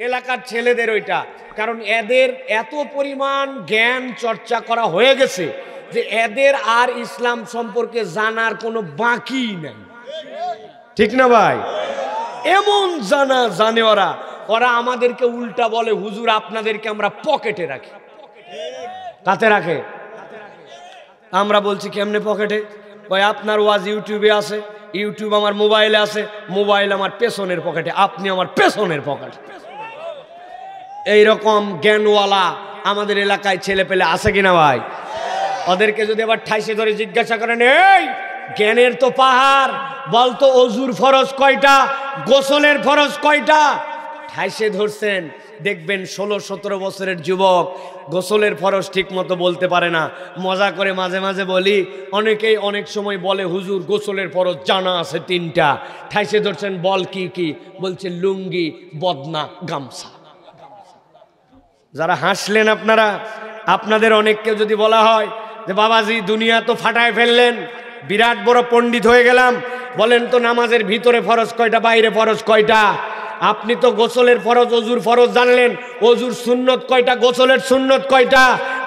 এলাকার ছেলেদের ওইটা, কারণ এদের এত পরিমাণ জ্ঞান চর্চা করা হয়ে গেছে যে এদের আর ইসলাম সম্পর্কে জানার কোনো বাকি নাই, ঠিক না ভাই? এমন জানে ওরা আমাদেরকে উল্টা বলে, হুজুর আপনাদেরকে আমরা পকেটে রাখি। কাতে রাখে? আমরা বলছি কেমনে পকেটে? কয় আপনার ওয়াজ ইউটিউবে আছে, ইউটিউব আমার মোবাইলে আছে, মোবাইল আমার পেছনের পকেটে, আপনি আমার পেছনের পকেটে। এইরকম জ্ঞানওয়ালা আমাদের এলাকায় ছেলে পেলে আছে কিনা ভাই? ওদেরকে যদি আবার ঠাইসে ধরে জিজ্ঞাসা করেন, এই জ্ঞানের তো পাহাড়, বলতো অজুর ফরজ কয়টা, গোসলের ফরজ কয়টা? ঠাইসে ধরছেন, দেখবেন 16-17 বছরের যুবক গোসলের ফরজ ঠিক মতো বলতে পারে না। মজা করে মাঝে মাঝে বলি, অনেকেই অনেক সময় বলে হুজুর গোসলের ফরজ জানা আছে 3টা। ঠাইসে ধরছেন, বল কি কি? বলছে লুঙ্গি, বদনা, গামছা। যারা হাসলেন আপনারা, আপনাদের অনেককে যদি বলা হয় যে বাবাজি দুনিয়া তো ফাটায় ফেললেন, বিরাট বড় পণ্ডিত হয়ে গেলাম, বলেন তো নামাজের ভিতরে ফরজ কয়টা, বাইরে ফরজ কয়টা? আপনি তো গোসলের ফরজ, অজুর ফরজ জানলেন, অজুর সুন্নত কয়টা, গোসলের সুন্নত কয়টা?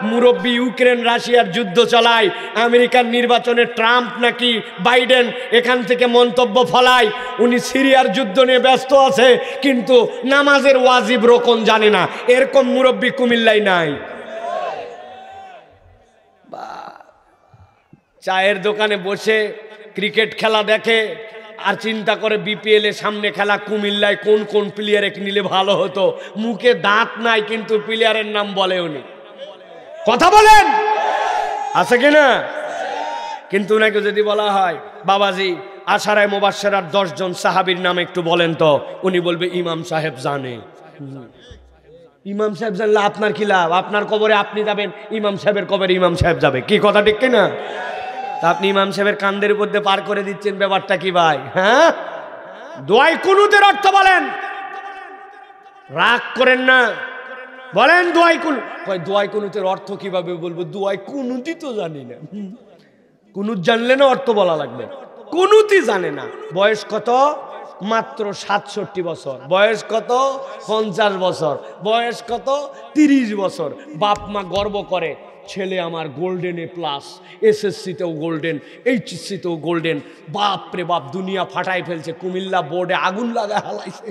মুরব্বী ইউক্রেন রাশিয়ার যুদ্ধ চালায়, আমেরিকার নির্বাচনে ট্রাম্প নাকি বাইডেন এখান থেকে মন্তব্য ফলায়, উনি সিরিয়ার যুদ্ধ নিয়ে ব্যস্ত আছে, কিন্তু নামাজের ওয়াজিব রকম জানে না। এরকম মুরব্বী কুমিল্লায় নাই। চায়ের দোকানে বসে ক্রিকেট খেলা দেখে আর চিন্তা করে বিপিএল এর সামনে খেলা কুমিল্লায় কোন কোন প্লেয়ারে নিলে ভালো হতো। মুখে দাঁত নাই কিন্তু প্লেয়ারের নাম বলে উনি। কথা বলেন, আছে কিনা? কিন্তু উনাকে যদি বলা হয় বাবাজি আশারায়ে মুবাশশারার 10 জন সাহাবীর নাম একটু বলেন তো, উনি বলবে ইমাম সাহেব জানে। ইমাম সাহেব জানলে আপনার কি লাভ? আপনার কবরে আপনি যাবেন, ইমাম সাহেবের কবরে ইমাম সাহেব যাবে। কি কথা ঠিক কিনা? তা আপনি ইমাম সাহেবের কান্দের উপর দিয়ে পার করে দিচ্ছেন, ব্যাপারটা কি ভাই? হ্যাঁ, দোয়াই কুনুতের অর্থ বলেন, রাগ করেন না, বলেন দোয়াই কুনুত। দোয়াই কুনুতের অর্থ কিভাবে বলবো? দোয়াই কুনুতই তো জানি না। কুনুত জানলে না অর্থ বলা লাগবে, কুনুতই জানে না। বয়স কত? মাত্র 67 বছর। বয়স কত? 50 বছর। বয়স কত? 30 বছর। বাপ মা গর্ব করে, ছেলে আমার গোল্ডেন A+, SSC-তেও গোল্ডেন, HSC-তেও গোল্ডেন। বাপ রে বাপ, দুনিয়া ফাটাই ফেলছে, কুমিল্লা বোর্ডে আগুন লাগা হালাইছে।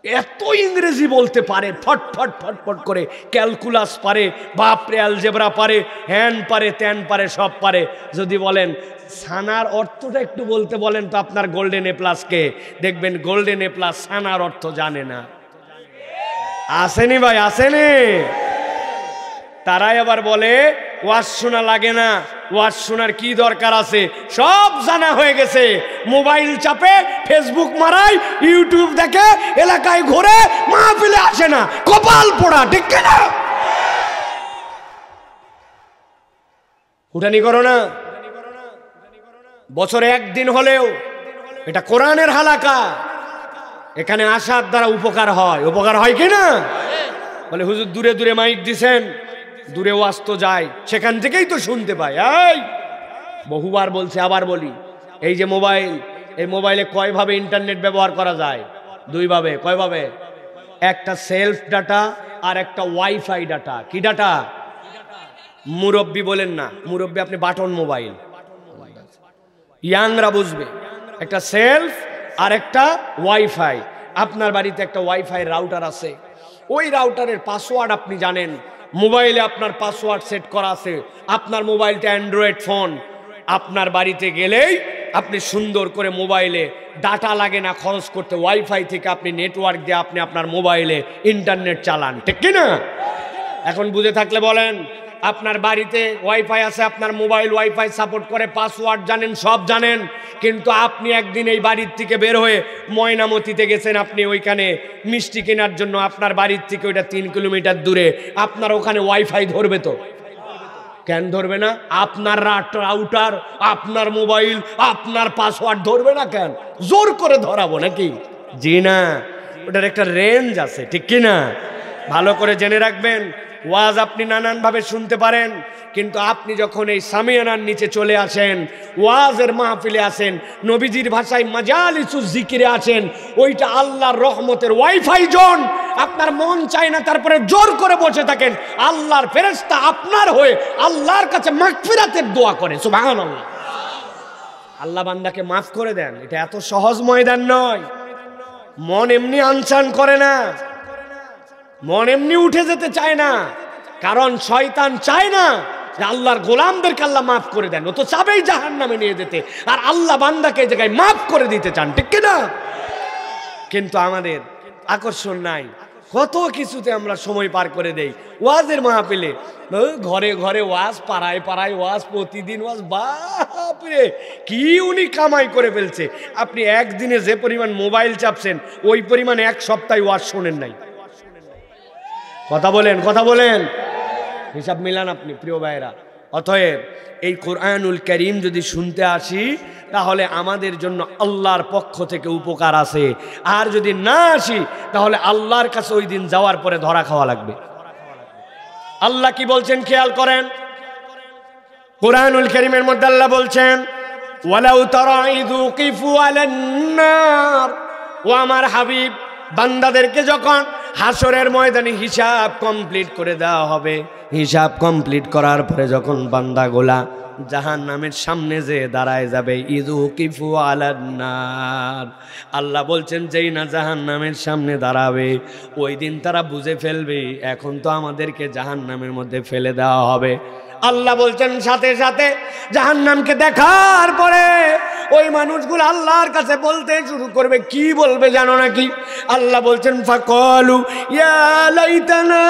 এত ইংরেজি বলতে পারে, ফটফট ফটফট করে, ক্যালকুলাস পারে, বাপরে অ্যালজেব্রা পারে, হ্যান পারে, ত্যান পারে, সব পারে। যদি বলেন সানার অর্থটা একটু বলতে বলেন তো আপনার গোল্ডেন A+ কে, দেখবেন গোল্ডেন A+ সানার অর্থ জানে না। আসেনি ভাই, আসেনি? তারাই আবার বলে ওয়াজ শোনা লাগে না, ওয়াজ শোনার কি দরকার আছে, সব জানা হয়ে গেছে। মোবাইল চাপে, ফেসবুক মারায়, ইউটিউব দেখে, এলাকায় ঘুরে, মাহফিলে আসে না। কপাল পোড়া, ঠিক কিনা? উঠানি করো না। বছরে একদিন হলেও এটা কোরআনের হালাকা, এখানে আসার দ্বারা উপকার হয়। উপকার হয় কিনা? বলে হুজুর দূরে দূরে মাইক দিছেন, দূরে ওয়াজ তো যায়, সেখান থেকেই তো শুনতে পাই। এই বহুবার বলছে, আবার বলি, এই যে মোবাইল, এই মোবাইলে কয়ভাবে ইন্টারনেট ব্যবহার করা যায়? 2 ভাবে। কয়ভাবে? একটা সেলফ ডাটা আর একটা ওয়াইফাই ডাটা। কি ডাটা? মুরব্বী বলেন না, মুরব্বী আপনি বাটন মোবাইল, ইয়াংরা বুঝবে। একটা সেলফ আর একটা ওয়াইফাই। আপনার বাড়িতে একটা ওয়াইফাই রাউটার আছে, ওই রাউটারের পাসওয়ার্ড আপনি জানেন, মোবাইলে আপনার পাসওয়ার্ড সেট করা আছে। আপনার মোবাইলটা অ্যান্ড্রয়েড ফোন, আপনার বাড়িতে গেলেই আপনি সুন্দর করে মোবাইলে ডাটা লাগে না খরচ করতে, ওয়াইফাই থেকে আপনি নেটওয়ার্ক দিয়ে আপনি আপনার মোবাইলে ইন্টারনেট চালান, ঠিক কি না? এখন বুঝে থাকলে বলেন, আপনার বাড়িতে ওয়াইফাই আছে, আপনার মোবাইল ওয়াইফাই সাপোর্ট করে, পাসওয়ার্ড জানেন, সব জানেন, কিন্তু আপনি একদিন এই বাড়ির থেকে বের হয়ে ময়নামতিতে গেছেন, আপনি ওইখানে মিষ্টি কেনার জন্য, আপনার বাড়ির থেকে ওইটা 3 কিলোমিটার দূরে, আপনার ওখানে ওয়াইফাই ধরবে তো? কেন ধরবে না? আপনার রাউটার, আপনার মোবাইল, আপনার পাসওয়ার্ড ধরবে না কেন? জোর করে ধরাবো নাকি? জি না, ওটার একটা রেঞ্জ আছে, ঠিক কি না? ভালো করে জেনে রাখবেন। ওয়াজ আপনি নানানভাবে শুনতে পারেন, কিন্তু আপনি যখন এই সামিয়ানার নিচে চলে আসেন, ওয়াজের মাহফিলে আসেন, নবীজির ভাষায় মাজালিসুজ জিকিরে আছেন, ওইটা আল্লাহর রহমতের ওয়াইফাই জোন। আপনার মন চায় না, তারপরে জোর করে বসে থাকেন, আল্লাহর ফেরেশতা আপনার হয়ে আল্লাহর কাছে মাগফিরাতের দোয়া করে। সুবহানাল্লাহ। আল্লাহ বান্দাকে মাফ করে দেন, এটা এত সহজ ময়দান নয়। মন এমনি আনসান করে না, মন এমনি উঠে যেতে চায় না, কারণ শয়তান চায় না যে আল্লাহর গোলামদেরকে আল্লাহ মাফ করে দেন, ও তো চাবেই জাহান্নামে নিয়ে যেতে, আর আল্লাহ বান্দাকে এই জায়গায় মাফ করে দিতে চান, ঠিক কিনা? কিন্তু আমাদের আকর্ষণ নাই, কত কিছুতে আমরা সময় পার করে দেই। ওয়াজের মাহফিলে, ঘরে ঘরে ওয়াজ, পাড়ায় পাড়ায় ওয়াজ, প্রতিদিন ওয়াজ, বাপরে কি উনি কামাই করে ফেলছে। আপনি একদিনে যে পরিমাণ মোবাইল চাপছেন ওই পরিমাণ এক সপ্তাহে ওয়াজ শোনেন নাই। কথা বলেন, কথা বলেন, হিসাব মিলান আপনি প্রিয় ভাইরা। অতএব এই কোরআনুল কারীম যদি শুনতে আসি তাহলে আমাদের জন্য আল্লাহর পক্ষ থেকে উপকার আছে, আর যদি না আসি তাহলে আল্লাহর কাছে ওই দিন যাওয়ার পরে ধরা খাওয়া লাগবে। আল্লাহ কি বলছেন খেয়াল করেন, কোরআনুল কারীমের মধ্যে আল্লাহ বলছেন, ওয়ালাউ তারা ইযু কিফু আলান নার, ও আমার হাবিব, বান্দাদেরকে যখন হাসরের ময়দানে হিসাব কমপ্লিট করে দেওয়া হবে, হিসাব কমপ্লিট করার পরে যখন বান্দাগুলা জাহান্নামের সামনে যে দাঁড়ায় যাবে, ইযু কিফু আলান নার, আল্লাহ বলছেন যেই না জাহান্নামের সামনে দাঁড়াবে ওই দিন তারা বুঝে ফেলবে এখন তো আমাদেরকে জাহান্নামের মধ্যে ফেলে দেওয়া হবে। আল্লাহ বলছেন সাথে সাথে জাহান্নামকে দেখার পরে ওই মানুষগুলো আল্লাহর কাছে বলতে শুরু করবে, কি বলবে জানো নাকি? আল্লাহ বলছেন ফাকালু ইয়া লাইতানা,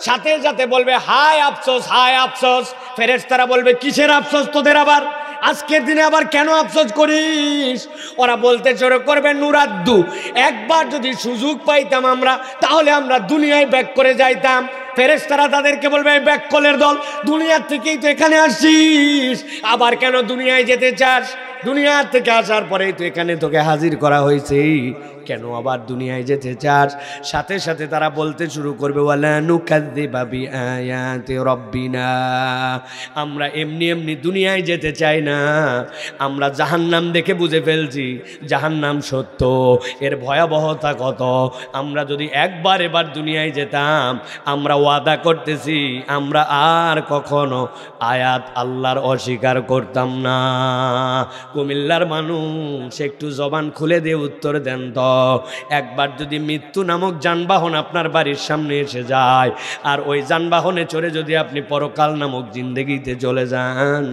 সাথে সাথে বলবে হায় আফসোস, হায় আফসোস। ফেরেশতারা বলবে কিসের আফসোস তোদের আবার, আজকের দিনে আবার কেন আফসোস করিস? ওরা বলতে শুরু করবে নুরাদ্দু, একবার যদি সুযোগ পাইতাম আমরা তাহলে আমরা দুনিয়ায় ব্যাক করে যাইতাম। ফেরেশতারা তাদেরকে বলবে ব্যাককলের দল, দুনিয়ার থেকেই তো এখানে আসছিস, আবার কেন দুনিয়ায় যেতে চাস? দুনিয়ার থেকে আসার পরেই তো এখানে তোকে হাজির করা হয়েছে, কেন আবার দুনিয়ায় যেতে চাস? সাথে সাথে তারা বলতে শুরু করবে ওয়ালা নুকাযযিবা বিআয়াতি রাব্বিনা, আমরা এমনি এমনি দুনিয়ায় যেতে চাই না, আমরা জাহান্নাম দেখে বুঝে ফেলছি জাহান্নাম সত্য, এর ভয়াবহতা কত। আমরা যদি একবার এবার দুনিয়ায় যেতাম, আমরা ওয়াদা করতেছি আমরা আর কখনো আয়াত আল্লাহর অস্বীকার করতাম না। কুমিল্লার মানুষ একটু জবান খুলে দিয়ে উত্তর দেন তো, একবার যদি মৃত্যু নামক যানবাহন আপনার বাড়ির সামনে এসে যায়, আর ওই যানবাহনে চড়ে যদি আপনি পরকাল নামক জিন্দেগিতে চলে যান,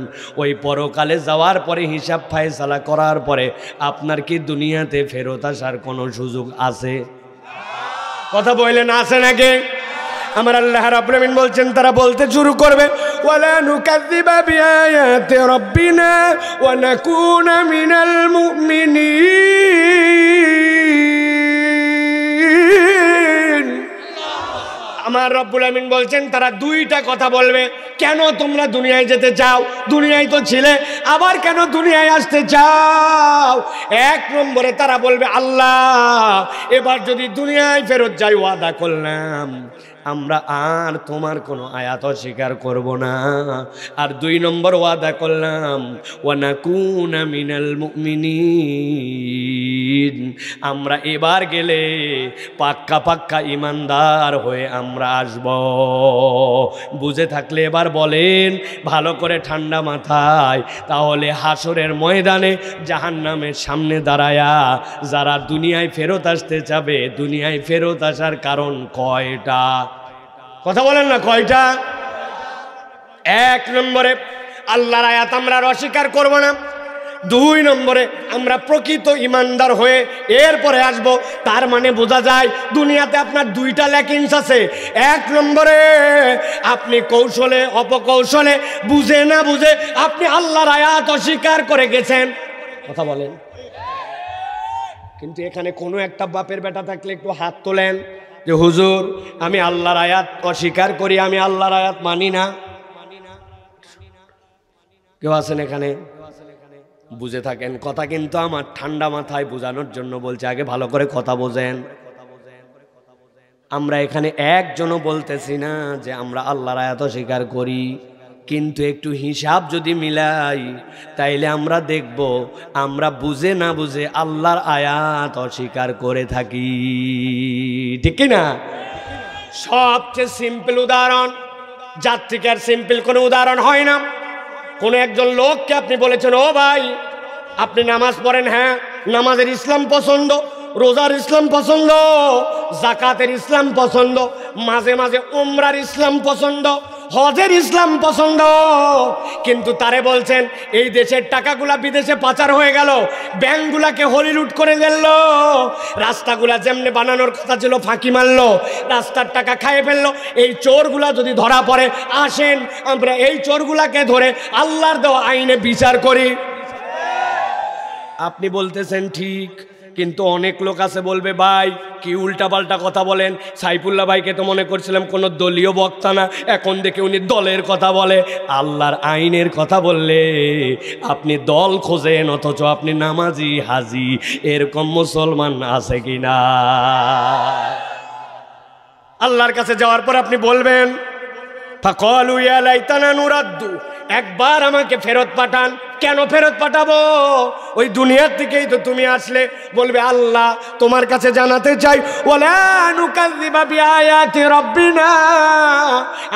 ওই পরকালে যাওয়ার পরে হিসাব ফায়সালা করার পরে আপনার কি দুনিয়াতে ফেরত আসার কোনো সুযোগ আছে? কথা বললেন আছে নাকি? আমার আল্লাহ রাব্বুল আমিন বলছেন তারা বলতে শুরু করবে ওয়ালা নুকাযযিবা বিআয়াতি রাব্বিনা ওয়া নাকুনা মিনাল মুমিনিন। আমার রব্বুল আমিন বলছেন তারা দুইটা কথা বলবে, কেন তোমরা দুনিয়ায় যেতে চাও? দুনিয়ায় তো ছিলে, আবার কেন দুনিয়ায় আসতে চাও? এক নম্বরে তারা বলবে আল্লাহ এবার যদি দুনিয়ায় ফেরত যাই ওয়াদা করলাম আমরা আর তোমার কোনো আয়াত অস্বীকার করব না, আর দুই নম্বর ওয়াদা করলাম ওয়া নাকুনা মিনাল মুমিনিন, আমরা এবার গেলে পাক্কা পাক্কা ইমানদার হয়ে আমরা আসব। বুঝে থাকলে এবার বলেন ভালো করে ঠান্ডা মাথায়, তাহলে হাসরের ময়দানে জাহান্নামের সামনে দাঁড়ায়া যারা দুনিয়ায় ফেরত আসতে চাবে, দুনিয়ায় ফেরত আসার কারণ কয়টা? কথা বলেন না কয়টা? এক নম্বরে আল্লাহর আয়াত আমরা অস্বীকার করব না, দুই নম্বরে আমরা প্রকৃত ইমানদার হয়ে এরপরে আসব। তার মানে বোঝা যায় দুনিয়াতে আপনার দুইটা ল্যাকিংস আছে। এক নম্বরে আপনি কৌশলে অপকৌশলে বুঝে না বুঝে আপনি আল্লাহর আয়াত অস্বীকার করে গেছেন। কথা বলেন। কিন্তু এখানে কোনো একটা বাপের বেটা থাকলে একটু হাত তোলেন যে হুজুর আমি আল্লাহর আয়াত অস্বীকার করি, আমি আল্লাহর আয়াত মানি না। কেউ আছেন এখানে? বুঝে থাকেন কথা, কিন্তু আমার ঠান্ডা মাথায় বোঝানোর জন্য বলছে, আগে ভালো করে কথা বোঝেন। আমরা এখানে একজনও বলতেছি না যে আমরা আল্লাহর আয়াত অস্বীকার করি, কিন্তু একটু হিসাব যদি মিলাই তাইলে আমরা দেখব আমরা বুঝে না বুঝে আল্লাহর আয়াত অস্বীকার করে থাকি, ঠিক কি না? সবচেয়ে সিম্পল উদাহরণ, যার থেকে আর সিম্পল কোনো উদাহরণ হয় না। কোনো একজন লোককে আপনি বলেছেন, ও ভাই আপনি নামাজ পড়েন, হ্যাঁ নামাজের ইসলাম পছন্দ, রোজার ইসলাম পছন্দ, জাকাতের ইসলাম পছন্দ, মাঝে মাঝে উমরার ইসলাম পছন্দ, হজের ইসলাম পছন্দ, কিন্তু তারে বলছেন এই দেশের টাকাগুলা বিদেশে পাচার হয়ে গেল, ব্যাংকগুলাকে হলিলুট করে দিল, রাস্তাগুলা যেমনি বানানোর কথা ছিল ফাঁকি মারলো, রাস্তার টাকা খাইয়ে ফেললো। এই চোরগুলা যদি ধরা পড়ে, আসেন আমরা এই চোরগুলাকে ধরে আল্লাহর দেওয়া আইনে বিচার করি। আপনি বলতেছেন ঠিক, কিন্তু অনেক লোক আছে বলবে ভাই কি উল্টাপাল্টা কথা বলেন, সাইফুল্লাহ ভাইকে তো মনে করছিলাম কোনো দলীয় বক্তা না, এখন দেখে উনি দলের কথা বলে। আল্লাহর আইনের কথা বললে আপনি দল খোঁজেন, অথচ আপনি নামাজি হাজি, এরকম মুসলমান আছে কিনা? আল্লাহর কাছে যাওয়ার পর আপনি বলবেন ফাকালু ইয়া লাইতানা নুরাদ্দু, একবার আমাকে ফেরত পাঠান। কেন ফেরত পাঠাবো? ওই দুনিয়ার থেকেই তো তুমি আসলে। বলবে আল্লাহ তোমার কাছে জানাতে চাই, ওয়ালা নুকাযযিবা বিআয়াতি রাব্বিনা,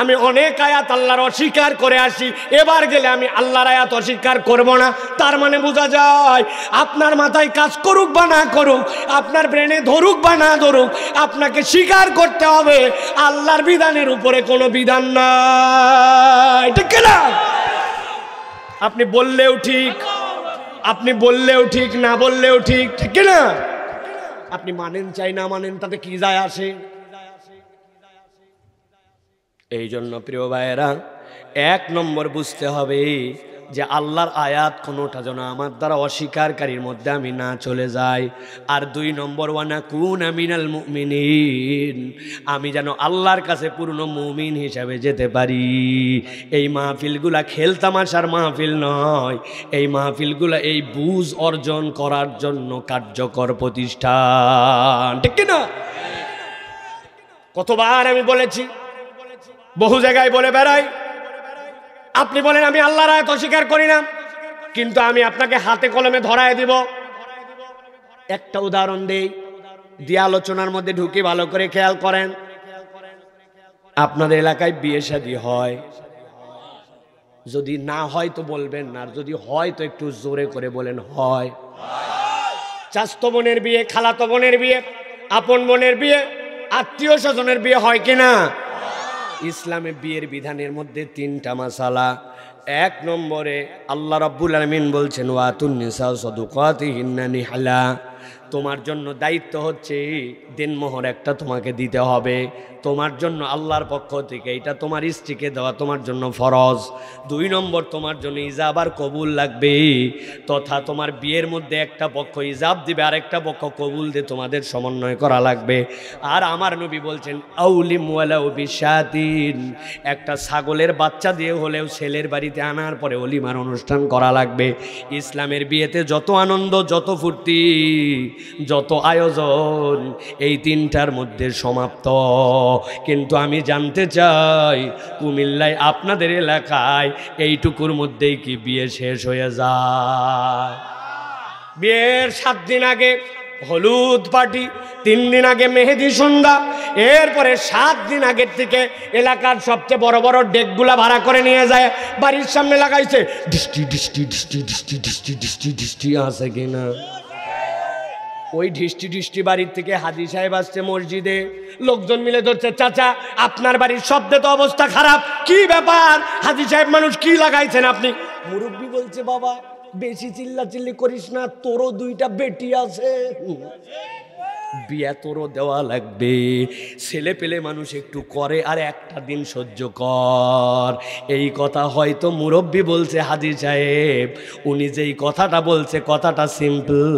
আমি অনেক আয়াত আল্লাহর অস্বীকার করে আসি, এবার গেলে আমি আল্লাহর আয়াত অস্বীকার করব না। তার মানে বোঝা যায় আপনার মাথায় কাজ করুক বা না করুক, আপনার ব্রেনে ধরুক বা না ধরুক, আপনাকে স্বীকার করতে হবে আল্লাহর বিধানের উপরে কোনো বিধান নাই, ঠিক না? আপনি বললেও ঠিক, আপনি বললেও ঠিক, না বললেও ঠিক, ঠিক না? আপনি মানেন চাই না মানেন তাতে কি যায় আসে? এই জন্য প্রিয় ভাইয়েরা, এক নম্বর বুঝতে হবে যে আল্লাহর আয়াত কোনোটা যেন আমার দ্বারা অস্বীকারীর মধ্যে আমি না চলে যাই। আর দুই নম্বর ওয়ানাকুনা মিনাল মুমিনিন, আমি যেন আল্লাহর কাছে পূর্ণ মুমিন হিসাবে যেতে পারি। এই মাহফিলগুলা খেলতামাশার মাহফিল নয়, এই মাহফিলগুলা এই বুঝ অর্জন করার জন্য কার্যকর প্রতিষ্ঠান, ঠিক না? কতবার আমি বলেছি, বহু জায়গায় বলে বেড়াই, আপনি বলেন আমি আল্লাহর আয়াত অস্বীকার করি না, কিন্তু আমি আপনাকে হাতে কলমে ধরায় দিব। একটা উদাহরণ দেই, দিয়ে আলোচনার মধ্যে ঢুকি, ভালো করে খেয়াল করেন। আপনাদের এলাকায় বিয়ে শাদী হয়, যদি না হয় তো বলবেন না, আর যদি হয় তো একটু জোরে করে বলেন হয়। চাচতো বোনের বিয়ে, খালাতো বোনের বিয়ে, আপন বোনের বিয়ে, আত্মীয় স্বজনের বিয়ে হয় কিনা? ইসলামে বিয়ের বিধানের মধ্যে তিনটা মাসালা। এক নম্বরে আল্লাহ রাব্বুল আলামিন বলছেন ওয়াতুন নিসা সাদুকাতিহিন্না নিহলা, তোমার জন্য দায়িত্ব হচ্ছে দেনমোহর একটা তোমাকে দিতে হবে, তোমার জন্য আল্লাহর পক্ষ থেকে, এটা তোমার স্ত্রীকে দেওয়া তোমার জন্য ফরজ। দুই নম্বর তোমার জন্য ইজাব আর কবুল লাগবে, তথা তোমার বিয়ের মধ্যে একটা পক্ষ ইজাব দিবে আর একটা পক্ষ কবুল দিয়ে তোমাদের সমন্বয় করা লাগবে। আর আমার নবী বলছেন আউলিম ওয়ালাউ বিশাতিন, একটা ছাগলের বাচ্চা দিয়ে হলেও ছেলের বাড়িতে আনার পরে অলিমার অনুষ্ঠান করা লাগবে। ইসলামের বিয়েতে যত আনন্দ, যত ফুর্তি, যত আয়োজন এই তিনটার মধ্যে সমাপ্ত। কিন্তু আমি জানতে চাই কুমিল্লায় আপনাদের এলাকায় এইটুকুর মধ্যেই কি বিয়ে শেষ হয়ে যায়? বিয়ের 7 দিন আগে হলুদ পার্টি, 3 দিন আগে মেহেদি সন্ধ্যা, এরপরে 7 দিন আগের থেকে এলাকার সবচেয়ে বড় বড় ডেকগুলা ভাড়া করে নিয়ে যায়, বাড়ির সামনে লাগাইছে ডিস্টি ডিস্টি ডিস্টি ডিস্টি ডিস্টি ডিস্টি ডিস্টি আছে কিনা? ওই ঢিষ্টি ঢিষ্টি বাড়ির থেকে হাজী সাহেব আসছে মসজিদে, লোকজন মিলে ধরছে চাচা আপনার বাড়ির শব্দে তো অবস্থা খারাপ, কি ব্যাপার হাজী সাহেব মানুষ কি লাগাইছেন আপনি? মুরব্বী বলছে বাবা বেশি চিল্লাচিল্লি করিস না, তোরও 2টা বেটি আছে, বিয়া তোরও দেওয়া লাগবে। ছেলে পেলে মানুষ একটু করে আর একটা দিন সহ্য কর। এই কথা হয়তো মুরব্বী বলছে হাজী সাহেব, উনি যেই কথাটা বলছে কথাটা সিম্পল,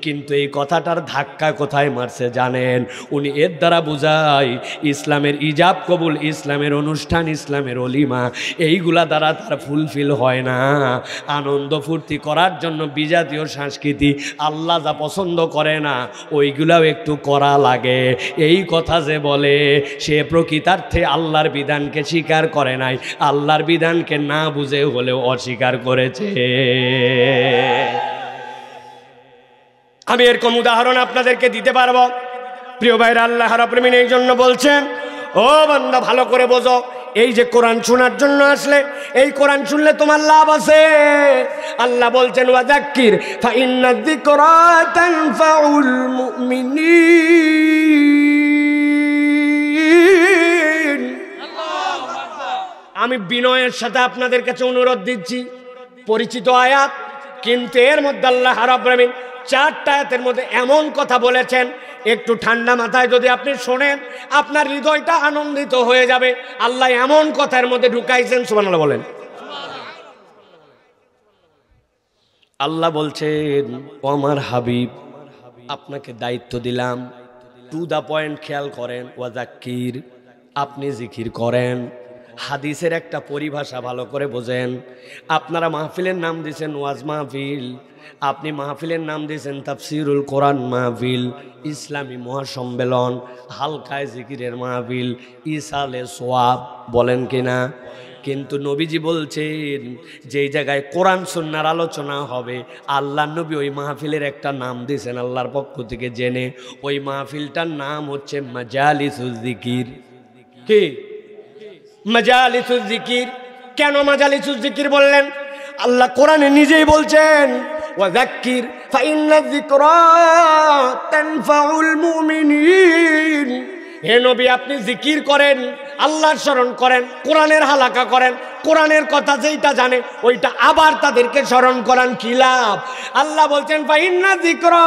কিন্তু এই কথাটার ধাক্কা কোথায় মারছে জানেন? উনি এর দ্বারা বুঝায় ইসলামের ইজাব কবুল, ইসলামের অনুষ্ঠান, ইসলামের অলিমা, এইগুলা দ্বারা তার ফুলফিল হয় না। আনন্দ ফুর্তি করার জন্য বিজাতীয় সংস্কৃতি আল্লাহ যা পছন্দ করে না ওইগুলাও একটু করা লাগে। এই কথা যে বলে সে প্রকৃতার্থে আল্লাহর বিধানকে স্বীকার করে নাই, আল্লাহর বিধানকে না বুঝে হলেও অস্বীকার করেছে। আমি এরকম উদাহরণ আপনাদেরকে দিতে পারবো। প্রিয় ভাইরা, আল্লাহ রাব্বুল আলামিন এই জন্য বলছেন, ও বান্দা ভালো করে বোঝো, এই যে কোরআন শোনার জন্য আসলে, এই কোরআন শুনলে তোমার লাভ আছে। আল্লাহ বলছেন ওয়াযাক্কির ফাইন্নায যিকরা তানফাউল মুমিনিন। আমি বিনয়ের সাথে আপনাদের কাছে অনুরোধ দিচ্ছি, পরিচিত আয়াত, কিন্তু এর মধ্যে আল্লাহ রাব্বুল আলামিন 4টা আয়াতের মধ্যে এমন কথা বলেছেন, একটু ঠান্ডা মাথায় যদি আপনি শোনেন আপনার হৃদয়টা আনন্দিত হয়ে যাবে। আল্লাহ এমন কথার মধ্যে ঢুকাইছেন, সুবহানাল্লাহ বলেন। আল্লাহ বলছেন, ও আমার হাবিব, আপনাকে দায়িত্ব দিলাম, টু দা পয়েন্ট খেয়াল করেন, ওয়াযাক্কির, আপনি জিকির করেন। হাদিসের একটা পরিভাষা ভালো করে বোঝেন। আপনারা মাহফিলের নাম দিয়েছেন ওয়াজ মাহফিল, আপনি মাহফিলের নাম দিয়েছেন তাফসিরুল কোরআন মাহফিল, ইসলামী মহাসম্মেলন, হালকায় জিকিরের মাহফিল, ইসালে সোয়াব, বলেন কিনা? কিন্তু নবীজি বলছেন যেই জায়গায় কোরআন সুন্নাহর আলোচনা হবে, আল্লাহ নবী ওই মাহফিলের একটা নাম দিয়েছেন আল্লাহর পক্ষ থেকে জেনে। ওই মাহফিলটার নাম হচ্ছে মাজালিসুল জিকির। কি মাজালিসুল জিকির? কেন মাজালিসুল জিকির বললেন? আল্লাহ কোরআনে নিজেই বলছেন, ওয়াযাক্কির ফাইন্নায যিকরা তানফাউল মুমিনিন। হে নবী, আপনি জিকির করেন, আল্লাহর স্মরণ করেন, কোরআনের হালাকা করেন, কোরআনের কথা যেইটা জানে ওইটা আবার তাদেরকে স্মরণ করান, কি লাভ? আল্লাহ বলছেন ফাইন্নায যিকরা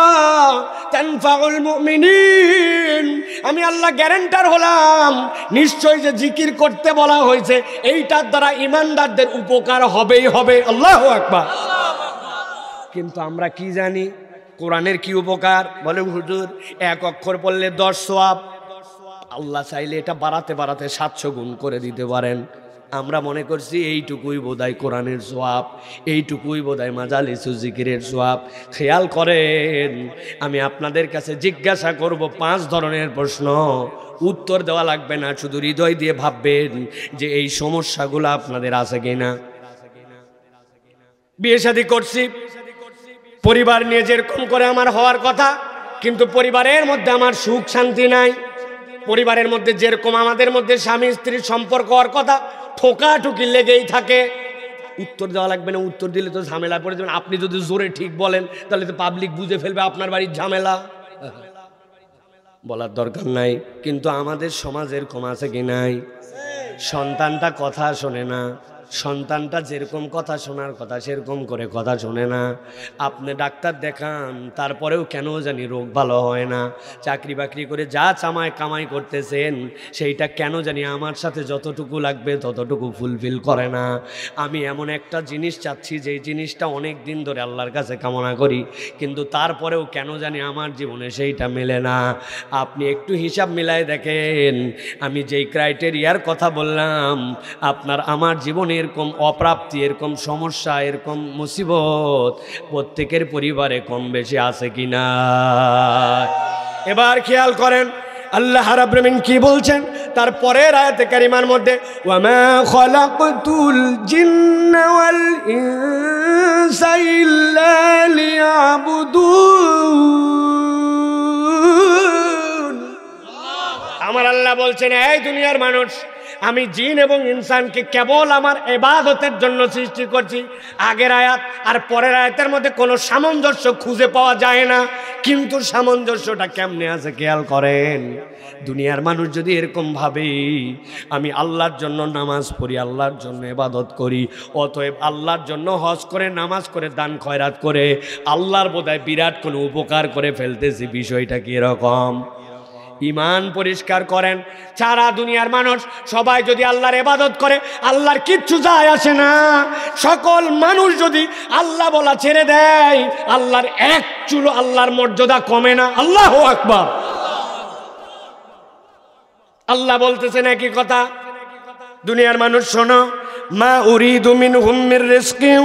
তানফাউল মুমিনিন। আমি আল্লাহ গ্যারান্টার হলাম, নিশ্চয় যে জিকির করতে বলা হয়েছে এইটার দ্বারা ঈমানদারদের উপকার হবেই হবে। আল্লাহু আকবার। কিন্তু আমরা কি জানি কোরআনের কি উপকার? বলে হুজুর, 1 অক্ষর পড়লে 10 সওয়াব। আল্লাহ চাইলে এটা বাড়াতে বাড়াতে 700 গুণ করে দিতে পারেন। আমরা মনে করছি এইটুকুই বোধহয় কোরআনের সওয়াব, এইটুকুই বোধহয় মাজালিসুল জিকিরের সওয়াব। খেয়াল করেন, আমি আপনাদের কাছে জিজ্ঞাসা করব 5 ধরনের প্রশ্ন, উত্তর দেওয়া লাগবে না, শুধু হৃদয় দিয়ে ভাববেন যে এই সমস্যাগুলো আপনাদের আছে কিনা। বিয়ে শাদী করছি, পরিবার নিয়ে যেরকম করে আমার হওয়ার কথা, কিন্তু পরিবারের মধ্যে আমার সুখ শান্তি নাই। পরিবারের মধ্যে যেরকম আমাদের মধ্যে স্বামী স্ত্রীর সম্পর্ক হওয়ার কথা, ঠোকাঠুকি লেগেই থাকে। উত্তর দেওয়া লাগবে না, উত্তর দিলে তো ঝামেলা পড়ে যাবেন। আপনি যদি জোরে ঠিক বলেন তাহলে তো পাবলিক বুঝে ফেলবে আপনার বাড়ির ঝামেলা, বলার দরকার নাই। কিন্তু আমাদের সমাজ এরকম আছে কি নাই? সন্তানটা কথা শোনে না, সন্তানটা যেরকম কথা শোনার কথা সেরকম করে কথা শোনে না। আপনি ডাক্তার দেখান, তারপরেও কেন জানি রোগ ভালো হয় না। চাকরি বাকরি করে যা কামাই করতেছেন সেইটা কেন জানি আমার সাথে যতটুকু লাগবে ততটুকু ফুলফিল করে না। আমি এমন একটা জিনিস চাচ্ছি যেই জিনিসটা অনেক দিন ধরে আল্লাহর কাছে কামনা করি, কিন্তু তারপরেও কেন জানি আমার জীবনে সেইটা মেলে না। আপনি একটু হিসাব মিলায় দেখেন, আমি যেই ক্রাইটেরিয়ার কথা বললাম, আপনার আমার জীবনে এরকম অপ্রাপ্তি, এরকম সমস্যা, এরকম মুসিবত প্রত্যেকের পরিবারে কম বেশি আছে কিনা? এবার খেয়াল করেন আল্লাহ রাব্বুল আলামিন কি বলছেন তারপরের আয়াতে কারিমার মধ্যে, ওয়ামা খালাকতুল জিন্না ওয়াল ইনসা ইল্লা লিয়াবুদুন। আমার আল্লাহ বলছেন, এই দুনিয়ার মানুষ, আমি জিন এবং ইনসানকে কেবল আমার ইবাদতের জন্য সৃষ্টি করছি। আগের আয়াত আর পরের আয়াতের মধ্যে কোনো সামঞ্জস্য খুঁজে পাওয়া যায় না, কিন্তু সামঞ্জস্যটা কেমনে আছে খেয়াল করেন। দুনিয়ার মানুষ যদি এরকম ভাবে আমি আল্লাহর জন্য নামাজ পড়ি, আল্লাহর জন্য ইবাদত করি, অতএব আল্লাহর জন্য হজ করে, নামাজ করে, দান খয়রাত করে আল্লাহর বোধহয় বিরাট কোনো উপকার করে ফেলতেছি, বিষয়টা কি এরকম? ইমান পরিষ্কার করেন। সারা দুনিয়ার মানুষ সবাই যদি আল্লাহর ইবাদত করে, আল্লাহর কিচ্ছু যায় আসে না। সকল মানুষ যদি আল্লাহ বলা ছেড়ে দেয়, আল্লাহর এক চুলো আল্লাহর মর্যাদা কমে না। আল্লাহু আকবার। আল্লাহ বলতেছেন একই কথা, দুনিয়ার মানুষ শোনো, মা উরিদু মিনহুম মির রিজকিন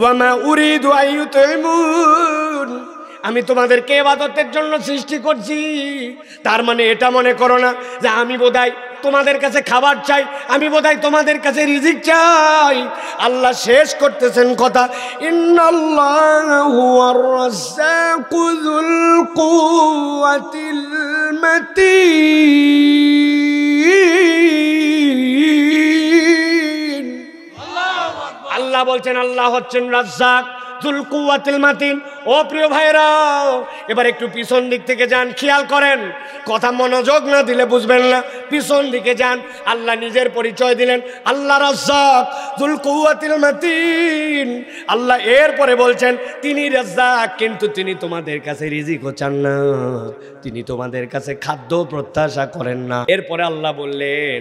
ওয়া মা উরিদু আইয়ুতইমুন। আমি তোমাদেরকে ইবাদতের জন্য সৃষ্টি করছি। তার মানে এটা মনে করো না যে আমি বোধহয় তোমাদের কাছে খাবার চাই, আমি বোধহয় তোমাদের কাছে রিজিক চাই। আল্লাহ শেষ করতেছেন কথা, ইন্নাল্লাহু হুয়ার রাজ্জাকু যুল কুওয়াতিল মাতিন। আল্লাহ বলছেন আল্লাহ হচ্ছেন রাজ্জাক যুল কুওয়াতিল মাতিন। ও প্রিয় ভাইরা, এবার একটু পিছন দিক থেকে যান, খেয়াল করেন, কথা মনোযোগ না দিলে বুঝবেন না। পিছন দিকে যান, আল্লাহ নিজের পরিচয় দিলেন, আল্লাহ রাজ্জাক যুল কুওয়াতিল মাতিন। আল্লাহ এরপরে বলছেন তিনি রাজ্জাক, কিন্তু তিনি তোমাদের কাছে রিজিকও চান না, তিনি তোমাদের কাছে খাদ্য প্রত্যাশা করেন না। এরপরে আল্লাহ বললেন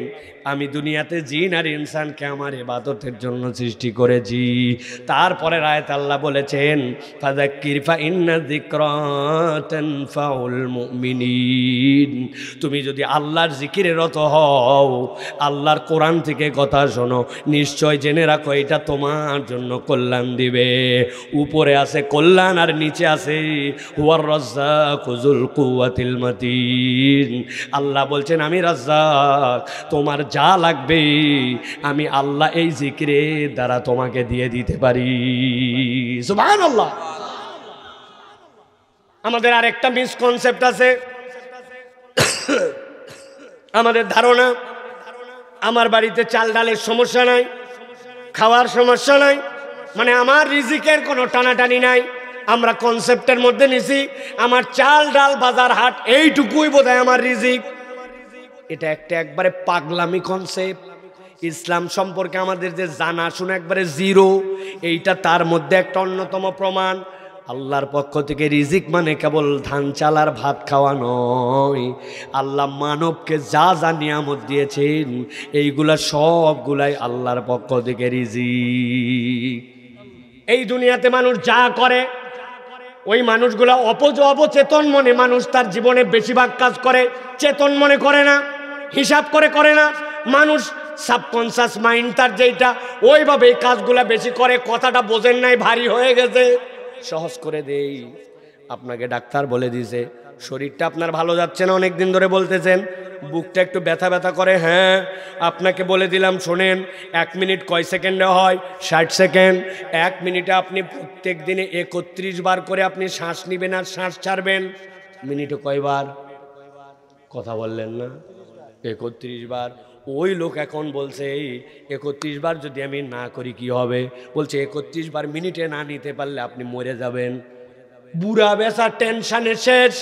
আমি দুনিয়াতে জিন আর ইনসানকে আমার ইবাদতের জন্য সৃষ্টি করেছি। তারপরে আয়াতে আল্লাহ বলেছেন ফাযাক্কির ফা ইন্না যিকরা তানফাউল মুমিনিন। তুমি যদি আল্লাহর জিকিরে রত হও, আল্লাহর কোরআন থেকে কথা শোনো, নিশ্চয় জেনে রাখো এটা তোমার জন্য কল্যাণ দিবে। উপরে আছে কল্যাণ আর নিচে আছে হুয়ার রাজ্জাকু যুল কুওয়াতিল মাতিন। আল্লাহ বলছেন আমি রাজ্জাক, তোমার যা লাগবে আমি আল্লাহ এই জিকিরের দ্বারা তোমাকে দিয়ে দিতে পারি। সুবহানাল্লাহ। আমাদের আরেকটা মিসকনসেপ্ট আছে, আমাদের ধারণা আমার বাড়িতে চাল ডালের সমস্যা নাই, খাওয়ার সমস্যা নাই, মানে আমার রিজিকের কোনো টানাটানি নাই। আমরা কনসেপ্টের মধ্যে নিছি আমার চাল ডাল বাজার হাট এইটুকুই বোধহয় আমার রিজিক। এটা একবারে পাগলামি কনসেপ্ট। ইসলাম সম্পর্কে আমাদের যে জানা শোনা একবারে জিরো, এইটা তার মধ্যে একটা অন্যতম প্রমাণ। আল্লাহর পক্ষ থেকে রিজিক মানে কেবল ধান চাল আর ভাত খাওয়া নয়। আল্লাহ মানবকে যা যা নিয়ামত দিয়েছেন এইগুলা সবগুলাই আল্লাহর পক্ষ থেকে রিজিক। এই দুনিয়াতে মানুষ যা করে ওই মানুষগুলা অবচেতন মনে মানুষ তার জীবনে বেশিরভাগ কাজ করে, চেতন মনে করে না, হিসাব করে করে না। মানুষ সাবকনসিয়াস মাইন্ড তার যেটা, ওইভাবে এই কাজগুলা বেশি করে। কথাটা বোঝেন নাই, ভারী হয়ে গেছে। সহজ করে দেই, আপনাকে ডাক্তার বলে দিয়েছে শরীরটা আপনার ভালো যাচ্ছে না, অনেক দিন ধরে বলতেছেন, বুকটা একটু ব্যথা ব্যথা করে। হ্যাঁ, আপনাকে বলে দিলাম শোনেন, 1 মিনিট কয় সেকেন্ডে হয়? 60 সেকেন্ড। 1 মিনিটে আপনি প্রত্যেক দিনে 31 বার করে আপনি শ্বাস নেবেন আর শ্বাস ছাড়বেন। মিনিটে কয়বার? কথা বললেন না, 31 বার। ওই লোক এখন বলছে এই 31 বার যদি আমি না করি কি হবে? বলছে 31 বার মিনিটে না নিতে পারলে আপনি মরে যাবেন। বুড়া বেচার টেনশনে শেষ,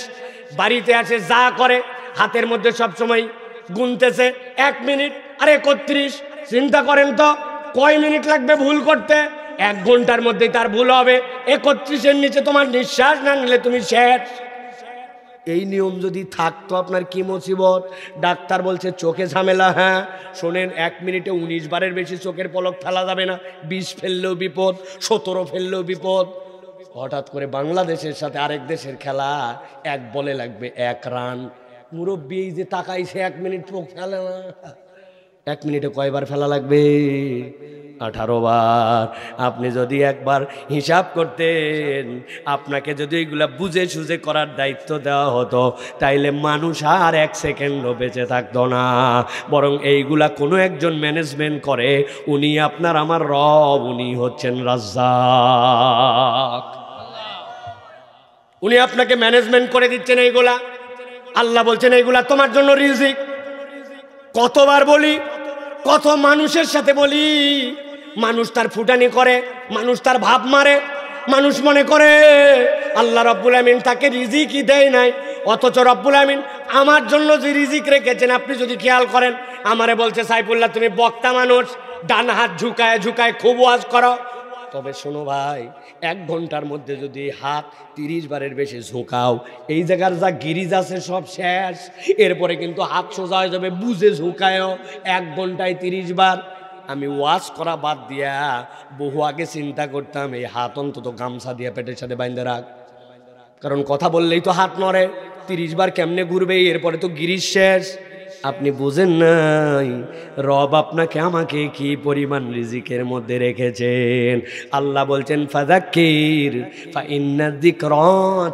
বাড়িতে আছে যা করে হাতের মধ্যে সবসময় গুনতেছে 1 মিনিট আর 31। চিন্তা করেন তো কয় মিনিট লাগবে ভুল করতে? 1 ঘন্টার মধ্যেই তার ভুল হবে। 31-এর নিচে তোমার নিঃশ্বাস না নিলে তুমি শেষ। এই নিয়ম যদি থাকতো আপনার কি মুসিবত। ডাক্তার বলছে চোখে ঝামেলা। হ্যাঁ শোনেন, 1 মিনিটে 19 বারের বেশি চোখের পলক ফেলা যাবে না। 20 ফেললেও বিপদ, 17 ফেললেও বিপদ। হঠাৎ করে বাংলাদেশের সাথে আরেক দেশের খেলা, 1 বলে লাগবে 1 রান। মুরব্বী এই যে তাকাইছে 1 মিনিট চোখ ফেলে না। 1 মিনিটে কয়বার ফেলা লাগবে? 18 বার। আপনি যদি একবার হিসাব করতেন, আপনাকে যদি এইগুলা বুঝে সুঝে করার দায়িত্ব দেওয়া হতো, তাইলে মানুষ আর 1 সেকেন্ডও বেঁচে থাকতো না। বরং এইগুলা কোনো একজন ম্যানেজমেন্ট করে, উনি আপনার আমার রব, উনি হচ্ছেন রাজ্জাক। উনি আপনাকে ম্যানেজমেন্ট করে দিচ্ছেন এইগুলা। আল্লাহ বলছেন এইগুলা তোমার জন্য রিজিক। কতবার বলি, কত মানুষের সাথে বলি, মানুষ তার ফুটানি করে, মানুষ তার ভাব মারে, মানুষ মনে করে আল্লাহ রব্বুল আমিন তাকে রিজিকই দেয় নাই। অথচ রব্বুল আমিন আমার জন্য যে রিজিক রেখেছেন, আপনি যদি খেয়াল করেন, আমারে বলছে সাইফুল্লাহ তুমি বক্তা মানুষ, ডান হাত ঝুঁকায় ঝুঁকায় খুব ওয়াজ করো। তবে শোনো ভাই, 1 ঘন্টার মধ্যে যদি হাত 30 বারের বেশি ঝুঁকাও, এই জায়গার যা গিরিজ আছে সব শেষ। এরপরে কিন্তু হাত সোজা হয়ে যাবে, বুঝে ঝুঁকায়ও। 1 ঘন্টায় 30 বার। আমি ওয়াজ করা বাদ দিয়া বহু আগে চিন্তা করতাম এই হাত অন্তত গামছা দিয়া পেটের সাথে বাইন্ধে রাখ, কারণ কথা বললেই তো হাত নড়ে। 30 বার কেমনে ঘুরবে? এরপরে তো গিরিজ শেষ। আপনি বুঝেন নাই রব আপনাকে আমাকে কি পরিমাণ রিজিকের মধ্যে রেখেছেন। আল্লাহ বলছেন ফাযাক্কির ফাইন্না যিকরা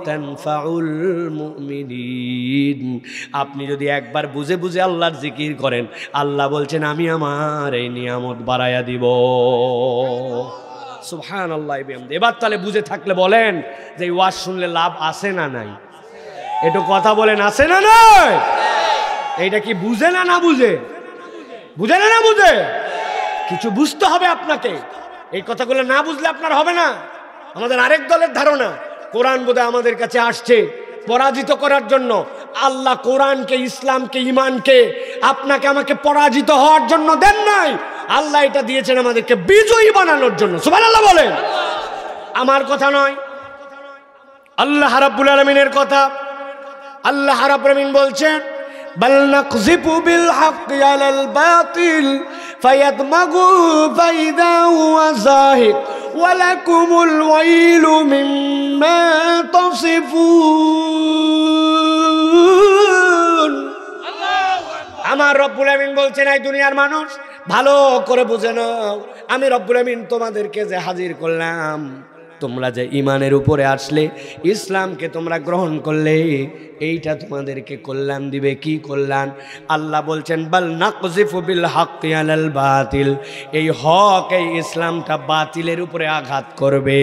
তানফাউল মুমিনিন। আপনি যদি একবার বুঝে বুঝে আল্লাহর জিকির করেন, আল্লাহ বলছেন আমি আমার এই নিয়ামত বাড়ায়া দিব। সুবহানাল্লাহ। এবার তাহলে বুঝে থাকলে বলেন যে ওয়াজ শুনলে লাভ আছে না নাই? একটু কথা বলেন, আছে না নাই? এইটা কি বুঝে না না বুঝে? বুঝে না না বুঝে? কিছু বুঝতে হবে আপনাকে। এই কথাগুলো না বুঝলে আপনার হবে না। আমাদের আরেক দলের ধারণা কোরআন বোধহয় আমাদের কাছে আসছে পরাজিত করার জন্য। আল্লাহ কোরআনকে, ইসলামকে, ইমানকে আপনাকে আমাকে পরাজিত হওয়ার জন্য দেন নাই। আল্লাহ এটা দিয়েছেন আমাদেরকে বিজয়ী বানানোর জন্য। সুবহানাল্লাহ বলেন। আমার কথা নয়, আল্লাহ রাব্বুল আলামিনের কথা। আল্লাহ রাব্বুল আলামিন বলছেন বাল নাকযিফু বিল হাক্কি আলাল বাতিল ফায়াদমাগু ফাইদা হুয়া যাহিক ওয়া লাকুমুল ওয়াইলু মিম্মা তাসিফুন। আমার রব্বুল আমিন বলছেন এই দুনিয়ার মানুষ ভালো করে বুঝে নাও, আমি রব্বুল আমিন তোমাদেরকে যে হাজির করলাম, তোমরা যে ইমানের উপরে আসলে, ইসলামকে তোমরা গ্রহণ করলে, এইটা তোমাদেরকে কল্যাণ দিবে। কি কল্যাণ? আল্লাহ বলছেন বাল নাকযিফু বিল হাক্কি আলাল বাতিল। এই হক, এই ইসলামটা বাতিলের উপরে আঘাত করবে।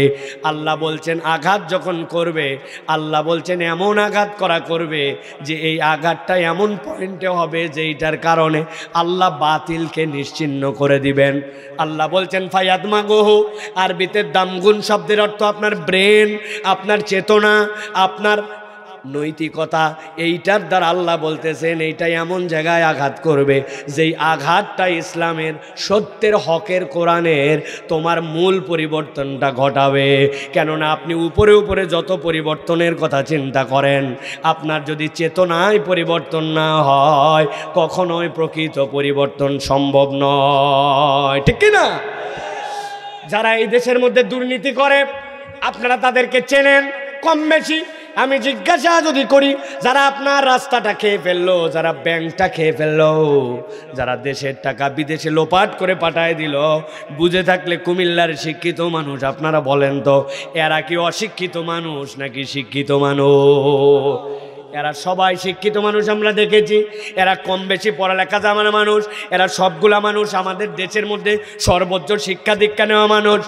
আল্লাহ বলছেন আঘাত যখন করবে, আল্লাহ বলছেন এমন আঘাত করবে যে এই আঘাতটা এমন পয়েন্টে হবে যে এইটার কারণে আল্লাহ বাতিলকে নিশ্চিহ্ন করে দিবেন। আল্লাহ বলছেন ফায়াদমাগুহু, আরবিতে দামগুন শব্দের অর্থ আপনার ব্রেন, আপনার চেতনা, আপনার নৈতিকতা। এইটার দ্বারা আল্লাহ বলতেছেন এইটা এমন জায়গায় আঘাত করবে যেই আঘাতটা ইসলামের, সত্যের, হকের, কোরআনের তোমার মূল পরিবর্তনটা ঘটাবে। কেননা আপনি উপরে উপরে যত পরিবর্তনের কথা চিন্তা করেন, আপনার যদি চেতনায় পরিবর্তন না হয় কখনোই প্রকৃত পরিবর্তন সম্ভব নয়। ঠিক কি না? যারা এই দেশের মধ্যে দুর্নীতি করে আপনারা তাদেরকে চেনেন কম বেশি। আমি জিজ্ঞাসা যদি করি, যারা আপনার রাস্তাটা খেয়ে ফেললো, যারা ব্যাংকটা খেয়ে ফেললো, যারা দেশের টাকা বিদেশে লোপাট করে পাঠায় দিল, বুঝে থাকলে কুমিল্লার শিক্ষিত মানুষ, আপনারা বলেন তো এরা কি অশিক্ষিত মানুষ নাকি শিক্ষিত মানুষ? এরা সবাই শিক্ষিত মানুষ। আমরা দেখেছি এরা কম বেশি পড়ালেখা জানা মানুষ। এরা সবগুলা মানুষ আমাদের দেশের মধ্যে সর্বোচ্চ শিক্ষা দীক্ষা নেওয়া মানুষ।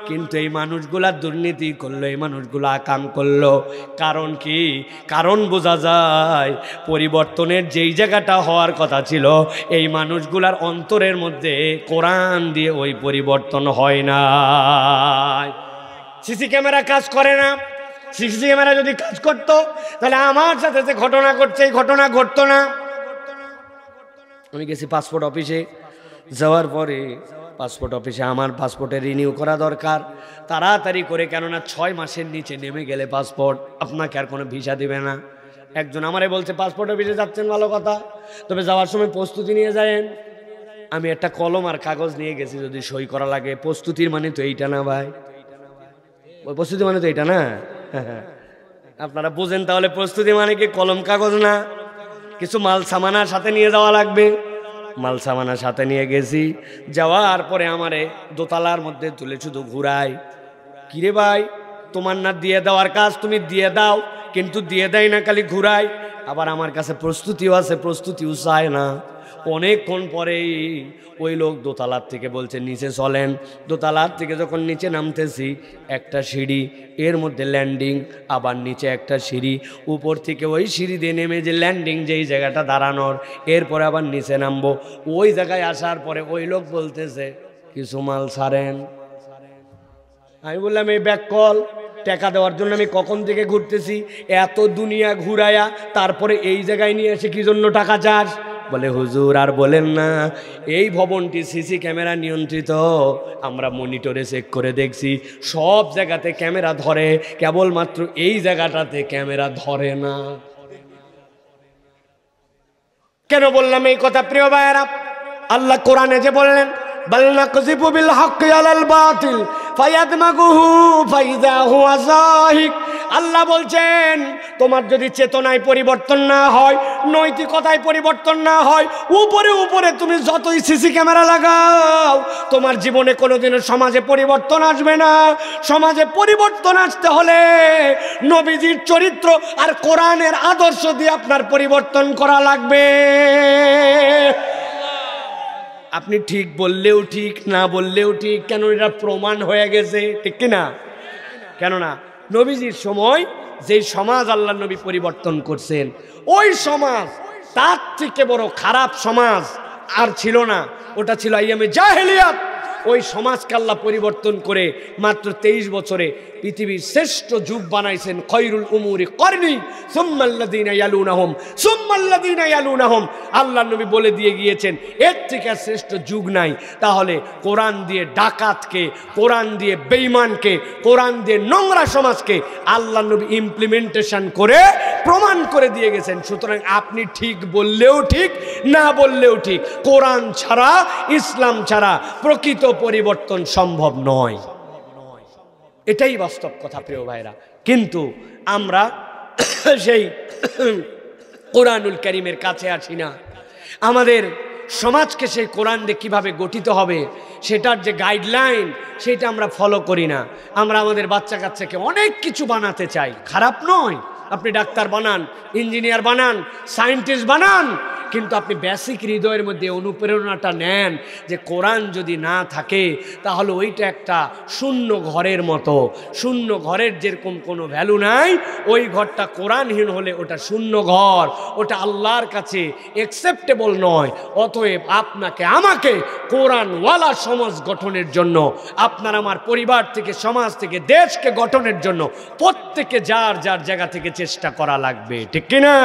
কিন্তু এই মানুষগুলা দুর্নীতি করলো, এই মানুষগুলা আকাম করলো। কারণ কি? কারণ বোঝা যায় পরিবর্তনের যেই জায়গাটা হওয়ার কথা ছিল, এই মানুষগুলার অন্তরের মধ্যে কোরআন দিয়ে ওই পরিবর্তন হয় না। সিসি ক্যামেরা কাজ করে না। সিসি ক্যামেরা যদি কাজ করতো তাহলে আমার সাথে যে ঘটনা ঘটছে এই ঘটনা ঘটতো না। আমি গেছি পাসপোর্ট অফিসে, যাওয়ার পরে পাসপোর্ট অফিসে আমার পাসপোর্টে রিনিউ করা দরকার তাড়াতাড়ি করে, কেননা 6 মাসের নিচে নেমে গেলে পাসপোর্ট আপনাকে আর কোনো ভিসা দিবে না। একজন আমারে বলছে পাসপোর্ট অফিসে যাচ্ছেন ভালো কথা, তবে যাওয়ার সময় প্রস্তুতি নিয়ে যায়েন। আমি একটা কলম আর কাগজ নিয়ে গেছি, যদি সই করা লাগে। প্রস্তুতির মানে তো এইটা না ভাই, ওই প্রস্তুতি মানে তো এইটা না। আপনারা বুঝেন তাহলে প্রস্তুতি মানে কি কলম কাগজ না, কিছু মাল সামানার সাথে নিয়ে যাওয়া লাগবে। মাল সামানার সাথে নিয়ে গেছি, যাওয়ার পরে আমারে দোতলার মধ্যে তুলে শুধু ঘুরায়। কিরে ভাই, তোমার না দিয়ে দেওয়ার কাজ, তুমি দিয়ে দাও, কিন্তু দিয়ে দেয় না, খালি ঘুরায়। আবার আমার কাছে প্রস্তুতিও আছে, প্রস্তুতিও চায় না। অনেকক্ষণ পরেই ওই লোক দোতলার থেকে বলছে নিচে চলেন। দোতলার থেকে যখন নিচে নামতেছি, একটা সিঁড়ি, এর মধ্যে ল্যান্ডিং, আবার নিচে একটা সিঁড়ি, উপর থেকে ওই সিঁড়ি দিয়ে নেমে যে ল্যান্ডিং যেই জায়গাটা দাঁড়ানোর, এরপরে আবার নিচে নামবো। ওই জায়গায় আসার পরে ওই লোক বলতেছে কিছু মাল ছাড়েন। আমি বললাম এই ব্যাক কল, টাকা দেওয়ার জন্য আমি কখন থেকে ঘুরতেছি, এত দুনিয়া ঘুরায়া তারপরে এই জায়গায় নিয়ে এসে কি জন্য টাকা চাস? বলে হুজুর আর বলেন না, এই ভবনটি সিসি ক্যামেরা নিয়ন্ত্রিত, আমরা মনিটরে চেক করে দেখছি সব জায়গাতে ক্যামেরা ধরে, কেবলমাত্র এই জায়গাটাতে ক্যামেরা ধরে না। কেন বললাম এই কথা প্রিয় ভাইয়েরা? আল্লাহ কোরআনে যে বললেন বাল নাকযিফু বিল হাক্কি আলাল বাতিল ফায়াদমাগুহু ফাইযা হুয়া যাহিক, আল্লাহ বলছেন তোমার যদি চেতনায় পরিবর্তন না হয়, নৈতিকতায় পরিবর্তন না হয়, উপরে উপরে তুমি যতই সিসি ক্যামেরা লাগাও, তোমার জীবনে কোনোদিনও সমাজে পরিবর্তন আসবে না। সমাজে পরিবর্তন আসতে হলে নবীজির চরিত্র আর কোরআনের আদর্শ দিয়ে আপনার পরিবর্তন করা লাগবে। আপনি ঠিক বললেও ঠিক, না বললেও ঠিক, কেন এটা প্রমাণ হয়ে গেছে, ঠিক কিনা? কেননা নবীজির সময় যে সমাজ আল্লাহ নবী পরিবর্তন করছেন, ওই সমাজ তার থেকে বড় খারাপ সমাজ আর ছিল না। ওটা ছিল আইয়ামে জাহেলিয়াত। ওই সমাজকে আল্লাহ পরিবর্তন করে মাত্র 23 বছরে পৃথিবীর শ্রেষ্ঠ যুগ বানাইছেন। খয়রুল উমুরি করনি সুম্মাল্লাযীনা ইয়ালুনাহুম সুম্মাল্লাযীনা ইয়ালুনাহুম। আল্লাহ নবী বলে দিয়ে গিয়েছেন এর থেকে শ্রেষ্ঠ যুগ নাই। তাহলে কোরআন দিয়ে ডাকাতকে, কোরআন দিয়ে বেঈমানকে, কোরআন দিয়ে নোংরা সমাজকে আল্লাহ নবী ইমপ্লিমেন্টেশন করে প্রমাণ করে দিয়ে গেছেন। সুতরাং আপনি ঠিক বললেও ঠিক, না বললেও ঠিক, কোরআন ছাড়া, ইসলাম ছাড়া প্রকৃত পরিবর্তন সম্ভব নয়। এটাই বাস্তব কথা প্রিয় ভাইরা। কিন্তু আমরা সেই কোরআনুল কারীমের কাছে আসি না। আমাদের সমাজকে সেই কোরআন দিয়ে কীভাবে গঠিত হবে সেটার যে গাইডলাইন, সেটা আমরা ফলো করি না। আমরা আমাদের বাচ্চা কাচ্চাকে অনেক কিছু বানাতে চাই, খারাপ নয়। আপনি ডাক্তার বানান, ইঞ্জিনিয়ার বানান, সায়েন্টিস্ট বানান, কিন্তু আপনি বেসিক হৃদয়ের মধ্যে অনুপ্রেরণাটা নেন যে কোরআন যদি না থাকে তাহলে ওইটা একটা শূন্য ঘরের মতো। শূন্য ঘরের যেরকম কোনো ভ্যালু নাই, ওই ঘরটা কোরআনহীন হলে ওটা শূন্য ঘর, ওটা আল্লাহর কাছে অ্যাকসেপ্টেবল নয়। অতএব আপনাকে আমাকে কোরআনওয়ালা সমাজ গঠনের জন্য, আপনার আমার পরিবার থেকে, সমাজ থেকে, দেশকে গঠনের জন্য প্রত্যেকে যার যার জায়গা থেকে চেষ্টা করা লাগবে, ঠিক কিনা?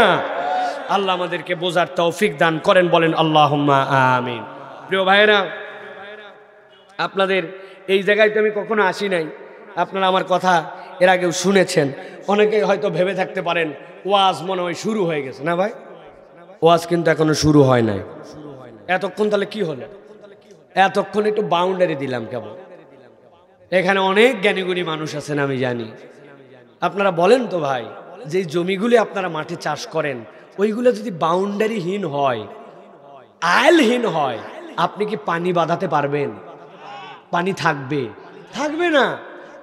আল্লাহ আমাদেরকে বোঝার তৌফিক দান করেন, বলেন আল্লাহুম্মা আমিন। প্রিয় ভাইয়েরা, আপনাদের এই জায়গায় তো আমি কখনো আসি নাই, আপনারা আমার কথা এর আগেও শুনেছেন। অনেকে হয়তো ভেবে থাকতে পারেন ওয়াজ মনে হয় শুরু হয়ে গেছে। না ভাই, ওয়াজ কিন্তু এখনো শুরু হয় নাই। এতক্ষণ তাহলে কি হলো? এতক্ষণ একটু বাউন্ডারি দিলাম কেবল। এখানে অনেক জ্ঞানীগুণী মানুষ আছেন আমি জানি। আপনারা বলেন তো ভাই, যে জমিগুলি আপনারা মাঠে চাষ করেন ওইগুলো যদি বাউন্ডারিহীন হয়, আইলহীন হয়, আপনি কি পানি বাঁধাতে পারবেন? পানি থাকবে? থাকবে না।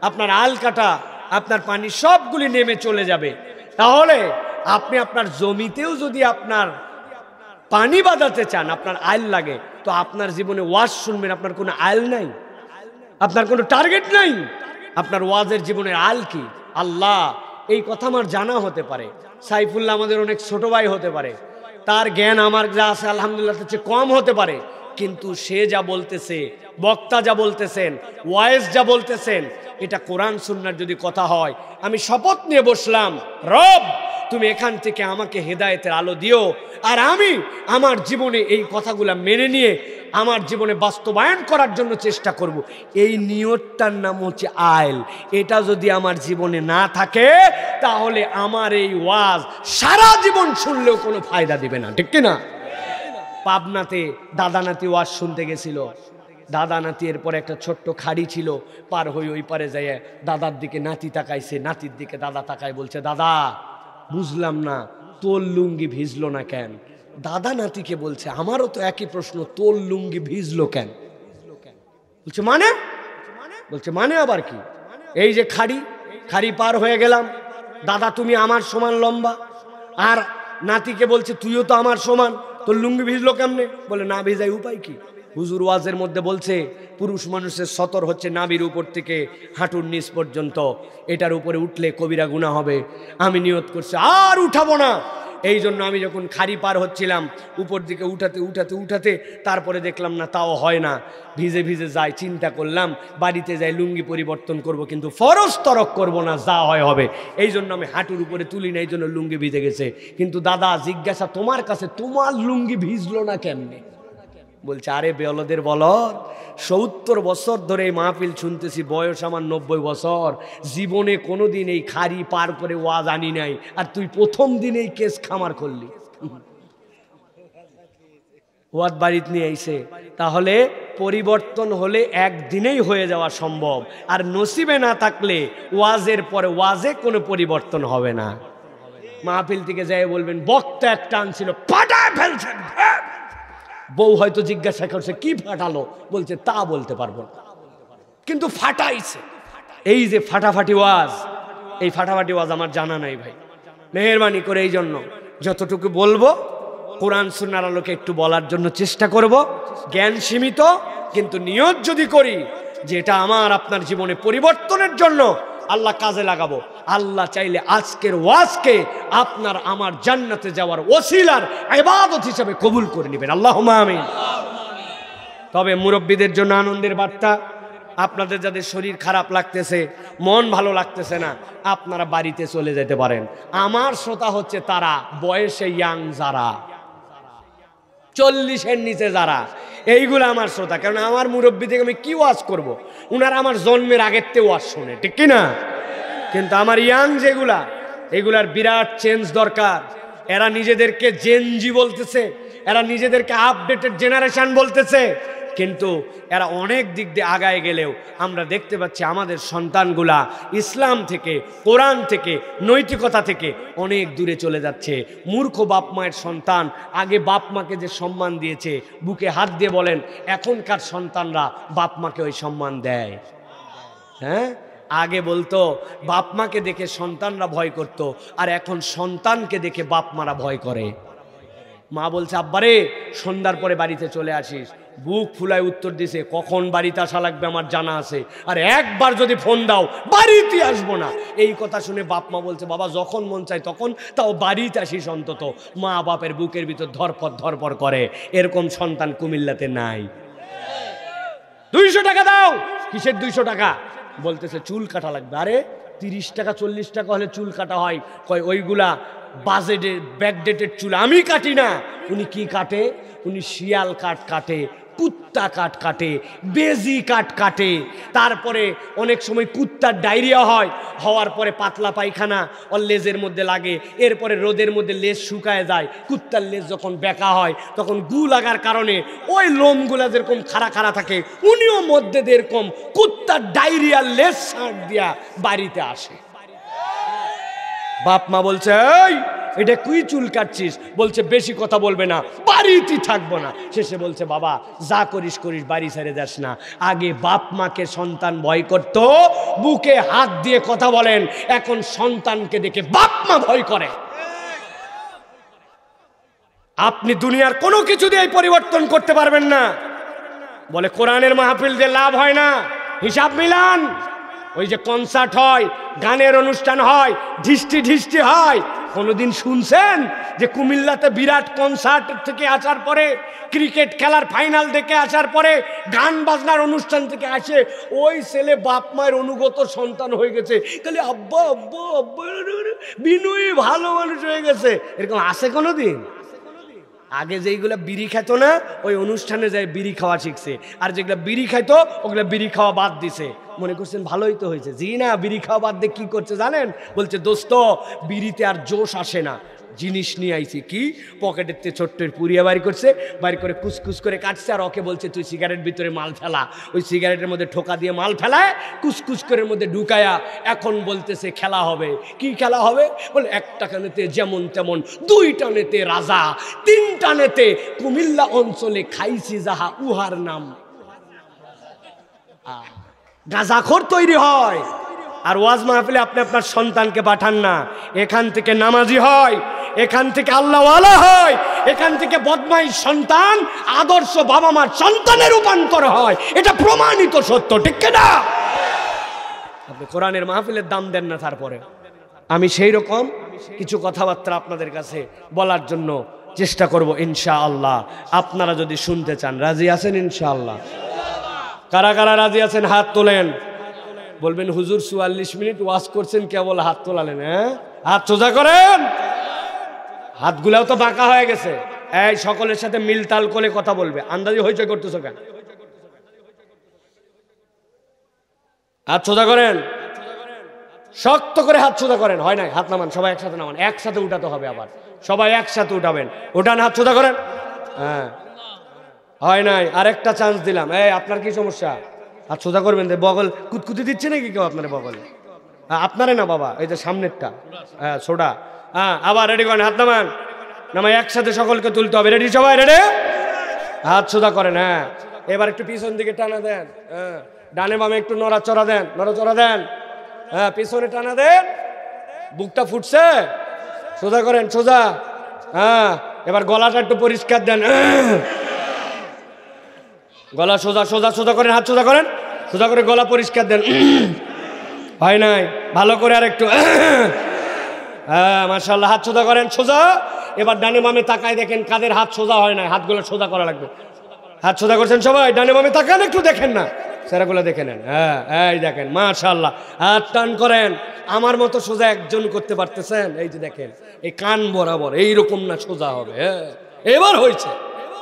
আপনার আল কাটা, আপনার পানি সবগুলি নেমে চলে যাবে। তাহলে আপনি আপনার জমিতেও যদি আপনার পানি বাঁধাতে চান, আপনার আইল লাগে, তো আপনার জীবনে ওয়াজ শুনবেন, আপনার কোনো আইল নাই, আপনার কোনো টার্গেট নাই। আপনার ওয়াজের জীবনের আইল কি? আল্লাহ। এই কথা আমার জানা হতে পারে। সাইফুল্লাহ আমাদের অনেক ছোট ভাই হতে পারে, তার জ্ঞান আমার যা আছে আলহামদুলিল্লাহ তার চেয়ে কম হতে পারে, কিন্তু সে যা বলতেছে, বক্তা যা বলতেছেন, ওয়াইজ যা বলতেছেন, এটা কোরআন সুন্নাহর যদি কথা হয়, আমি শপথ নিয়ে বসলাম, রব তুমি এখান থেকে আমাকে হেদায়েতের আলো দিও, আর আমি আমার জীবনে এই কথাগুলো মেনে নিয়ে আমার জীবনে বাস্তবায়ন করার জন্য চেষ্টা করব। এই নিয়তটার নাম হচ্ছে আইল। এটা যদি আমার জীবনে না থাকে তাহলে আমার এই ওয়াজ সারা জীবন শুনলেও কোনো ফায়দা দিবে না, ঠিক কিনা? পাবনাতে দাদা নাতি ওয়াজ শুনতে গেছিল। দাদা নাতি এরপর একটা ছোট্ট খাড়ি ছিল, পার হয়ে ওই পারে যাইয়া দাদার দিকে নাতি তাকাইছে, নাতির দিকে দাদা তাকায়, বলছে দাদা বুঝলাম না তোর লুঙ্গি ভিজলো না কেন? দাদা নাতিকে বলছে আমারও তো একই প্রশ্ন, তোর লুঙ্গি ভিজলো কেন? বলছে মানে? বলছে মানে আবার কি? এই যে খাড়ি পার হয়ে গেলাম, দাদা তুমি আমার সমান লম্বা, আর নাতিকে বলছে তুইও তো আমার সমান, তোর লুঙ্গি ভিজলো কেমনে? বলে না ভিজাই উপায় কি? হুজুর ওয়াজের মধ্যে বলছে পুরুষ মানুষের সতর হচ্ছে নাভির উপর থেকে হাঁটুর নিচ পর্যন্ত, এটার উপরে উঠলে কবিরা গুনাহ হবে। আমি নিয়ত করছি আর উঠাবো না। এই জন্য আমি যখন খাড়ি পার হচ্ছিলাম উপর দিকে উঠাতে তারপরে দেখলাম না, তাও হয় না, ভিজে ভিজে যাই। চিন্তা করলাম বাড়িতে যাই লুঙ্গি পরিবর্তন করব, কিন্তু ফরজ তরক করব না, যা হয় হবে। এই জন্য আমি হাঁটুর উপরে তুলি না, এই জন্য লুঙ্গি ভিজে গেছে। কিন্তু দাদা জিজ্ঞাসা তোমার কাছে, তোমার লুঙ্গি ভিজলো না কেমনে? বলছে আরে বেওলদের বলদ, 70 বছর ধরে এই মাহফিল শুনতেছি, বয়স আমার 90 বছর, জীবনে কোনোদিন এই খাড়ি পার করে ওয়াজ আনি নাই, আর তুই প্রথম দিনেই কেস খামার করলি। ওয়াজ বাড়িতে নিয়ে আইছে, তাহলে পরিবর্তন হলে একদিনেই হয়ে যাওয়া সম্ভব, আর নসিবে না থাকলে ওয়াজের পরে ওয়াজে কোনো পরিবর্তন হবে না। মাহফিল থেকে যাই বলবেন বক্তা একটা আনছিল ফাটায় ফেলছে, বউ হয়তো জিজ্ঞাসা করছে কি ফাটালো, বলছে তা বলতে পারবো না, কিন্তু ফাটাইছে। এই যে ফাটাফাটি ওয়াজ, এই ফাটাফাটি ওয়াজ আমার জানা নাই ভাই। মেহেরবানি করে এই জন্য যতটুকু বলবো কোরআন সুন্নাহর আলোকে একটু বলার জন্য চেষ্টা করব। জ্ঞান সীমিত, কিন্তু নিয়ত যদি করি যে এটা আমার আপনার জীবনে পরিবর্তনের জন্য আল্লাহ কাজে লাগাবো, আল্লাহ চাইলে আজকের ওয়াজকে আপনার আমার জান্নাতে যাওয়ার ওসিলার ইবাদত হিসেবে কবুল করে নেবেন, আল্লাহুম্মা আমিন। তবে মুরব্বীদের জন্য আনন্দের বার্তা, আপনাদের যাদের শরীর খারাপ লাগতেছে, মন ভালো লাগতেছে না, আপনারা বাড়িতে চলে যেতে পারেন। আমার শ্রোতা হচ্ছে তারা বয়সে ইয়াং, যারা 40-এর নিচে যারা, এইগুলো আমার শ্রোতা। কারণ আমার মুরব্বী থেকে আমি কি ওয়াজ করব, উনারা আমার জন্মের আগের থেকে ওয়াজ শোনে, ঠিক কিনা? কিন্তু আমার ইয়াং যেগুলা, এগুলার বিরাট চেঞ্জ দরকার। এরা নিজেদেরকে জেনজি বলতেছে, এরা নিজেদেরকে আপডেটেড জেনারেশন বলতেছে, কিন্তু এরা অনেক দিক দিয়ে আগায় গেলেও আমরা দেখতে পাচ্ছি আমাদের সন্তানগুলা ইসলাম থেকে, কোরআন থেকে, নৈতিকতা থেকে অনেক দূরে চলে যাচ্ছে। মূর্খ বাপ মায়ের সন্তান আগে বাপ মাকে যে সম্মান দিয়েছে, বুকে হাত দিয়ে বলেন এখনকার সন্তানরা বাপ মাকে ওই সম্মান দেয়? হ্যাঁ, আগে বলতো বাপ মাকে দেখে সন্তানরা ভয় করত, আর এখন সন্তানকে দেখে বাপ মারা ভয় করে। মা বলছে আব্বারে সন্ধ্যার পরে বাড়িতে চলে আসিস, বুক ফুলায় উত্তর দিছে কখন বাড়িতে আসা লাগবে আমার জানা আছে, আর একবার যদি ফোন দাও বাড়িতে আসবো না। এই কথা শুনে বাপ মা বলছে বাবা যখন মন চায় তখন, তাও বাড়িতে আসিস অন্তত। মা বাপের বুকের ভিতর ধরপর ধরপর করে। এরকম সন্তান কুমিল্লাতে নাই। 200 টাকা দাও। কিসের 200 টাকা? বলতেছে চুল কাটা লাগবে। আরে 30 টাকা 40 টাকা হলে চুল কাটা হয়? কয় ওইগুলা বাজেটে ব্যাকডেটেড চুল, আমি কাটি না। উনি কি কাটে? উনি শিয়াল কাট কাটে, কুত্তা কাট কাটে, বেজি কাট কাটে। তারপরে অনেক সময় কুত্তার ডায়রিয়া হয়, হওয়ার পরে পাতলা পায়খানা ওর লেজের মধ্যে লাগে, এরপরে রোদের মধ্যে লেজ শুকায় যায়। কুত্তার লেজ যখন বেঁকা হয় তখন গু লাগার কারণে ওই লোমগুলা যেরকম খাড়া খাড়া থাকে, উনিও মধ্যে এরকম কুত্তার ডায়রিয়ার লেজ ছাঁট দিয়া বাড়িতে আসে। বাপ মা বলছে এই এটা কুই চুল কাটছিস? বলছে বেশি কথা বলবে না, বাড়িতে থাকবো না। শেষে বলছে বাবা যা করিস করিস, বাড়ি ছেড়ে যাস না। আগে বাপ মাকে সন্তান ভয় করত, বুকে হাত দিয়ে কথা বলেন, এখন সন্তানকে দেখে বাপ মা ভয় করে। আপনি দুনিয়ার কোনো কিছু দিয়ে পরিবর্তন করতে পারবেন না। বলে কোরআনের মাহফিল দিয়ে লাভ হয় না, হিসাব মিলান। ওই যে কনসার্ট হয়, গানের অনুষ্ঠান হয়, ঢিষ্টি ঢিষ্টি হয়, কোনোদিন শুনছেন যে কুমিল্লাতে বিরাট কনসার্ট থেকে আসার পরে, ক্রিকেট খেলার ফাইনাল দেখে আসার পরে, গান বাজনার অনুষ্ঠান থেকে আসে ওই ছেলে বাপ মায়ের অনুগত সন্তান হয়ে গেছে, খালি আব্বা আব্বা আব্বা, বিনয়ী ভালো মানুষ হয়ে গেছে? এরকম আসে কোনোদিন? আগে যেইগুলা বিড়ি খেত না, ওই অনুষ্ঠানে যায় বিড়ি খাওয়া শিখছে, আর যেগুলা বিড়ি খাইতো ওগুলা বিড়ি খাওয়া বাদ দিছে। মনে করছেন ভালোই তো হয়েছে। জি না, বিড়ি খাওয়া বাদ দিয়ে কি করছে জানেন? বলছে দোস্ত বিড়িতে আর জোশ আসে না, জিনিস নিয়ে আইছি। কি? পকেটের তে ছোট্ট পুড়িয়া বাড়ি করছে, বাড়ি করে কুচকুচ করে কাটছে, আর ওকে বলছে তুই সিগারেট ভিতরে মাল ফেলা। ওই সিগারেটের মধ্যে ঠোকা দিয়ে মাল ফেলায়, কুচকুচ করে মধ্যে ঢুকায়া এখন বলতেছে খেলা হবে। কি খেলা হবে? বলে একটা কানেতে যেমন তেমন, 2 টানেতে রাজা, 3 টানেতে কুমিল্লা অঞ্চলে খাইছি যাহা উহার নাম। গাঁজাখোর তৈরি হয়। আর ওয়াজ মাহফিলে আপনি আপনার সন্তানকে পাঠান না, এখান থেকে নামাজি হয়, এখান থেকে আল্লাহওয়ালা হয়, এখান থেকে বদমাইশ সন্তান আদর্শ বাবা মার সন্তানে রূপান্তর হয়। এটা প্রমাণিত সত্য, ঠিক না? আপনি কোরআনের মাহফিলের দাম দেন না। তারপরে আমি সেই রকম কিছু কথাবার্তা আপনাদের কাছে বলার জন্য চেষ্টা করব ইনশাআল্লাহ। আপনারা যদি শুনতে চান, রাজি আছেন ইনশাআল্লাহ? কারা কারা রাজি আছেন হাত তোলেন। বলবেন হুজুর 44 মিনিট ওয়াজ করছেন, কেবল হাত তোলালেন? হ্যাঁ, হাত সোজা করেন। হাতগুলাও তো বাঁকা হয়ে গেছে। এই সকলের সাথে মিলতাল করে কথা বলবে। আন্দাজি হইচই করতেছো কেন? হাত সোজা করেন, শক্ত করে হাত সোজা করেন। হয় নাই? হাত নামান, সবাই একসাথে নামান, একসাথে উঠাতে হবে। আবার সবাই একসাথে উঠাবেন। উঠান, হাত সোজা করেন। হ্যাঁ, হয় নাই, আরেকটা চান্স দিলাম। এই আপনার কি সমস্যা? হাত সোজা করবেন। বগল কুতকুতি দিচ্ছে নাকি কেউ আপনার বগল? আপনারে না বাবা, এই যে সামনেরটা, হ্যাঁ ছোটা। হ্যাঁ আবার রেডি করেন, হাত নামান, নামাই একসাথে সকলকে তুলতে হবে। রেডি সবাই? রেডি? হাত সোজা করেন। হ্যাঁ এবার একটু পিছন দিকে টানা দেন। হ্যাঁ ডানে বামে একটু নড়াচড়া দেন, নড়াচড়া দেন। হ্যাঁ পিছনে টানা দেন। বুকটা ফুটছে, সোজা করেন, সোজা। হ্যাঁ এবার গলাটা একটু পরিষ্কার দেন। গলা সোজা, সোজা সোজা করেন, হাত সোজা করেন, সোজা করে গলা পরিষ্কার দেন। হয় নাই, ভালো করে আর একটু। হ্যাঁ মাশাআল্লাহ, হাত সোজা করেন, সোজা। এবার ডানে বামে তাকায় দেখেন কাদের হাত সোজা হয় নাই, হাতগুলো সোজা করা লাগবে। হাত সোজা করছেন সবাই? ডানে বামে তাকান, একটু দেখেন না, সেরাগুলো দেখে নেন। হ্যাঁ এই দেখেন মাশাআল্লাহ, হাত টান করেন। আমার মতো সোজা একজন করতে পারতেছেন? এই যে দেখেন, এই কান বরাবর এইরকম না, সোজা হবে। হ্যাঁ এবার হয়েছে।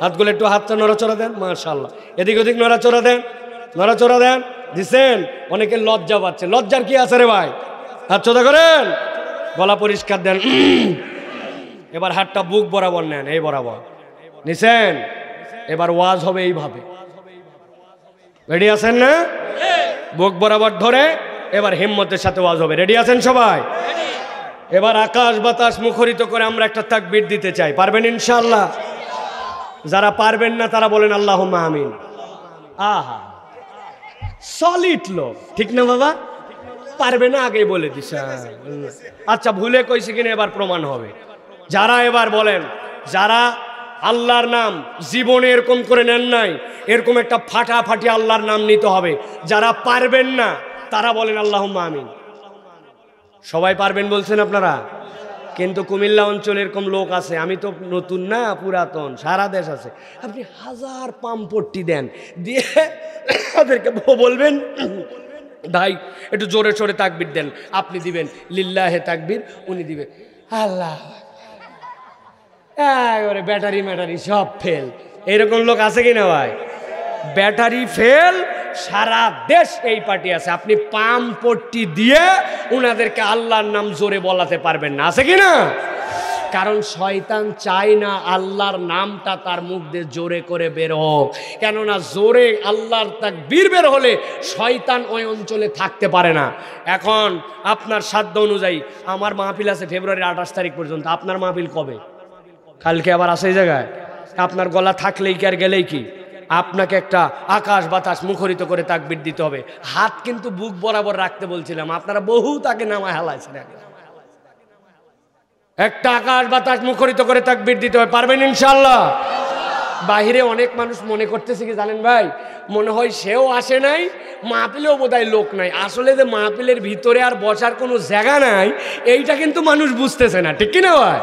হাতগুলো একটু হাতটা নড়াচড়া দেন, মাশাআল্লাহ। এদিক ওদিক নড়াচড়া দেন, নড়াচড়া দেন। দিছেন? অনেকে লজ্জা পাচ্ছে। লজ্জার কি আছে রে ভাই? হাত সোজা করেন, গলা পরিষ্কার দেন। এবার হাতটা বুক বরাবর নেন, এই বরাবর নিছেন। এবার ওয়াজ হবে এইভাবে। রেডি আছেন না? বুক বরাবর ধরে এবার হিম্মতের সাথে ওয়াজ হবে। রেডি আছেন সবাই? এবার আকাশ বাতাস মুখরিত করে আমরা একটা তাকবীর দিতে চাই। পারবেন ইনশাআল্লাহ? যারা পারবেন না তারা বলেন আল্লাহুম্মা আমিন। আহা সলিড লোক, ঠিক না বাবা? পারবে না আগেই বলে দিস। আচ্ছা ভুলে কইছি কিনা এবার প্রমাণ হবে। যারা এবার বলেন, যারা আল্লাহর নাম জীবনে এরকম করে নেন নাই, এরকম একটা ফাটাফাটি আল্লাহর নাম নিতে হবে। যারা পারবেন না তারা বলেন আল্লাহুম্মা আমিন। সবাই পারবেন বলছেন আপনারা? কিন্তু কুমিল্লা অঞ্চলে এরকম লোক আছে, আমি তো নতুন না, পুরাতন, সারা দেশ আছে। আপনি হাজার পাম্পট্টি দেন, দিয়ে তাদেরকে বলবেন ভাই একটু জোরে সোরে তাকবীর দেন। আপনি দিবেন লিল্লাহে তাকবীর, উনি দিবেন আল্লাহ। ব্যাটারি ম্যাটারি সব ফেল। এরকম লোক আছে কিনা ভাই? ব্যাটারি ফেল, সারা দেশ এই পার্টি আছে। আপনি পাম্পট্টি দিয়ে উনাদেরকে আল্লাহর নাম জোরে বলাতে পারবেন না, আছে কিনা? কারণ শয়তান চায় না আল্লাহর নামটা তার মুখ দিয়ে জোরে করে বের হোক। কেননা জোরে আল্লাহর তাকবীর বের হলে শয়তান ওই অঞ্চলে থাকতে পারে না। এখন আপনার সাধ্য অনুযায়ী আমার মাহফিল আছে ফেব্রুয়ারির 28 তারিখ পর্যন্ত। আপনার মাহফিল কবে? কালকে আবার আছে এই জায়গায়। আপনার গলা থাকলেই কি আর গেলেই কি? আপনাকে একটা আকাশ বাতাস মুখরিত করে তাকবীর দিতে হবে। হাত কিন্তু বুক বরাবর রাখতে বলছিলাম, আপনারা বহু তাকে নামায় হালাইছেন। একটা আকাশ বাতাস মুখরিত করে তাকবীর দিতে হবে। পারবেন ইনশাআল্লাহ? বাহিরে অনেক মানুষ মনে করতেছে কি জানেন ভাই, মনে হয় সেও আসে নাই, মাহফিলেও বোধহয় লোক নাই। আসলে যে মাহফিলের ভিতরে আর বসার কোনো জায়গা নাই, এইটা কিন্তু মানুষ বুঝতেছে না, ঠিক কিনা ভাই?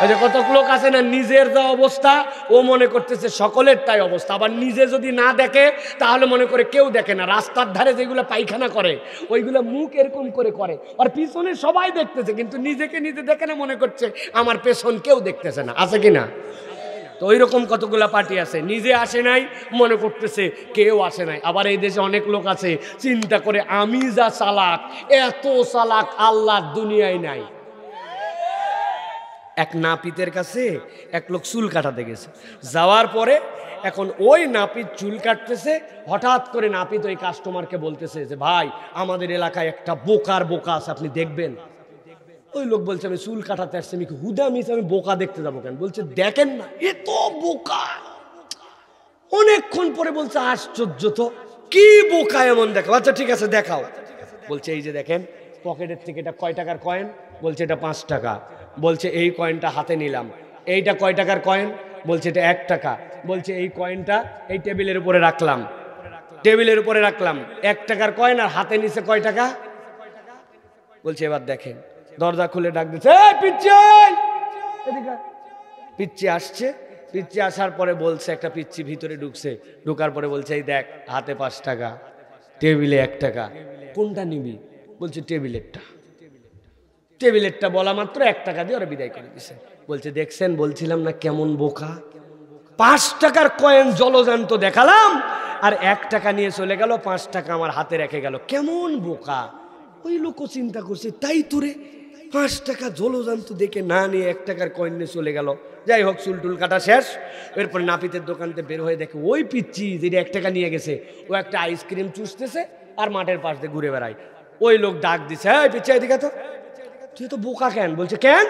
ওই যে কত লোক আছে না, নিজের যা অবস্থা ও মনে করতেছে সকলের তাই অবস্থা। আবার নিজে যদি না দেখে তাহলে মনে করে কেউ দেখে না। রাস্তার ধারে যেগুলো পায়খানা করে ওইগুলো মুখ এরকম করে করে, আর পিছনে সবাই দেখতেছে, কিন্তু নিজেকে নিজে দেখে না, মনে করছে আমার পেছন কেউ দেখতেছে না, আছে কিনা? তো ওই রকম কতগুলা পার্টি আছে, নিজে আসে নাই মনে করতেছে কেউ আসে নাই। আবার এই দেশে অনেক লোক আছে চিন্তা করে আমি যা চালাক, এত চালাক আল্লাহ দুনিয়ায় নাই। এক নাপিতের কাছে এক লোক চুল কাটাতে গেছে, যাওয়ার পরে এখন ওই নাপিত চুল কাটতেছে, হঠাৎ করে নাপিত ওই কাস্টমারকে বলতেছে যে ভাই আমাদের এলাকায় একটা বোকার বোকা আছে, আপনি দেখবেন। ওই লোক বলছে আমি চুল কাটাতে আসছি, আমি হুদা মিস আমি বোকা দেখতে যাবো কেন? বলছে দেখেন না এত বোকা। অনেকক্ষণ পরে বলছে আশ্চর্য তো, কি বোকা এমন দেখো? আচ্ছা ঠিক আছে দেখাও। বলছে এই যে দেখেন পকেটের থেকে এটা কয় টাকার কয়েন? বলছে এটা 5 টাকা। বলছে এই কয়েনটা হাতে নিলাম। এইটা কয় টাকার কয়েন? বলছে এটা 1 টাকা। বলছে এই কয়েনটা এই টেবিলের উপরে রাখলাম, টেবিলের উপরে রাখলাম, 1 টাকার কয়েন, আর হাতে নিচে কয় টাকা? বলছে এবার দেখেন। দরজা খুলে ডাক দিচ্ছে পিচ্চি আসছে। পিচ্চি আসার পরে বলছে, একটা পিচ্চি ভিতরে ঢুকছে, ঢুকার পরে বলছে এই দেখ হাতে 5 টাকা, টেবিলে 1 টাকা, কোনটা নিবি? বলছে টেবিলেরটা। টেবিলেরটা বলা মাত্র 1 টাকা দিয়ে ওরা বিদায় করে দিছে। বলছে দেখছেন বলছিলাম না কেমন বোকা, 5 টাকার কয়েন জলজান্ত দেখালাম আর 1 টাকা নিয়ে চলে গেল, 5 টাকা আমার হাতে রেখে গেল, কেমন বোকা। ওই লোক চিন্তা করছে তাই তোরে 5 টাকা জলজান্ত দেখে না নিয়ে 1 টাকার কয়েন নিয়ে চলে গেল। যাই হোক, চুলটুল কাটা শেষ। এরপরে নাপিতের দোকানতে বের হয়ে দেখে ওই পিচ্ছি যেটা 1 টাকা নিয়ে গেছে ও একটা আইসক্রিম চুষতেছে আর মাঠের পাশ দিয়ে ঘুরে বেড়ায়। ওই লোক ডাক দিছে, এই পিচ্ছি এদিকে তো, তুই তো বোকা কেন? বলছে কেন?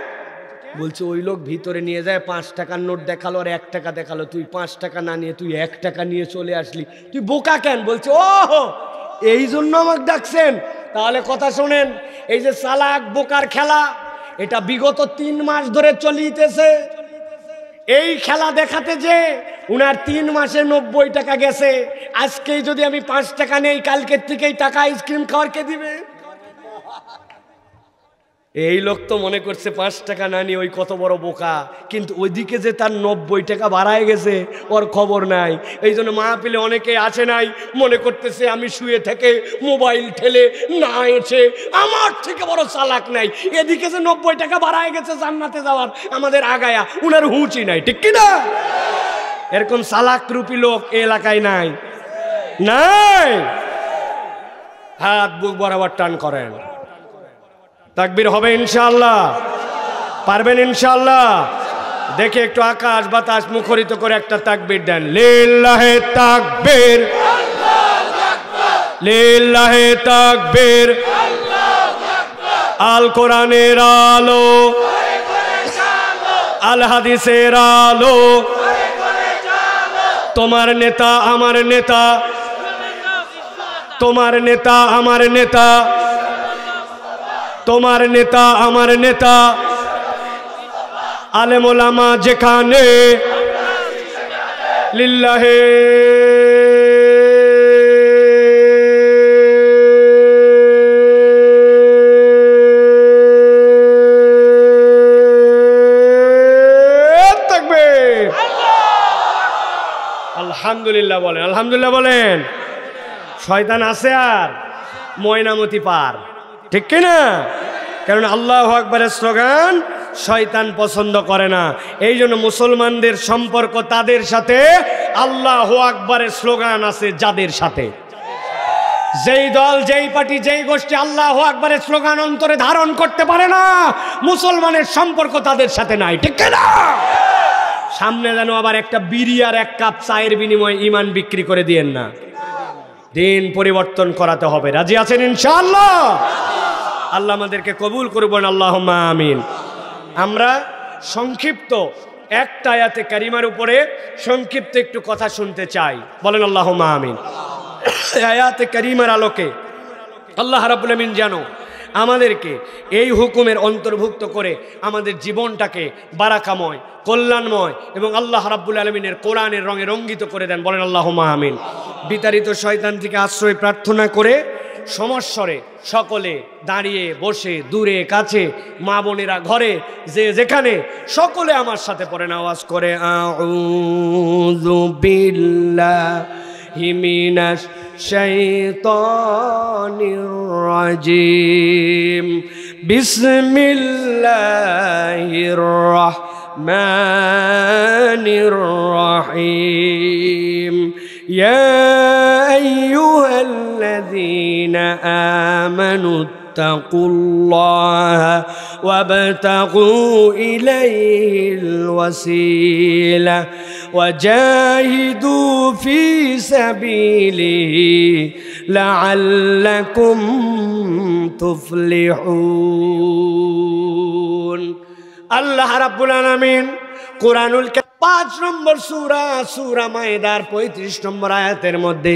বলছে ওই লোক ভিতরে নিয়ে যায় 5 টাকার নোট দেখালো আর 1 টাকা দেখালো, তুই 5 টাকা না নিয়ে তুই 1 টাকা নিয়ে চলে আসলি, তুই বোকা কেন? বলছে ও এই জন্য আমাকে ডাকছেন। তাহলে কথা শোনেন, এই যে চালাক বোকার খেলা, এটা বিগত 3 মাস ধরে চলিতেছে। এই খেলা দেখাতে যে উনার 3 মাসে 90 টাকা গেছে। আজকেই যদি আমি 5 টাকা নেই, কালকের থেকেই টাকা আইসক্রিম খাওয়ার কে দিবে? এই লোক তো মনে করছে 5 টাকা না নিয়ে ওই কত বড় বোকা, কিন্তু ওইদিকে যে তার 90 টাকা বাড়ায় গেছে ওর খবর নাই। এই জন্য মাহফিলে অনেকে আসে নাই, মনে করতেছে আমি শুয়ে থেকে মোবাইল ঠেলে না এসে আমার থেকে বড় চালাক নাই। এদিকে যে 90 টাকা বাড়ায় গেছে জান্নাতে যাওয়ার, আমাদের আগায়া উনার হুঁচি নাই, ঠিক কিনা? এরকম চালাক রূপী লোক এলাকায় নাই, নাই। হাত বুক বরাবর টান করেন, তাকবীর হবে ইনশাআল্লাহ, পারবেন ইনশাআল্লাহ। দেখে একটু আকাশ বাতাস মুখরিত করে একটা তাকবীর দেন। লিল্লাহে তাকবীর, লিল্লাহে তাকবীর। আল কোরআনের আলো, আল হাদিসের আলো, তোমার নেতা আমার নেতা, তোমার নেতা আমার নেতা, তোমার নেতা আমার নেতা। আলেম ওলামা যেখানে, লিল্লাহে তাকবীর। আলহামদুলিল্লাহ বলেন, আলহামদুলিল্লাহ বলেন। শয়তান আছে আর ময়নামতি পার, ঠিক কিনা? কারণ আল্লাহু আকবারের স্লোগান শয়তান পছন্দ করে না। এই জন্য মুসলমানদের সম্পর্ক তাদের সাথে, আল্লাহু আকবারের স্লোগান আছে যাদের সাথে। যেই দল, যেই পার্টি, যেই গোষ্ঠী আল্লাহু আকবারের স্লোগান অন্তরে ধারণ করতে পারে না, মুসলমানের সম্পর্ক তাদের সাথে নাই, ঠিক কিনা? সামনে যেন আবার একটা বিড়ি আর 1 কাপ চায়ের বিনিময়ে ঈমান বিক্রি করে দিয়েন না। দিন পরিবর্তন করাতে হবে। রাজি আছেন ইনশাআল্লাহ? আল্লাহ আমাদেরকে কবুল করবেন, আল্লাহুম্মা আমিন। আমরা সংক্ষিপ্ত একটা আয়াতে কারিমার উপরে সংক্ষিপ্ত একটু কথা শুনতে চাই, বলেন আল্লাহুম্মা আমিন। আয়াতে কারিমার আলোকে আল্লাহ রাব্বুল আমিন যেন আমাদেরকে এই হুকুমের অন্তর্ভুক্ত করে আমাদের জীবনটাকে বারাকাময়, কল্যাণময় এবং আল্লাহ রাব্বুল আলামিনের কোরআনের রঙে রঙ্গিত করে দেন, বলেন আল্লাহুম্মা আমিন। বিতাড়িত শয়তান থেকে আশ্রয় প্রার্থনা করে সমস্বরে সকলে দাঁড়িয়ে বসে, দূরে কাছে, মা বোনেরা ঘরে, যে যেখানে, সকলে আমার সাথে পড়েন আওয়াজ করে, আউযু বিল্লাহি মিনাশ শাইতানির রাজিম, বিসমিল্লাহির রাহমানির রাহিম। ইয়া আইয়ুহাল্লাযীনা আমানু ইত্তাকুল্লাহা ওয়াবতাগু ইলাইহিল ওয়াসিলা ওয়াজাহিদু ফি সাবিলিহি লাআল্লাকুম তুফলিহুন। আল্লাহ রাব্বুল আলামিন কোরআনুল 5 নম্বর সূরা, সূরা মায়েদার 35 নম্বর আয়াতের মধ্যে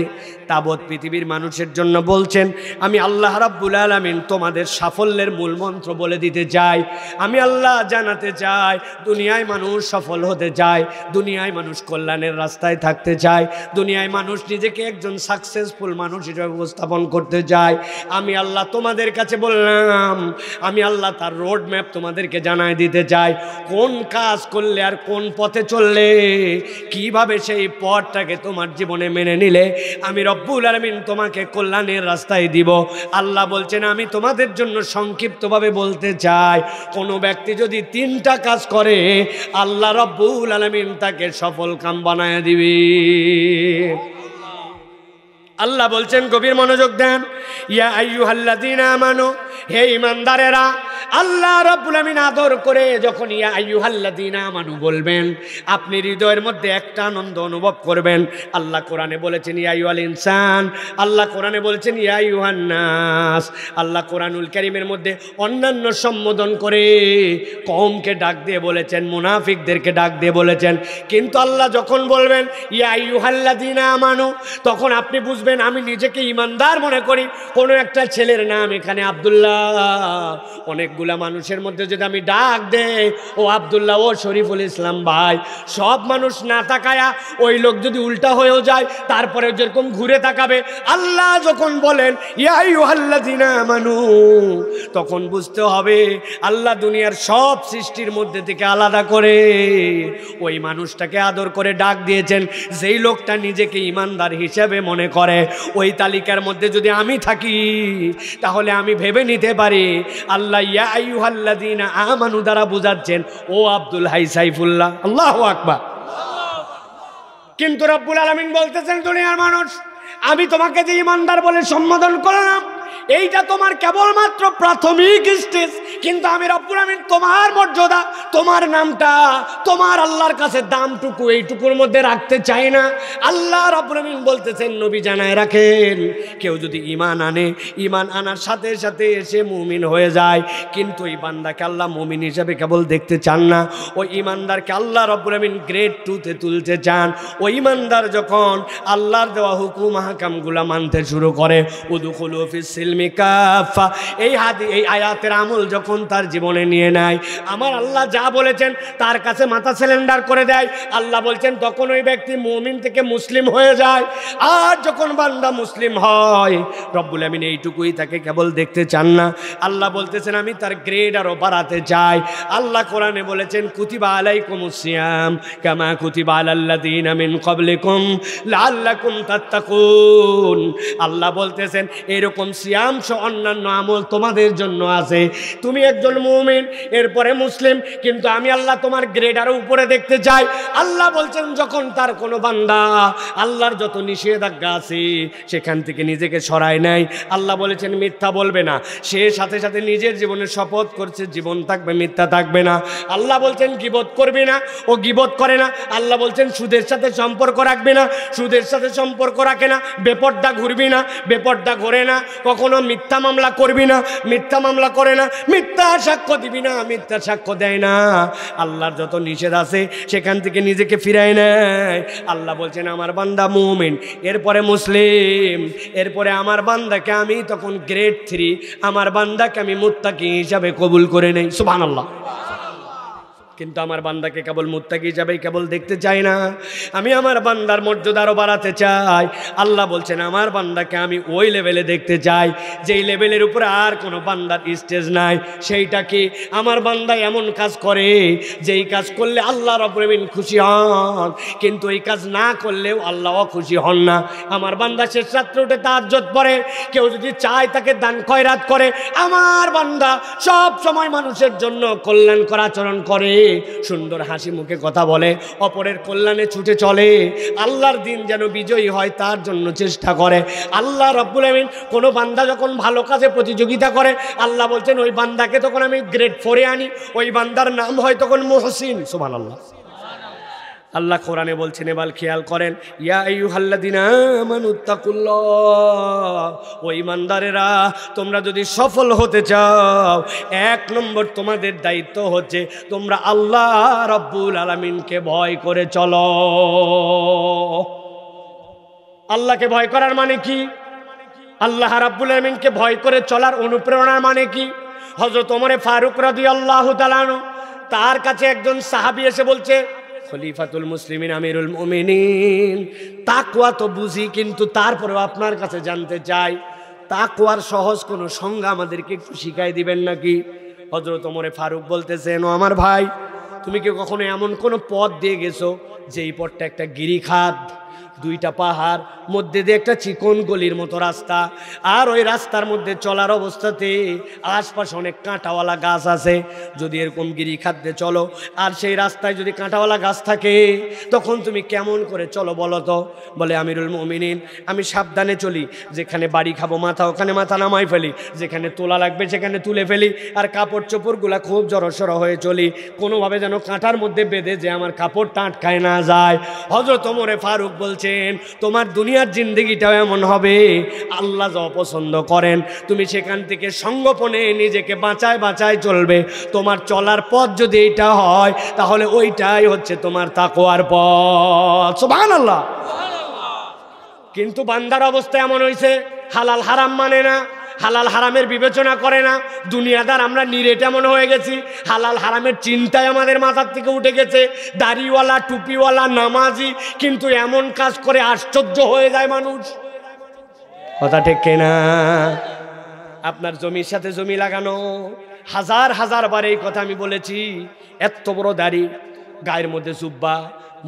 তাবৎ পৃথিবীর মানুষের জন্য বলছেন, আমি আল্লাহ রাব্বুল আলামিন তোমাদের সাফল্যের মূল মন্ত্র বলে দিতে চাই। আমি আল্লাহ জানাতে চাই, দুনিয়ায় মানুষ সফল হতে চায়, দুনিয়ায় মানুষ কল্যাণের রাস্তায় থাকতে চায়, দুনিয়ায় মানুষ নিজেকে একজন সাকসেসফুল মানুষ হিসেবে উপস্থাপন করতে চায়। আমি আল্লাহ তোমাদের কাছে বললাম, আমি আল্লাহ তার রোড ম্যাপ তোমাদেরকে জানায় দিতে চাই। কোন কাজ করলে আর কোন পথে চললে, কিভাবে সেই পথটাকে তোমার জীবনে মেনে নিলে আমি রব্বুল আলামিন তোমাকে কল্যাণের রাস্তায় দিব। আল্লাহ বলছেন, আমি তোমাদের জন্য সংক্ষিপ্তভাবে বলতে চাই, কোনো ব্যক্তি যদি 3টা কাজ করে, আল্লাহ রব্বুল আলামিন তাকে সফল কাম বানায় দিবে। আল্লাহ বলছেন, গভীর মনোযোগ দেন, ইয়া আইয়ুহাল্লাযীনা আমানু, হে ঈমানদারেরা, আল্লাহ রাব্বুল আমিন আদর করে যখন ইয়া আইয়ুহাল্লাযীনা আমানু বলবেন, আপনি হৃদয়ের মধ্যে একটা আনন্দ অনুভব করবেন। আল্লাহ কোরআনে বলেছেন ইয়া আইয়ুহাল ইনসান, আল্লাহ কোরআনে বলেছেন ইয়া আইয়ুহান নাস। আল্লাহ কোরআনুল কারীমের মধ্যে অন্যান্য সম্বোধন করে কওমকে ডাক দিয়ে বলেছেন, মুনাফিকদেরকে ডাক দিয়ে বলেছেন, কিন্তু আল্লাহ যখন বলবেন ইয়া আইয়ুহাল্লাযীনা আমানু, তখন আপনি বুঝবেন আমি নিজেকে ইমানদার মনে করি। কোনো একটা ছেলের নাম এখানে আব্দুল্লাহ, অনেকগুলা মানুষের মধ্যে যদি আমি ডাক দেই ও আব্দুল্লাহ, ও শরীফুল ইসলাম ভাই, সব মানুষ না তাকায়া ওই লোক যদি উল্টা হয়েও যায়, তারপরে যেরকম ঘুরে তাকাবে। আল্লাহ যখন বলেন ইয়া আইয়ুহাল্লাযীনা আমানু, তখন বুঝতে হবে আল্লাহ দুনিয়ার সব সৃষ্টির মধ্যে থেকে আলাদা করে ওই মানুষটাকে আদর করে ডাক দিয়েছেন, যেই লোকটা নিজেকে ইমানদার হিসেবে মনে করে। ওই তালিকার মধ্যে যদি আমি থাকি, তাহলে আমি ভেবে নিতে পারি আল্লাহ ইয়া আইয়ুহাল্লাযীনা আমানু দ্বারা বুঝাচ্ছেন ও আব্দুল হাই সাইফুল্লাহ। আল্লাহু আকবার। কিন্তু রব্বুল আলামিন বলতেছেন, দুনিয়ার মানুষ, আমি তোমাকে যে ইমানদার বলে সম্বোধন করলাম, এইটা তোমার কেবলমাত্র প্রাথমিক স্টেজ, কিন্তু আমি রব্বুল আমিন তোমার মর্যাদা, তোমার নামটা, তোমার আল্লাহর কাছে দামটুকু এইটুকুর মধ্যে রাখতে চাই না। আল্লাহ রব্বুল আমিন বলতেছেন, নবী জানায় রাখেন, কেউ যদি ঈমান আনে, ঈমান আনার সাথে সাথে সে মুমিন হয়ে যায়, কিন্তু এই বান্দাকে আল্লাহ মুমিন হিসেবে কেবল দেখতে চান না, ওই ঈমানদারকে আল্লাহ রব্বুল আমিন গ্রেড 2-তে তুলতে চান। ওই ঈমানদার যখন আল্লাহর দেওয়া হুকুম আহকামগুলো মানতে শুরু করে, উদখুলু ফিস সিলমি কাফা, এই আয়াতের আমল যখন তার জীবনে নিয়ে নেয়, আমার আল্লাহ যা বলেছেন তার কাছে মাথা সিলিন্ডার করে দেয়, আল্লাহ বলছেন তখন ওই ব্যক্তি মুমিন থেকে মুসলিম হয়ে যায়। আর যখন বান্দা মুসলিম হয়, রব্বুল আমিন এইটুকুই তাকে কেবল দেখতে চান না, আল্লাহ বলতেছেন আমি তার গ্রেড আরো বাড়াতে চাই। আল্লাহ কোরআনে বলেছেন, কুতিবা আলাইকুমুস সিয়াম কামা কুতিবা আলাল্লাযীনা মিন ক্বাবলিকুম লাআল্লাকুম তাত্তাকুন। আল্লাহ বলতেছেন এরকম সিয়াম সহ অন্যান্য আমল তোমাদের জন্য আছে। তুমি একজন মুমিন, এরপরে মুসলিম, কিন্তু আমি আল্লাহ তোমার গ্রেড আরো উপরে দেখতে চাই। আল্লাহ বলছেন যখন তার কোনো বান্দা আল্লাহর যত নিষেধাজ্ঞা আছে সেখান থেকে নিজেকে সরায় নেয়, আল্লাহ বলেছেন মিথ্যা বলবে না, সে সাথে সাথে নিজের জীবনে শপথ করছে জীবন থাকবে, মিথ্যা থাকবে না। আল্লাহ বলছেন গীবত করবি না, ও গীবত করে না। আল্লাহ বলছেন সুদের সাথে সম্পর্ক রাখবি না, সুদের সাথে সম্পর্ক রাখে না। বেপর্দা ঘুরবি না, বেপর্দা ঘোরে না। কখনো মিথ্যা মামলা করবি না, মিথ্যা মামলা করে না। মিথ্যা সাক্ষ্য দিবি না, মিথ্যা সাক্ষ্য দেয় না। আল্লাহর যত নিষেধ আছে সেখান থেকে নিজেকে ফিরায় নেয়। আল্লাহ বলছেন আমার বান্দা মুমিন, এরপরে মুসলিম, এরপরে আমার বান্দাকে আমি তখন গ্রেড 3, আমার বান্দাকে আমি মুত্তাকি হিসাবে কবুল করে নেই। সুবহানাল্লাহ। কিন্তু আমার বান্দাকে কেবল মুত্তাকি হিসাবে কেবল দেখতে চাই না, আমি আমার বান্দার মর্যাদা আরো বাড়াতে চাই। আল্লাহ বলছেন আমার বান্দাকে আমি ওই লেভেলে দেখতে চাই যেই লেভেলের উপরে আর কোনো বান্দার স্টেজ নাই। সেইটা কি, আমার বান্দা এমন কাজ করে যেই কাজ করলে আল্লাহ রাব্বুল আমিন খুশি হন, কিন্তু এই কাজ না করলেও আল্লাহও খুশি হন না। আমার বান্দা শেষ রাত্রে উঠে তাহাজ্জুদ পড়ে, কেউ যদি চায় তাকে দান খয়রাত করে। আমার বান্দা সব সময় মানুষের জন্য কল্যাণকর আচরণ করে, সুন্দর হাসি মুখে কথা বলে, অপরের কল্যাণে ছুটে চলে, আল্লাহর দিন যেন বিজয়ী হয় তার জন্য চেষ্টা করে। আল্লাহ রাব্বুল আমিন কোনো বান্দা যখন ভালো কাজে প্রতিযোগিতা করে, আল্লাহ বলছেন ওই বান্দাকে তখন আমি গ্রেড 4-এ আনি, ওই বান্দার নাম হয় তখন মুহসিন। সুবহানাল্লাহ। আল্লাহ কোরআনে বলছেন, এবার খেয়াল করেন, ইয়া আইয়ুহাল্লাযীনা আমানুত্তাকুল্লাহ, ও ঈমানদারেরা তোমরা যদি সফল হতে চাও, 1 নম্বর তোমাদের দায়িত্ব হচ্ছে তোমরা আল্লাহ রাব্বুল আলামিনকে ভয় করে চলো। আল্লাহকে ভয় করার মানে কি? আল্লাহ রাব্বুল আলামিনকে ভয় করে চলার অনুপ্রেরণার মানে কি? হযরত ওমর ফারুক রাদিয়াল্লাহু তাআলা আনহু, তার কাছে একজন সাহাবী এসে বলছে, খলিফাতুল মুসলিমিন আমিরুল মুমিনিন, তাকওয়া তো বুঝি, কিন্তু তারপরেও আপনার কাছে জানতে চাই তাকওয়ার সহজ কোনো সংজ্ঞা আমাদেরকে একটু শিখাই দিবেন নাকি? হযরত ওমর ফারুক বলতেছেন, ও আমার ভাই, তুমি কি কখনো এমন কোনো পথ দিয়ে গেছো যেই পথটা একটা গিরিখাত, দুইটা পাহাড়, মধ্যে দিয়ে একটা চিকন গলির মতো রাস্তা। আর ওই রাস্তার মধ্যে চলার অবস্থাতে আশপাশে অনেক কাঁটাওয়ালা গাছ আছে। যদি এরকম গিরিখাদ্যে চলো আর সেই রাস্তায় যদি কাঁটাওয়ালা গাছ থাকে, তখন তুমি কেমন করে চলো বলো তো? বলে আমিরুল মুমিনিন, আমি সাবধানে চলি, যেখানে বাড়ি খাবো মাথা ওখানে মাথা নামাই ফেলি, যেখানে তোলা লাগবে সেখানে তুলে ফেলি, আর কাপড় চোপড়গুলা খুব জড়সড় হয়ে চলি, কোনোভাবে যেন কাঁটার মধ্যে বেঁধে যে আমার কাপড় টাটকায় না যায়। হযরত ওমরে ফারুক বলছেন, তোমার দুনিয়ার জিন্দেগিটাও এমন হবে, আল্লাহ যা পছন্দ করেন তুমি সেখান থেকে সঙ্গোপনে নিজেকে বাঁচায় বাঁচায় চলবে। তোমার চলার পথ যদি এইটা হয়, তাহলে ওইটাই হচ্ছে তোমার তাকওয়ার পথ। সুবহানাল্লাহ। কিন্তু বান্দার অবস্থা এমন হয়েছে, হালাল হারাম মানে না, হালাল হারামের বিবেচনা করে না। দুনিয়াদার আমরা নিরেট এমন হয়ে গেছি, হালাল হারামের চিন্তায় আমাদের মাথার থেকে উঠে গেছে। দাড়িওয়ালা টুপিওয়ালা নামাজি, কিন্তু এমন কাজ করে আশ্চর্য হয়ে যায় মানুষ। কথা ঠিক কিনা? আপনার জমির সাথে জমি লাগানো, হাজার হাজার বার এই কথা আমি বলেছি। এত বড় দাড়ি, গায়ের মধ্যে জুব্বা,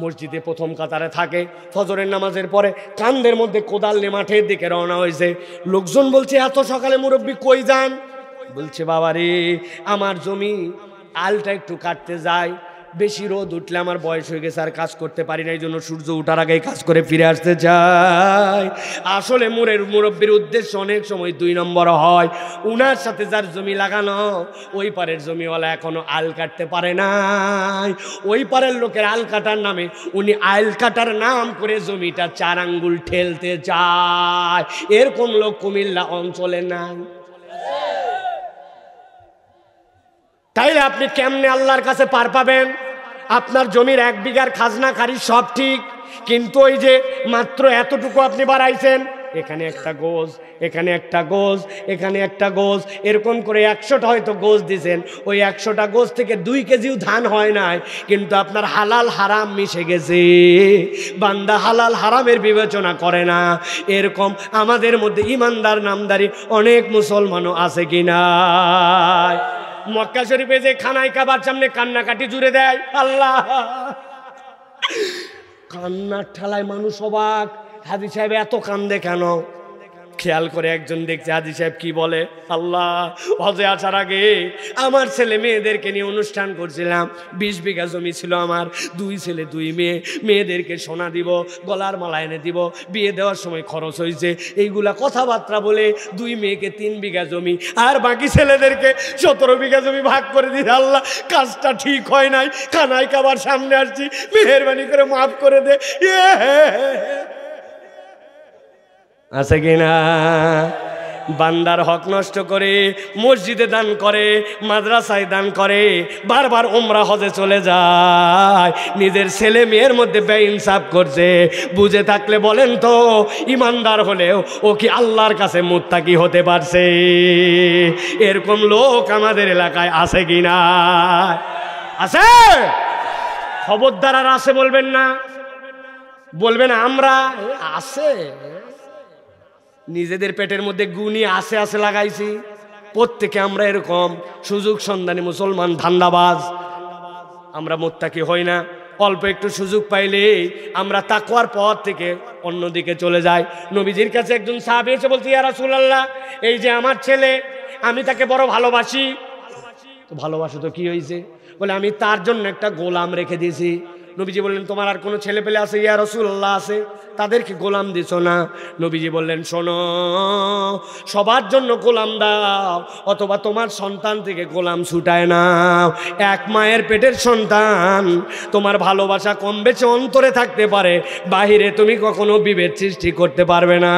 মসজিদে প্রথম কাতারে থাকে, ফজরের নামাজের পরে কান্দের মধ্যে কোদাল নিয়ে মাঠের দিকে রওনা হয়েছে। লোকজন বলছে, এত সকালে মুরব্বী কই যান? বলছে, বাবা রে, আমার জমি আলটা একটু কাটতে যায়, বেশি রোদ উঠলে আমার বয়স হয়ে গেছে, আর কাজ করতে পারি না, এই জন্য সূর্য উঠার আগেই কাজ করে ফিরে আসতে চাই। আসলে মুরব্বীর উদ্দেশ্য অনেক সময় 2 নম্বর হয়। উনার সাথে যার জমি লাগানো, ওই পারের জমিওয়ালা এখনো আল কাটতে পারে নাই। ওই পারের লোকের আল কাটার নামে উনি আল কাটার নাম করে জমিটা 4 আঙ্গুল ঠেলতে চায়। এরকম লোক কুমিল্লা অঞ্চলে নাই। তাইলে আপনি কেমনে আল্লাহর কাছে পার পাবেন? আপনার জমির 1 বিঘার খাজনা খারি সব ঠিক, কিন্তু ওই যে মাত্র এতটুকু আপনি বাড়াইছেন, এখানে একটা গোজ, এখানে একটা গোজ, এখানে একটা গোজ, এরকম করে 100টা হয়তো গোজ দিছেন। ওই 100টা গোজ থেকে 2 কেজিও ধান হয় নাই, কিন্তু আপনার হালাল হারাম মিশে গেছে। বান্দা হালাল হারামের বিবেচনা করে না। এরকম আমাদের মধ্যে ইমানদার নামদারি অনেক মুসলমানও আছে কিনা? মক্কা শরীফে যে খানায় কাবার সামনে কান্নাকাটি জুড়ে দেয়, আল্লাহ, কান্নার ঠালায় মানুষ অবাক। হাজী সাহেব এত কান্দে কেন? খেয়াল করে একজন দেখছে হাজী সাহেব কি বলে, আল্লাহ, হজে আসার আগে আমার ছেলে মেয়েদেরকে নিয়ে অনুষ্ঠান করছিলাম। 20 বিঘা জমি ছিল আমার, 2 ছেলে 2 মেয়ে, মেয়েদেরকে সোনা দিব, গলার মালা এনে দিব, বিয়ে দেওয়ার সময় খরচ হয়েছে, এইগুলা কথাবার্তা বলে 2 মেয়েকে 3 বিঘা জমি, আর বাকি ছেলেদেরকে 17 বিঘা জমি ভাগ করে দিই। আল্লাহ, কাজটা ঠিক হয় নাই, খানায় কাবার সামনে আসছি, মেহেরবানি করে মাফ করে দে। আছে কিনা? বান্দার হক নষ্ট করে মসজিদে দান করে, মাদ্রাসায় দান করে, বারবার উমরা হজে চলে যায়, নিজের ছেলে মেয়ের মধ্যে বেইনসাফ করছে। বুঝে থাকলে বলেন তো, ইমানদার হলেও ও কি আল্লাহর কাছে মুত্তাকি হতে পারছে? এরকম লোক আমাদের এলাকায় আছে কিনা? আছে? খবরদার আর আছে বলবেন না, বলবেন আমরা আছে। নিজেদের পেটের মধ্যে গুণী আছে আছে লাগাইছি। প্রত্যেকে আমরা এরকম সুযোগ সন্ধানী মুসলমান, ধান্দাবাজ। আমরা মুত্তাকি হই না। অল্প একটু সুযোগ পাইলে আমরা তাকওয়ার পথ থেকে অন্যদিকে চলে যাই। নবীজির কাছে একজন সাহাবী এসে বলছে, ইয়া রাসূলুল্লাহ, এই যে আমার ছেলে, আমি তাকে বড় ভালোবাসি। তো ভালোবাসো তো কি হয়েছে? বলে, আমি তার জন্য একটা গোলাম রেখে দিয়েছি। নবীজি বললেন, তোমার আর কোনো ছেলে পেলে আছে? ইয়া রাসূলুল্লাহ, আছে। তাদেরকে গোলাম দিছ না? নবীজি বললেন, শোনো, সবার জন্য গোলাম দাও, অথবা তোমার সন্তান থেকে গোলাম ছুটায় নাও। এক মায়ের পেটের সন্তান, তোমার ভালোবাসা কম বেশি অন্তরে থাকতে পারে, বাহিরে তুমি কখনো বিভেদ সৃষ্টি করতে পারবে না।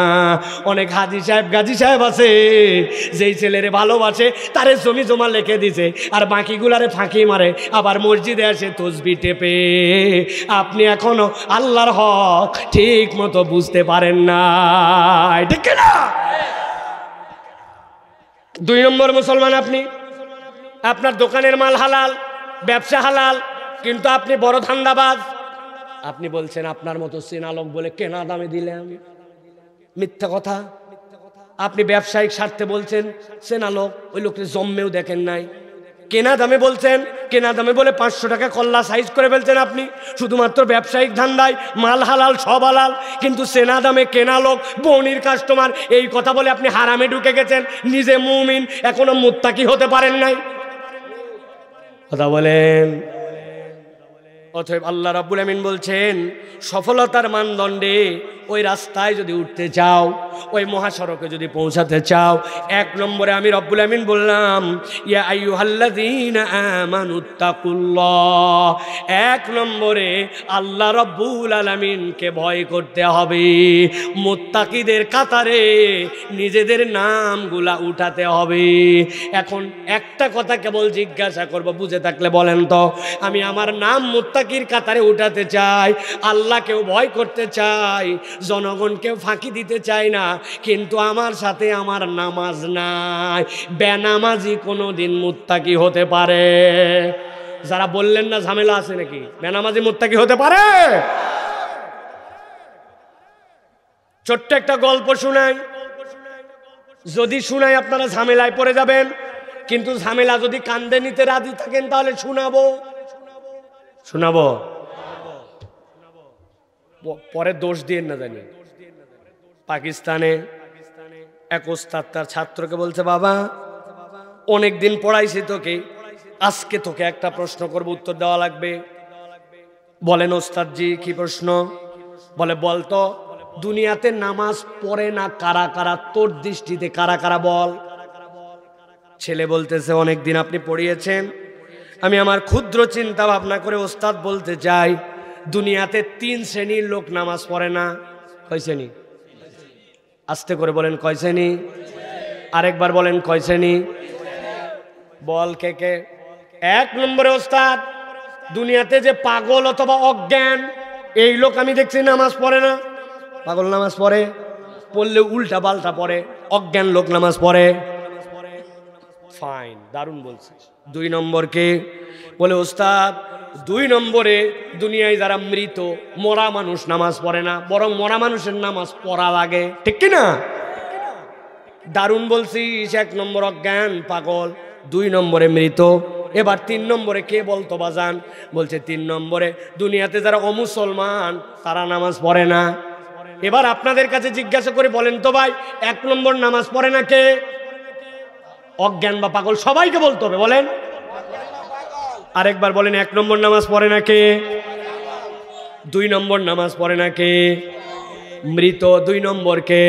অনেক হাজী সাহেব গাজী সাহেব আছে, যেই ছেলেরে ভালোবাসে তারে জমি জমা লিখে দিছে, আর বাকিগুলারে ফাঁকি মারে, আবার মসজিদে আসে তসবিহ টেপে। আপনি এখনো আল্লাহর হক ঠিক মতো বুঝতে পারেন না, ঠিক না? 2 নম্বর মুসলমান আপনি। আপনার দোকানের মাল হালাল, ব্যবসা হালাল, কিন্তু আপনি বড় ধান্দাবাজ। আপনি বলছেন আপনার মতো চেনা লোক বলে কেনা দামে দিলে আমি। মিথ্যা কথা। আপনি ব্যবসায়িক স্বার্থে বলছেন চেনা লোক, ওই লোককে জন্মেও দেখেন নাই। কেনা দামে বলছেন, কেনা দামে বলে 500 টাকা কল্লা সাইজ করে ফেলছেন আপনি, শুধুমাত্র ব্যবসায়িক ধান্দায়, মাল হালাল সব হালাল, কিন্তু সেনা দামে কেনা লোক বনির কাস্টমার, এই কথা বলে আপনি হারামে ঢুকে গেছেন। নিজে মুমিন, এখনো মুত্তাকি হতে পারেন নাই, কথা বলেন। অতএব আল্লাহ রাব্বুল আমিন বলছেন, সফলতার মানদণ্ডে ওই রাস্তায় যদি উঠতে চাও, ওই মহাসড়কে যদি পৌঁছাতে চাও, 1 নম্বরে আমি রব্বুল আমিন বললাম ইয়া আইয়ুহাল্লাযীনা আমানুত্তাকুল্লাহ, 1 নম্বরে আল্লাহ রাব্বুল আলামিনকে ভয় করতে হবে। মুত্তাকিদের কাতারে নিজেদের নামগুলা উঠাতে হবে। এখন একটা কথা কেবল জিজ্ঞাসা করব, বুঝে থাকলে বলেন তো, আমি আমার নাম মুত্তাকির কাতারে উঠাতে চাই, আল্লাহকেও ভয় করতে চাই, জনগণকেও ফাঁকি দিতে চাই না, কিন্তু আমার সাথে আমার নামাজ নাই। বেনামাজি কোনোদিন মুত্তাকি হতে পারে? যারা বললেন না ঝামেলা আছে নাকি, বেনামাজি মুত্তাকি হতে পারে? ছোট্ট একটা গল্প শুনাই, যদি শুনাই আপনারা ঝামেলায় পড়ে যাবেন, কিন্তু ঝামেলা যদি কান্দে নিতে রাজি থাকেন তাহলে শোনাবো, শোনাবো, পরে দোষ দিয়ে না জানি। পাকিস্তানে এক ওস্তাদ তার ছাত্রকে বলছে, বাবা অনেকদিন পড়াইছি তোকে, আজকে তোকে একটা প্রশ্ন করব, উত্তর দেওয়া লাগবে। বলেন ওস্তাদজি কি প্রশ্ন? বলে বলতো দুনিয়াতে নামাজ পড়ে না কারা কারা, তোর দৃষ্টিতে কারা কারা বল। ছেলে বলতেছে অনেকদিন আপনি পড়িয়েছেন, আমি আমার ক্ষুদ্র চিন্তা ভাবনা করে ওস্তাদ বলতে চাই, দুনিয়াতে 3 শ্রেণীর লোক নামাজ পড়ে না। কয় শ্রেণী? আস্তে করে বলেন, কয় শ্রেণী? আরেকবার বলেন, কয় শ্রেণী? বল কে কে? 1 নম্বরে ওস্তাদ, দুনিয়াতে যে পাগল অথবা অজ্ঞান এই লোক আমি দেখছি নামাজ পড়ে না। পাগল নামাজ পড়ে, পড়লে উল্টা পাল্টা পড়ে, অজ্ঞান লোক নামাজ পড়ে। ফাইন, দারুণ বলছিস। 2 নম্বর কে? বলে ওস্তাদ 2 নম্বরে দুনিয়ায় যারা মৃত মরা মানুষ নামাজ পড়ে না, বরং মরা মানুষের নামাজ পড়া লাগে, ঠিক কি না? দারুণ বলছিস। 1 নম্বর অজ্ঞান পাগল, 2 নম্বরে মৃত। এবার 3 নম্বরে কে বলতো বাজান? বলছে 3 নম্বরে দুনিয়াতে যারা অমুসলমান তারা নামাজ পড়ে না। এবার আপনাদের কাছে জিজ্ঞাসা করে বলেন তো ভাই, 1 নম্বর নামাজ পড়ে না কে? অজ্ঞান বা পাগল, সবাইকে বলতে হবে, বলেন। আরেকবার বলেন, 1 নম্বর নামাজ পড়ে না কে? 2 নম্বর নামাজ পড়ে না কে? মৃত। 2 নম্বর কে?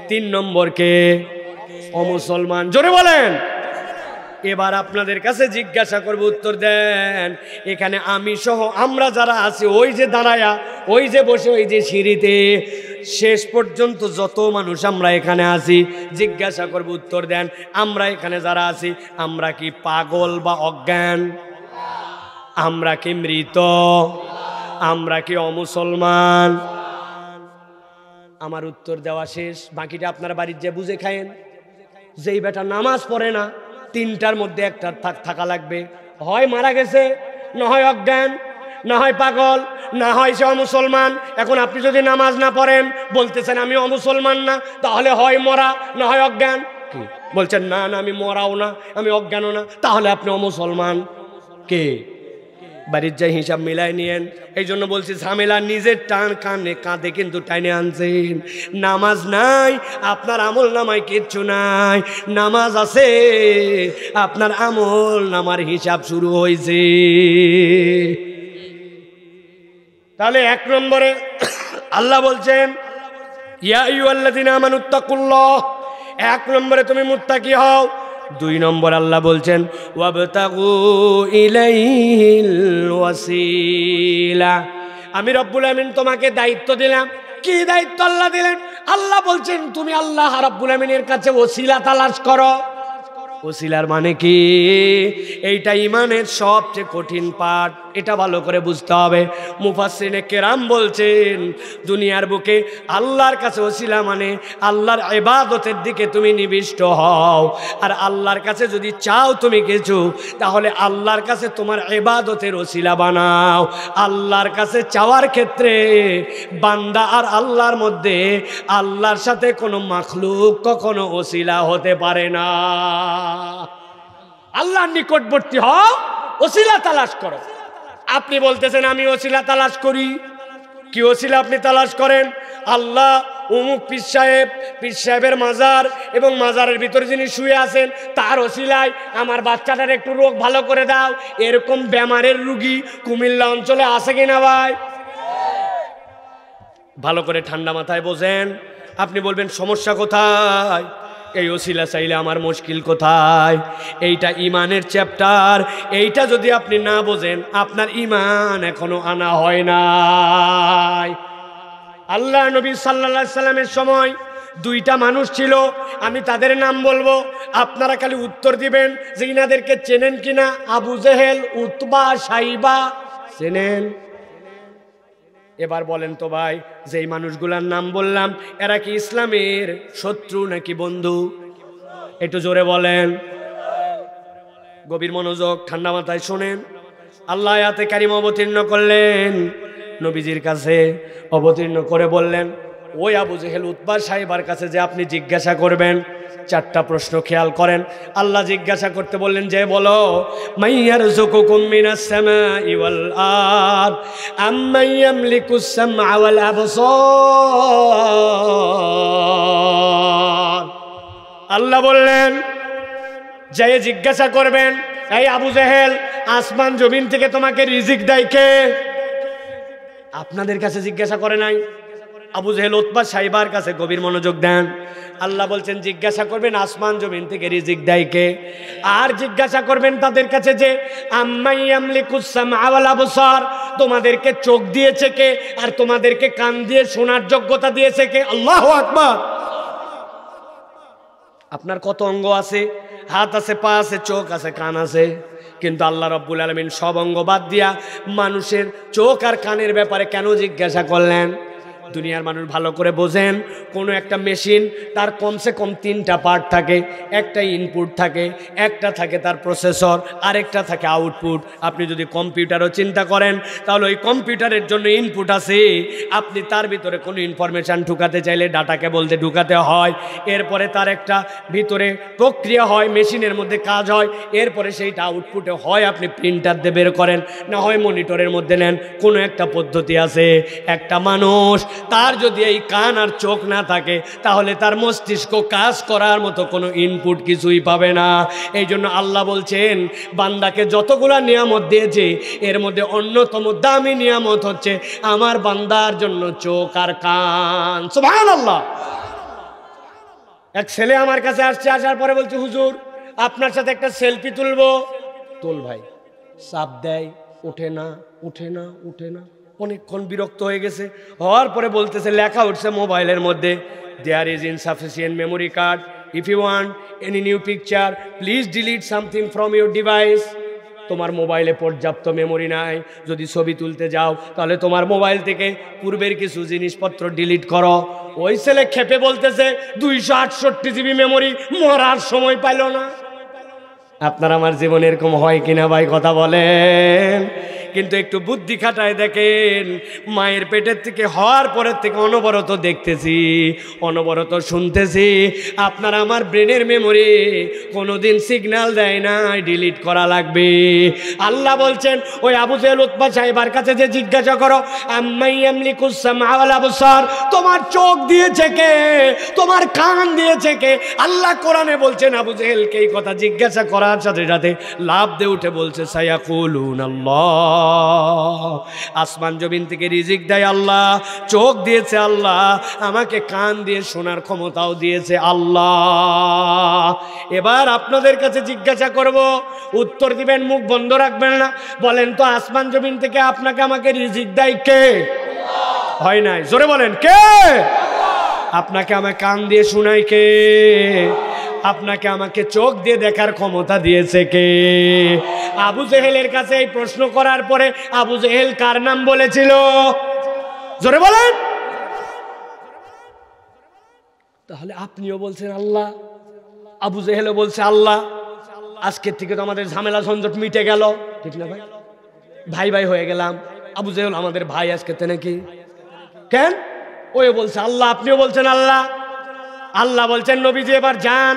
3 নম্বর কে? অমুসলমান। জোরে বলেন। এবার আপনাদের কাছে জিজ্ঞাসা করব, উত্তর দেন। এখানে আমি সহ আমরা যারা আছি, ওই যে দাঁড়ায়া, ওই যে বসে, ওই যে সিঁড়িতে, শেষ পর্যন্ত যত মানুষ আমরা এখানে আছি, জিজ্ঞাসা করব, উত্তর দেন। আমরা এখানে যারা আছি, আমরা কি পাগল বা অজ্ঞান? আমরা কি মৃত? আমরা কি অমুসলমান? আমার উত্তর দেওয়া শেষ, বাকিটা আপনারা বাড়ির যে বুঝে খায়েন। যেই বেটা নামাজ পড়ে না, 3টার মধ্যে একটা থাকা লাগবে, হয় মারা গেছে, না হয় অজ্ঞান, না হয় পাগল, না হয় সে অমুসলমান। এখন আপনি যদি নামাজ না পড়েন, বলতেছেন আমি অমুসলমান না, তাহলে হয় মরা না হয় অজ্ঞান। কি বলছেন? না না, আমি মরাও না, আমি অজ্ঞানও না, তাহলে আপনি অমুসলমান। কে? বাড়ির যাই হিসাব মিলাই নিয়েন। এই জন্য বলছি, ঝামেলা নিজের টান কানে কাঁধে কিন্তু টাইনে আনছেন। নামাজ নাই, আপনার আমল নামায় কিচ্ছু নাই। নামাজ আছে, আপনার আমল নামার হিসাব শুরু হয়েছে। তাহলে 1 নম্বরে আল্লাহ বলছেন ইয়া আইয়ুহাল্লাযীনা আমানুত্তাকুল্লাহ, 1 নম্বরে তুমি মুত্তাকি হও। 2 নম্বর আল্লাহ বলছেন ওয়াবতাগু ইলাইহিল ওয়াসিলা, আমি রব্বুল আমিন তোমাকে দায়িত্ব দিলাম। কি দায়িত্ব আল্লাহ দিলেন? আল্লাহ বলছেন তুমি আল্লাহ রাব্বুল আমিনের কাছে ওসিলা তালাশ করো। ওসিলার মানে কি? এইটা ইমানের সবচেয়ে কঠিন পাঠ, এটা ভালো করে বুঝতে হবে। মুফাসসিরিনে কেরাম বলছেন, দুনিয়ার বুকে আল্লাহর কাছে ওসিলা মানে আল্লাহর ইবাদতের দিকে তুমি নিবিষ্ট হও। আর আল্লাহর কাছে যদি চাও তুমি কিছু, তাহলে আল্লাহর কাছে তোমার ইবাদতের ওসিলা বানাও। আল্লাহর কাছে চাওয়ার ক্ষেত্রে বান্দা আর আল্লাহর মধ্যে, আল্লাহর সাথে কোনো মাখলুক কখনো ওসিলা হতে পারে না। আল্লাহর নিকটবর্তী হও, ওসিলা তালাশ করো। আপনি বলতেছেন আমি ওসিলা তালাশ করি, কি ওসিলা আপনি তালাশ করেন? আল্লাহ অমুক পীর সাহেবের মাজার এবং মাজারের ভিতরে যিনি শুয়ে আছেন তার ওসিলায় আমার বাচ্চাটার একটু রোগ ভালো করে দাও। এরকম বেমারের রুগী কুমিল্লা অঞ্চলে আছে কিনা ভাই? ভালো করে ঠান্ডা মাথায় বোঝেন। আপনি বলবেন সমস্যা কোথায়? এই ওসিলা চাইলে আমার মুশকিল কোথায়? এইটা ইমানের চ্যাপ্টার। এইটা যদি আপনি না বোঝেন আপনার ইমান এখনো আনা হয় নাই। আল্লাহ নবী সাল্লাল্লাহু আলাইহি সাল্লামের সময় দুইটা মানুষ ছিল, আমি তাদের নাম বলবো, আপনারা খালি উত্তর দিবেন যে ইনাদেরকে চেনেন কিনা। আবু জেহেল, উতবা, সাইবা, চেনেন? এবার বলেন তো ভাই, যেই মানুষগুলার নাম বললাম এরা কি ইসলামের শত্রু নাকি বন্ধু? একটু জোরে বলেন। গভীর মনোযোগ, ঠান্ডা মাথায় শোনেন। আল্লাহ আয়াতে কারিমা অবতীর্ণ করলেন, নবীজির কাছে অবতীর্ণ করে বললেন, ওই আবু জেহেল, উতবা, সাইবার কাছে যে আপনি জিজ্ঞাসা করবেন চারটা প্রশ্ন খেয়াল করেন। আল্লাহ জিজ্ঞাসা করতে বললেন যে বলো, মাইয়ারযুকুকুম মিনাস সামাই ওয়াল আরদ আম্মান ইয়ামলিকুস সামআ ওয়াল আবসার। আল্লাহ বললেন যে জিজ্ঞাসা করবেন, এই আবু জেহেল, আসমান জমিন থেকে তোমাকে রিজিক দেয় কে? আপনাদের কাছে জিজ্ঞাসা করে নাই, আবু জেহেল, উতবা, সাইবার কাছে। গভীর মনোযোগ দেন। আল্লাহ বলছেন জিজ্ঞাসা করবেন আসমান জমিন থেকে রিজিক দেয় কে। আর জিজ্ঞাসা করবেন তাদের কাছে যে আম্মাই ইয়ামলিকুস সামআ ওয়াল আবসার, তোমাদেরকে চোখ দিয়েছে কে আর তোমাদেরকে কান দিয়ে শোনার যোগ্যতা দিয়েছে কে? আল্লাহু আকবার। আপনার কত অঙ্গ আছে? হাত আছে, পা আছে, চোখ আছে, কান আছে, কিন্তু আল্লাহ রাব্বুল আলামিন সব অঙ্গ বাদ দিয়া মানুষের চোখ আর কানের ব্যাপারে কেন জিজ্ঞাসা করলেন? দুনিয়ার মানুষ ভালো করে বোঝেন, কোনো একটা মেশিন তার কমসে কম তিনটা পার্ট থাকে। একটা ইনপুট থাকে, একটা থাকে তার প্রসেসর, আরেকটা থাকে আউটপুট। আপনি যদি কম্পিউটারও চিন্তা করেন তাহলে ওই কম্পিউটারের জন্য ইনপুট আছে, আপনি তার ভিতরে কোনো ইনফরমেশান ঢুকাতে চাইলে ডাটা কেবল দিয়ে ঢুকাতে হয়, এরপরে তার একটা ভিতরে প্রক্রিয়া হয়, মেশিনের মধ্যে কাজ হয়, এরপরে সেইটা আউটপুটে হয় আপনি প্রিন্টার দিয়ে বের করেন, না হয় মনিটরের মধ্যে নেন। কোনো একটা পদ্ধতি আছে। একটা মানুষ, তার যদি এই কান আর চোখ না থাকে তাহলে তার মস্তিষ্ক কাজ করার মতো কোনো ইনপুট কিছুই পাবে না। এই জন্য আল্লাহ বলছেন বান্দাকে যতগুলা নিয়ামত দিয়েছে এর মধ্যে অন্যতম দামি নিয়ামত হচ্ছে আমার বান্দার জন্য চোখ আর কান। সুবহানাল্লাহ। এক ছেলে আমার কাছে আসছে, আসার পরে বলছে, হুজুর আপনার সাথে একটা সেলফি তুলবো। তোল ভাই। চাপ দেয়, ওঠে না, উঠে না, উঠে না। অনেকক্ষণ বিরক্ত হয়ে গেছে, হওয়ার পরে বলতেছে, লেখা উঠছে মোবাইলের মধ্যে, there is insufficient memory card, if you want any new picture please delete something from your device. তোমার মোবাইলে পর্যাপ্ত মেমোরি নাই, যদি ছবি তুলতে যাও তাহলে তোমার মোবাইল থেকে পূর্বের কিছু জিনিসপত্র ডিলিট করো। ওই ছেলে খেপে বলতেছে 268 জিবি মেমোরি, মরার সময় পাইল না। আপনার আমার জীবনে এরকম হয় কিনা ভাই, কথা বলেন। কিন্তু একটু বুদ্ধি খাটায় দেখেন, মায়ের পেটের থেকে হওয়ার পরের থেকে অনবরত দেখতেছি, অনবরত শুনতেছি, আপনার আমার ব্রেনের মেমোরি কোনোদিন সিগন্যাল দেয় না, ডিলিট করা লাগবে। আল্লাহ বলছেন ওই আবু জেহেল, উতবা, সাইবার কাছে যে জিজ্ঞাসা করো আম্মাই ইয়ামলিকুস সামআ ওয়াল আবসার, তোমার চোখ দিয়েছে কে, তোমার কান দিয়েছে কে? আল্লাহ কোরআনে বলছেন আবু জেহেলকে এই কথা জিজ্ঞাসা করার সাথে সাথে লাভ দিয়ে উঠে বলছে সায়াকুলুন আল্লাহ, আসমান জমিন থেকে রিজিক দেয় আল্লাহ, চোখ দিয়েছে আল্লাহ, আমাকে কান দিয়ে শোনার ক্ষমতাও দিয়েছে আল্লাহ। এবার আপনাদের কাছে জিজ্ঞাসা করব, উত্তর দিবেন, মুখ বন্ধ রাখবেন না। বলেন তো আসমান জমিন থেকে আপনাকে আমাকে রিজিক দেয় কে? হয় নাই, জোরে বলেন কে? আপনাকে আমাকে কান দিয়ে শোনায় কে? আপনাকে আমাকে চোখ দিয়ে দেখার ক্ষমতা দিয়েছে কে? আবু জেহেলের কাছে এই প্রশ্ন করার পরে আবু জেহেল কার নাম বলেছিল? জোরে বলেন। তাহলে আপনিও বলছেন আল্লাহ, আবু জেহেলও বলছে আল্লাহ। আজকের থেকে তো আমাদের ঝামেলা ঝঞ্ঝট মিটে গেল, ঠিক না ভাই? ভাই ভাই হয়ে গেলাম। আবু জেহেল আমাদের ভাই আজকে নাকি? কেন? ওই বলছে আল্লাহ, আপনিও বলছেন আল্লাহ। আল্লাহ বলছেন নবীজি এবার যান,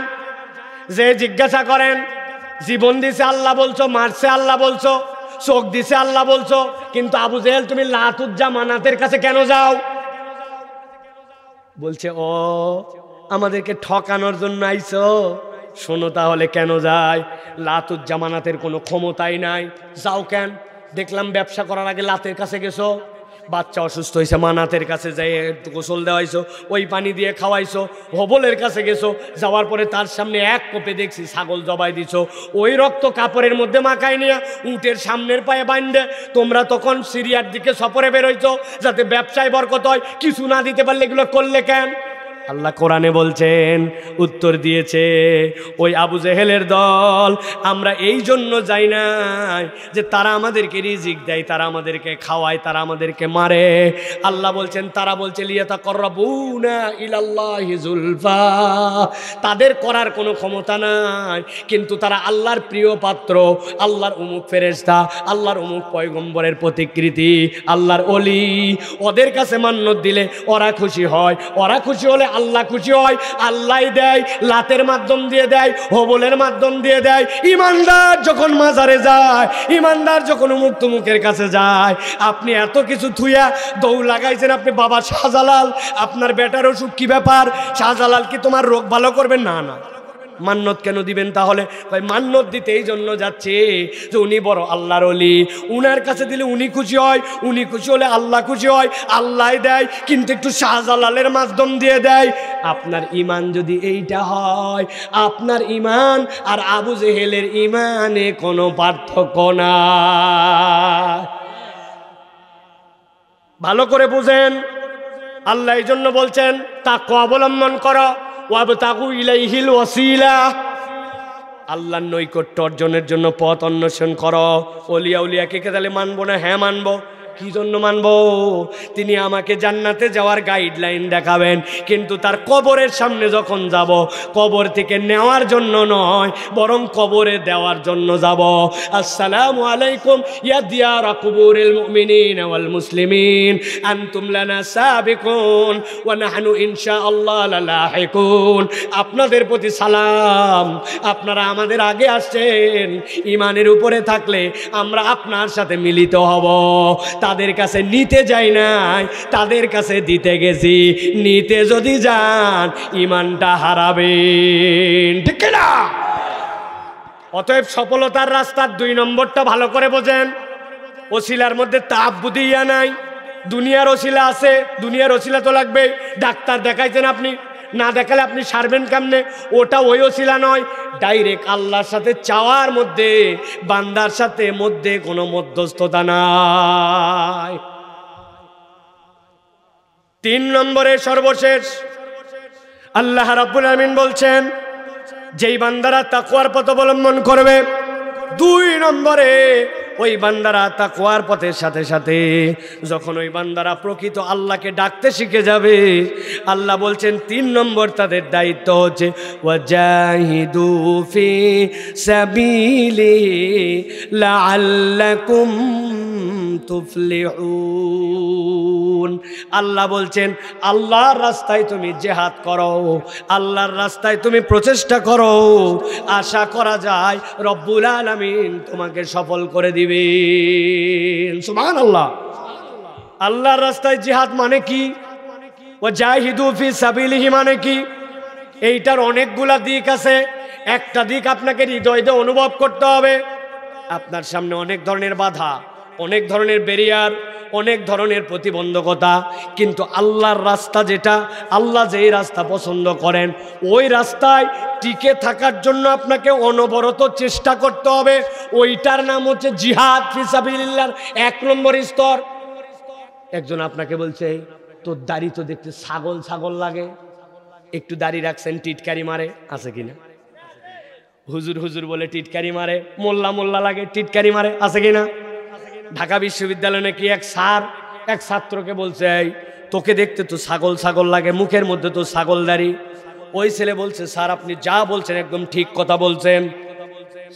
যে জিজ্ঞাসা করেন জীবন দিছে আল্লাহ বলছো, মারছে আল্লাহ বলছো, চোখ দিছে আল্লাহ বলছো, কিন্তু আবু জেহেল তুমি লাতুজ্জা মানাতের কাছে কেন যাও? বলছে ও আমাদেরকে ঠকানোর জন্য আইছো। শোনো তাহলে কেন যায়? লাতুজ্জা মানাতের কোনো ক্ষমতাই নাই। যাও কেন? দেখলাম ব্যবসা করার আগে লাতের কাছে গেছো, বাচ্চা অসুস্থ হয়েছে মানাতের কাছে যাই একটু গোসল দেওয়াইছো, ওই পানি দিয়ে খাওয়াইছো। হবলের কাছে গেছো, যাওয়ার পরে তার সামনে এক কোপে দেখছি ছাগল জবাই দিছো, ওই রক্ত কাপড়ের মধ্যে মাখাই নিয়ে উটের সামনের পায়ে বাঁধে তোমরা তখন সিরিয়ার দিকে সফরে বেরোইছো যাতে ব্যবসায় বরকত হয়। কিছু না দিতে পারলে এগুলো করলে কেন? আল্লাহ কোরআনে বলছেন, উত্তর দিয়েছে ওই আবু জেহেলের দল, আমরা এই জন্য যাই না যে তারা আমাদেরকে রিজিক দেয়, তারা আমাদেরকে খাওয়ায়, তারা আমাদেরকে মারে। আল্লাহ বলছেন, তারা বলছে লিয়াতাকাররাবুনা ইলাল্লাহি যুলফা, তাদের করার কোনো ক্ষমতা নাই, কিন্তু তারা আল্লাহর প্রিয় পাত্র, আল্লাহর অমুক ফেরেশতা, আল্লাহর অমুক পয়গম্বরের প্রতিকৃতি, আল্লাহর ওলি। ওদের কাছে মান্নত দিলে ওরা খুশি হয়, ওরা খুশি হলে আল্লাহ খুশি হয়। আল্লাহ দেয়, লাতের মাধ্যম দিয়ে দেয়, হবলের মাধ্যম দিয়ে দেয়। ইমানদার যখন মাজারে যায়, ইমানদার যখন অমুক তমুকের কাছে যায়, আপনি এত কিছু থুইয়া দৌড় লাগাইছেন, আপনি বাবা শাহজালাল আপনার বেটার অসুখ কি ব্যাপার? শাহজালাল কি তোমার রোগ ভালো করবেন? না না। মান্নত কেন দিবেন তাহলে? ভাই মান্নত দিতে এই জন্য যাচ্ছে যে উনি বড় আল্লাহর ওলি, উনার কাছে দিলে উনি খুশি হয়, উনি খুশি হলে আল্লাহ খুশি হয়, আল্লাহ দেয়, কিন্তু একটু শাহজালালের মাধ্যম দিয়ে দেয়। আপনার ইমান যদি এইটা হয়, আপনার ইমান আর আবু জেহেলের ইমানে কোনো পার্থক্য না। ভালো করে বুঝেন, আল্লাহ এই জন্য বলছেন তাকওয়া অবলম্বন করো, ওয়াবতাগু ইলাইহিল ওয়াসিলা, আল্লাহর নৈকট্য অর্জনের জন্য পথ অন্বেষণ করো। ওলিয়া উলিয়াকে তাহলে মানবো না? হ্যাঁ মানবো। কি জন্য মানবো? তিনি আমাকে জান্নাতে যাওয়ার গাইডলাইন দেখাবেন, কিন্তু তার কবরের সামনে যখন যাব, কবর থেকে নেওয়ার জন্য নয়, বরং কবরে দেওয়ার জন্য যাব। আসসালামু আলাইকুম ইয়া দিয়ারা কুবুরিল মুমিনিন ওয়াল মুসলিমিন, আনতুম লানা সাবিকুন ওয়া নাহনু ইনশাআল্লাহ লালাহিকুন। আপনাদের প্রতি সালাম, আপনারা আমাদের আগে আসছেন, ঈমানের উপরে থাকলে আমরা আপনার সাথে মিলিত হব। তাদের কাছে নিতে যাই নাই, তাদের কাছে দিতে গেছি। নিতে যদি যান ঈমানটা হারাবেন, ঠিক না? অতএব সফলতার রাস্তার 2 নম্বরটা ভালো করে বোঝেন। ওসিলার মধ্যে তাআব্বুদিয়া নাই, দুনিয়ার ওসিলা আছে। দুনিয়ার ওসিলা তো লাগবে। ডাক্তার দেখাইছেন আপনি, না দেখালে আপনি সারবেন কেমনে? ওটা ওই ওসিলা নয়। ডাইরেক্ট আল্লাহর সাথে চাওয়ার মধ্যে, বান্দার সাথে মধ্যে কোনো মধ্যস্থতা নাই। 3 নম্বরে সর্বশেষ আল্লাহ রাব্বুল আমিন বলছেন, যেই বান্দারা তাকওয়ার পথ অবলম্বন করবে, 2 নম্বরে ওই বান্দারা তাকওয়ার পথের সাথে সাথে যখন ওই বান্দারা প্রকৃত আল্লাহকে ডাকতে শিখে যাবে, আল্লাহ বলছেন 3 নম্বর তাদের দায়িত্ব হচ্ছে ওয়াজাহিদু ফি সাবিলি লাআল্লাকুম তুফলিহুন। আল্লাহ বলছেন আল্লাহর রাস্তায় তুমি জিহাদ করো, আল্লাহর রাস্তায় তুমি প্রচেষ্টা করো, আশা করা যায় রব্বুল আলামিন তোমাকে সফল করে দিবেন। সুবহানাল্লাহ। আল্লাহর রাস্তায় জিহাদ মানে কি? ওয়াজাহিদু ফি সাবিলিহি মানে কি? এইটার অনেকগুলা দিক আছে। একটা দিক আপনাকে হৃদয় দিয়ে অনুভব করতে হবে। আপনার সামনে অনেক ধরনের বাধা, অনেক ধরনের ব্যারিয়ার, অনেক ধরনের প্রতিবন্ধকতা, কিন্তু আল্লাহর রাস্তা যেটা, আল্লাহ যেই রাস্তা পছন্দ করেন, ওই রাস্তায় টিকে থাকার জন্য আপনাকে অনবরত চেষ্টা করতে হবে। ওইটার নাম হচ্ছে জিহাদ ফি সাবিলিল্লাহর 1 নম্বর স্তর। একজন আপনাকে বলছে তোর দাড়ি তো দেখতে ছাগল ছাগল লাগে, একটু দাড়ি রাখছেন, টিটকারি মারে, আছে কিনা? হুজুর হুজুর বলে টিটকারি মারে, মোল্লা মোল্লা লাগে, টিটকারি মারে, আছে কিনা? ঢাকা বিশ্ববিদ্যালয়ে নাকি এক স্যার এক ছাত্রকে বলছে, এই তোকে দেখতে তো ছাগল ছাগল লাগে, মুখের মধ্যে তো ছাগল দাড়ি। ওই ছেলে বলছে, স্যার আপনি যা বলছেন একদম ঠিক কথা বলছেন।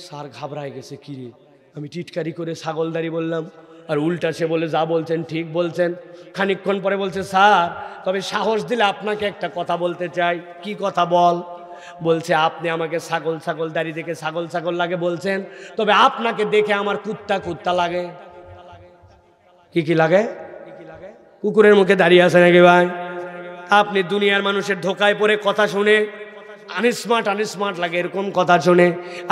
স্যার ঘাবড়ায় গেছে, কি রে আমি টিটকারি করে ছাগল দাড়ি বললাম, আর উল্টা সে বলে যা বলছেন ঠিক বলছেন। খানিকক্ষণ পরে বলছে, স্যার তবে সাহস দিলে আপনাকে একটা কথা বলতে চাই। কি কথা বল? বলছে আপনি আমাকে ছাগল ছাগল দাড়ি দেখে ছাগল ছাগল লাগে বলছেন, তবে আপনাকে দেখে আমার কুত্তা কুত্তা লাগে। কি কি লাগে? কুকুরের মুখে দাঁড়িয়ে আছে নাকি ভাই? আপনি দুনিয়ার মানুষের ধোকায় পড়ে কথা শুনে আনস্মার্ট লাগে, এরকম কথা শুনে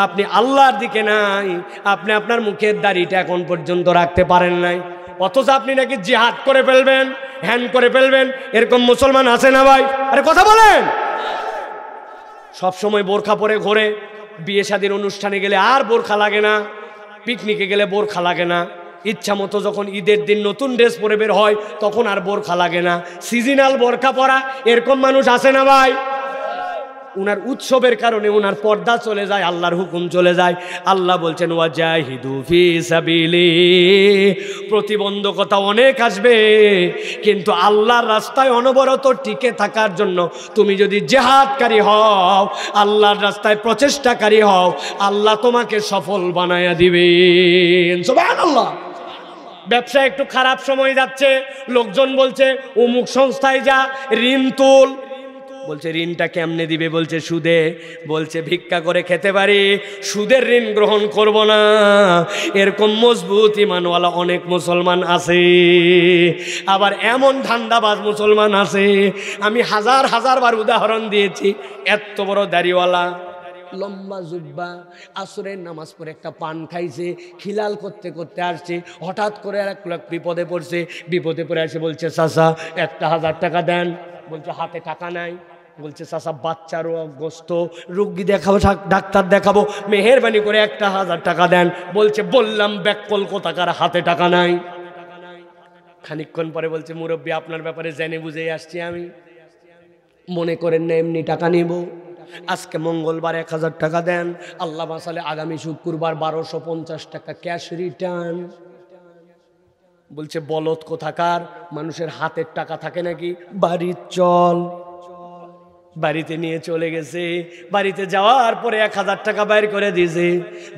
আপনি আল্লাহর দিকে নাই, আপনি আপনার মুখের দাড়িটা এখন পর্যন্ত রাখতে পারেন নাই, অথচ আপনি নাকি জিহাদ করে ফেলবেন, হ্যান করে ফেলবেন। এরকম মুসলমান আছে না ভাই? আরে কথা বলেন। সব সময় বোরখা পরে ঘোরে, বিয়ে শাদীর অনুষ্ঠানে গেলে আর বোরখা লাগে না, পিকনিকে গেলে বোরখা লাগে না, ইচ্ছা মতো যখন ঈদের দিন নতুন ড্রেস পরে বের হয় তখন আর বোরখা লাগে না, সিজনাল বোরখা পরা। এরকম মানুষ আছে না ভাই? উনার উৎসবের কারণে উনার পর্দা চলে যায়, আল্লাহর হুকুম চলে যায়। আল্লাহ বলছেন ওয়াজাহিদু ফি সাবিলি, প্রতিবন্ধকতা অনেক আসবে, কিন্তু আল্লাহর রাস্তায় অনবরত টিকে থাকার জন্য তুমি যদি জিহাদকারী হও, আল্লাহর রাস্তায় প্রচেষ্টাকারী হও, আল্লাহ তোমাকে সফল বানায়া দিবেন। সুবহানাল্লাহ। ব্যবসা একটু খারাপ সময় যাচ্ছে, লোকজন বলছে অমুক সংস্থায় যা, ঋণ তুল। বলছে ঋণটা কেমনে দিবে? বলছে সুদে। বলছে ভিক্ষা করে খেতে পারি, সুদের ঋণ গ্রহণ করব না। এরকম মজবুত ইমানওয়ালা অনেক মুসলমান আছে, আবার এমন ধান্দাবাজ মুসলমান আছে, আমি হাজার হাজার বার উদাহরণ দিয়েছি। এত বড় দাড়িওয়ালা, লম্বা জুব্বা, আসরের নামাজ পড়ে একটা পান খাইছে, খিলাল করতে করতে আসছে, হঠাৎ করে আর এক লোক বিপদে পড়ছে, বিপদে পড়ে আসে বলছে চাচা 1000 টাকা দেন। বলছে হাতে টাকা নাই। বলছে চাচা বাচ্চারও গোস্ত, রোগী দেখাবো, ডাক্তার দেখাবো, মেহেরবানি করে 1000 টাকা দেন। বলছে বললাম ব্যাককল কোথাকার, হাতে টাকা নাই। খানিকক্ষণ পরে বলছে মুরব্বী আপনার ব্যাপারে জেনে বুঝেই আসছি আমি, মনে করেন না এমনি টাকা নিব, আজকে মঙ্গলবার 1000 টাকা দেন, আল্লাহ বাঁচালে আগামী শুক্রবার 1250 টাকা ক্যাশ রিটার্ন। বলছে বলদ কোথাকার, মানুষের হাতের টাকা থাকে নাকি? বাড়ির চল। বাড়িতে নিয়ে চলে গেছে, বাড়িতে যাওয়ার পরে 1000 টাকা বাইর করে দিয়েছে,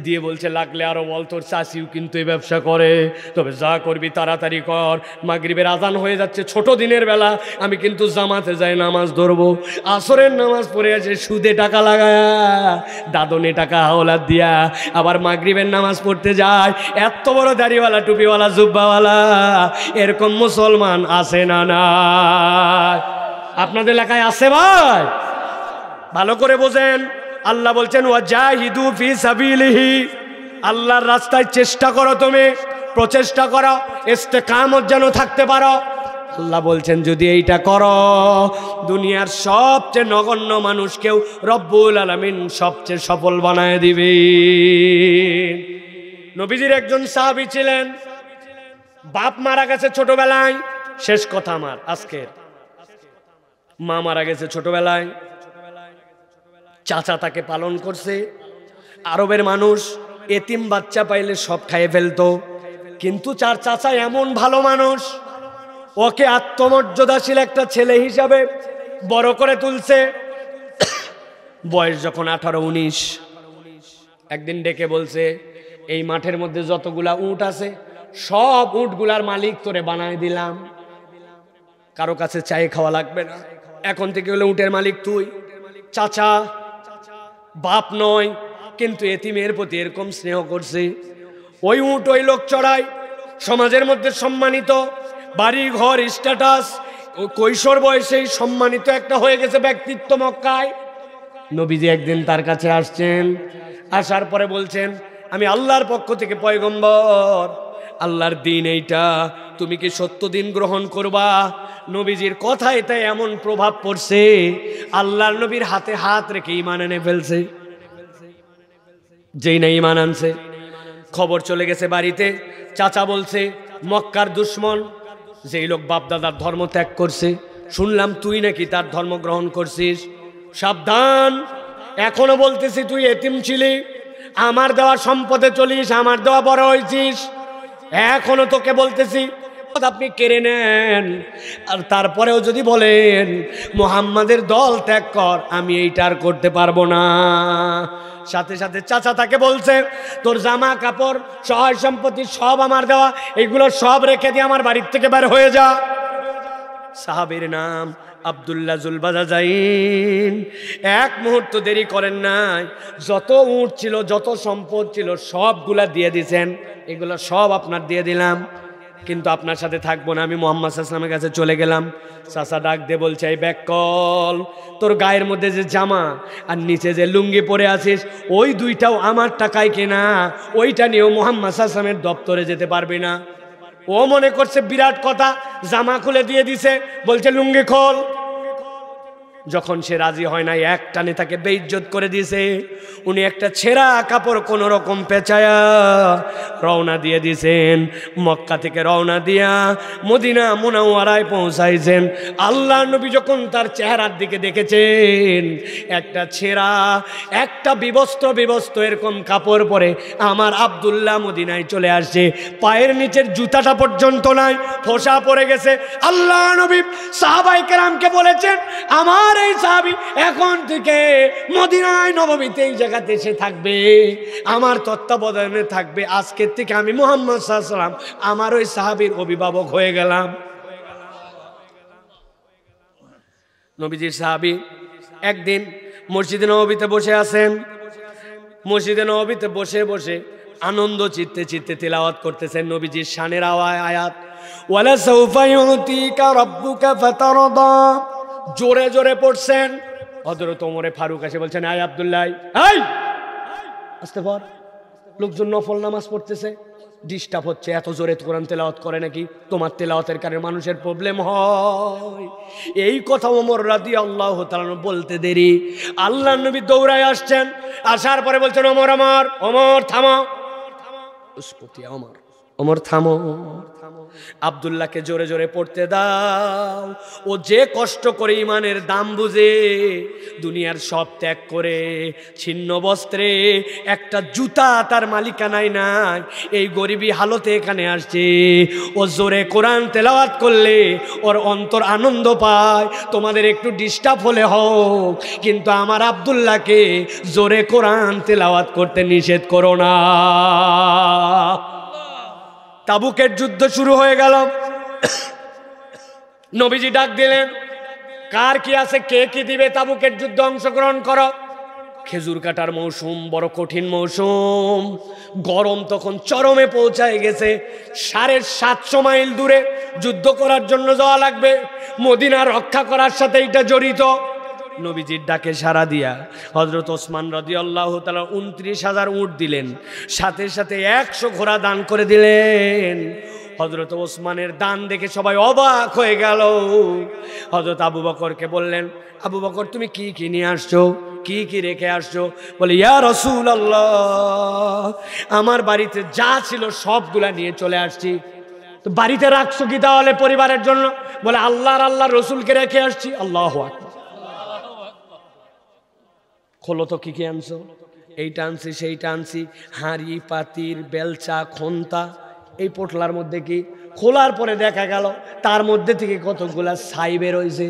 দিয়ে বলছে লাগলে আরো বল, তোর চাষিও কিন্তু এই ব্যবসা করে, তবে যা করবি তাড়াতাড়ি কর, মাগরিবের আজান হয়ে যাচ্ছে, ছোট দিনের বেলা, আমি কিন্তু জামাতে যাই নামাজ ধরবো। আসরের নামাজ পড়ে আছে, সুদে টাকা লাগায়া, দাদনে টাকা হাওলাত দিয়া, আবার মাগরিবের নামাজ পড়তে যায়। এত বড় দাড়িওয়ালা, টুপিওয়ালা, জুব্বাওয়ালা, এরকম মুসলমান আছে না না? আপনাদের এলাকায় আছে ভাই? ভালো করে বোঝেন। আল্লাহ বলছেন ওয়াজাহিদু ফি সাবিলিহি, আল্লাহর রাস্তায় চেষ্টা করো, তুমি প্রচেষ্টা করো, ইস্তেকামত যেন থাকতে পারো। আল্লাহ বলছেন যদি এইটা করো, দুনিয়ার সবচেয়ে নগণ্য মানুষকেও রব্বুল আলামিন সবচেয়ে সফল বানায় দিবে। নবীজির একজন সাহাবী ছিলেন, বাপ মারা গেছে ছোটবেলায়। শেষ কথা আমার আজকের, মা মারা গেছে ছোটবেলায়, চাচা তাকে পালন করছে। আরবের মানুষ এতিম বাচ্চা পাইলে সব খাইয়ে ফেলতো, কিন্তু চার চাচা এমন ভালো মানুষ, ওকে আত্মমর্যাদাশীল একটা ছেলে হিসাবে বড় করে তুলছে। বয়স যখন 18-19, একদিন ডেকে বলছে এই মাঠের মধ্যে যতগুলা উট আছে সব উটগুলার মালিক তোরে বানায় দিলাম, কারো কাছে চাই খাওয়া লাগবে না, এখন থেকে হলো উটের মালিক তুই। চাচা বাপ নয়, কিন্তু এতিমের প্রতি এরকম স্নেহ করছে। ওই উট ওই লোক চড়ায়, সমাজের মধ্যে সম্মানিত, বাড়ি ঘর স্ট্যাটাস, কৈশোর বয়সেই সম্মানিত একটা হয়ে গেছে ব্যক্তিত্ব মক্কায়। নবীজি একদিন তার কাছে আসছেন, আসার পরে বলছেন আমি আল্লাহর পক্ষ থেকে পয়গম্বর, আল্লাহর দিন এইটা, তুমি কি সত্য দিন গ্রহণ করবা? নবীজির কথায় তাই এমন প্রভাব পড়ছে, আল্লাহর নবীর হাতে হাত রেখে ঈমান এনে ফেলছে। যেই না ঈমান আনছে, খবর চলে গেছে বাড়িতে। চাচা বলছে মক্কার দুশ্মন, যেই লোক বাপদাদার ধর্ম ত্যাগ করছে, শুনলাম তুই নাকি তার ধর্ম গ্রহণ করছিস, সাবধান। এখনো বলতেছি তুই এতিম ছিলি, আমার দেওয়া সম্পদে চলিস, আমার দেওয়া বড় হয়েছিস, এখনো তোকে বলতেছি আপনি কেড়ে নেন, আর তারপরেও যদি বলেন মুহাম্মাদের দল ত্যাগ কর, আমি এইটার করতে পারবো না। সাথে সাথে চাচা তাকে বলছে তোর জামা কাপড় সহায় সম্পত্তি সব আমার দেওয়া, এগুলো সব রেখে দিয়ে আমার বাড়ির থেকে বের হয়ে যা। সাহাবীর নাম আব্দুল্লাহ জুলবাজাইন এক মুহূর্ত দেরি করেন নাই, যত উট ছিল যত সম্পদ ছিল সবগুলা দিয়ে দিয়েছেন, এগুলো সব আপনার দিয়ে দিলাম, কিন্তু আপনার সাথে থাকবো না, আমি মুহাম্মদ সাল্লাল্লাহু আলাইহি ওয়াসাল্লামের কাছে চলে গেলাম। চাচা ডাক দিয়ে বলছে, এই ব্যাক কল, তোর গায়ের মধ্যে যে জামা আর নিচে যে লুঙ্গি পরে আছিস ওই দুইটাও আমার টাকায় কেনা, ওইটা নিয়েও মুহাম্মদ সাল্লাল্লাহু আলাইহি ওয়াসাল্লামের দপ্তরে যেতে পারবি না। ও মনে করছে বিরাট কথা, জামা খুলে দিয়ে দিছে, বলছে লুঙ্গি খোল। যখন সে রাজি হয় নাই এক টানে তাকে বেইজ্জত করে দিয়েছে। উনি একটা ছেঁড়া কাপড় কোন রকম পেঁচায়া রওনা দিয়ে দিয়েছেন। মক্কা থেকে রওনা দিয়া মদিনা মুনাওয়ারায় পৌঁছাইছেন। আল্লাহ নবী যখন তার চেহারার দিকে দেখেছেন, একটা ছেঁড়া একটা বিবস্ত্র এরকম কাপড় পরে আমার আব্দুল্লাহ মদিনায় চলে আসছে, পায়ের নিচের জুতাটা পর্যন্ত নাই, ফোসা পড়ে গেছে। আল্লাহ নবী সাহাবায়ে কেরামকে বলেছেন, আমার এই সাহাবী এখন থেকে মদিনায় নববীতে এই জায়গাতে এসে থাকবে, আমার তত্ত্বাবধানে থাকবে। আজকের থেকে আমি মুহাম্মদ সাল্লাল্লাহু আলাইহি ওয়াসাল্লাম আমার ওই সাহাবীর অভিভাবক হয়ে গেলাম। নবীজির সাহাবী একদিন মসজিদে নববীতে বসে আছেন। মসজিদে নববীতে বসে বসে আনন্দ চিত্তে তিলাওয়াত করতেছেন নবীজির শানের আয়াত, ওয়ালা সাউফা ইউতিকা রাব্বুকা ফাতারদা, জোরে জোরে পড়ছেন। হযরত ওমর ফারুক এসে বলছেন, আয় আব্দুল্লাহ, এই আস্তে পড়, লোকজন নফল নামাজ পড়তেছে, ডিস্টার্ব হচ্ছে, এত জোরে কোরআন তেলাওয়াত করে নাকি? তোমার তেলাওয়াতের কারণে মানুষের প্রবলেম হয়। এই কথা ওমর রাদিয়াল্লাহু তাআলা বলতে দেরি আল্লাহর নবী দৌড়ায় আসছেন। আসার পরে বলছেন, ওমর ওমর ওমর থামো, উসকুতি ওমর, ওমর থামো, আব্দুল্লাহকে জোরে জোরে পড়তে দাও। ও যে কষ্ট করে ইমানের দাম বুঝে দুনিয়ার সব ত্যাগ করে ছিন্ন বস্ত্রে একটা জুতা তার মালিকানায় নাই, এই গরিবী হালতে এখানে আসছে। ও জোরে কোরআন তেলাওয়াত করলে ওর অন্তর আনন্দ পায়। তোমাদের একটু ডিস্টার্ব হলে হোক, কিন্তু আমার আব্দুল্লাহকে জোরে কোরআন তেলাওয়াত করতে নিষেধ করো না। তাবুকের যুদ্ধ শুরু হয়ে গেল। নবীজি ডাক দিলেন, কার কি আছে, কে কি দিবে, তাবুকের যুদ্ধে অংশগ্রহণ করো। খেজুর কাটার মৌসুম, বড় কঠিন মৌসুম, গরম তখন চরমে পৌঁছায় গেছে। 750 মাইল দূরে যুদ্ধ করার জন্য যাওয়া লাগবে, মদিনা রক্ষা করার সাথে এটা জড়িত। নবীজির ডাকে সাড়া দিয়া হযরত ওসমান রাদিয়াল্লাহু তাআলা 29,000 উট দিলেন, সাথে সাথে 100 ঘোড়া দান করে দিলেন। হযরত ওসমানের দান দেখে সবাই অবাক হয়ে গেল। হযরত আবু বকরকে বললেন, আবু বকর তুমি কি কি নিয়ে আসছো, কি কি রেখে আসছো? বলে, ইয়া রাসূলুল্লাহ, আমার বাড়িতে যা ছিল সবগুলা নিয়ে চলে আসছি। তো বাড়িতে রাখছো কি তাহলে পরিবারের জন্য? বলে, আল্লাহর রসুলকে রেখে আসছি। আল্লাহু আকবার। খোলো তো, কি কি আনছো? এইটা আনছি, সেইটা আনছি, হাঁড়ি পাতির বেলচা খন্তা। এই পোটলার মধ্যে কি? খোলার পরে দেখা গেল তার মধ্যে থেকে কতগুলা ছাই বের হয়েছে।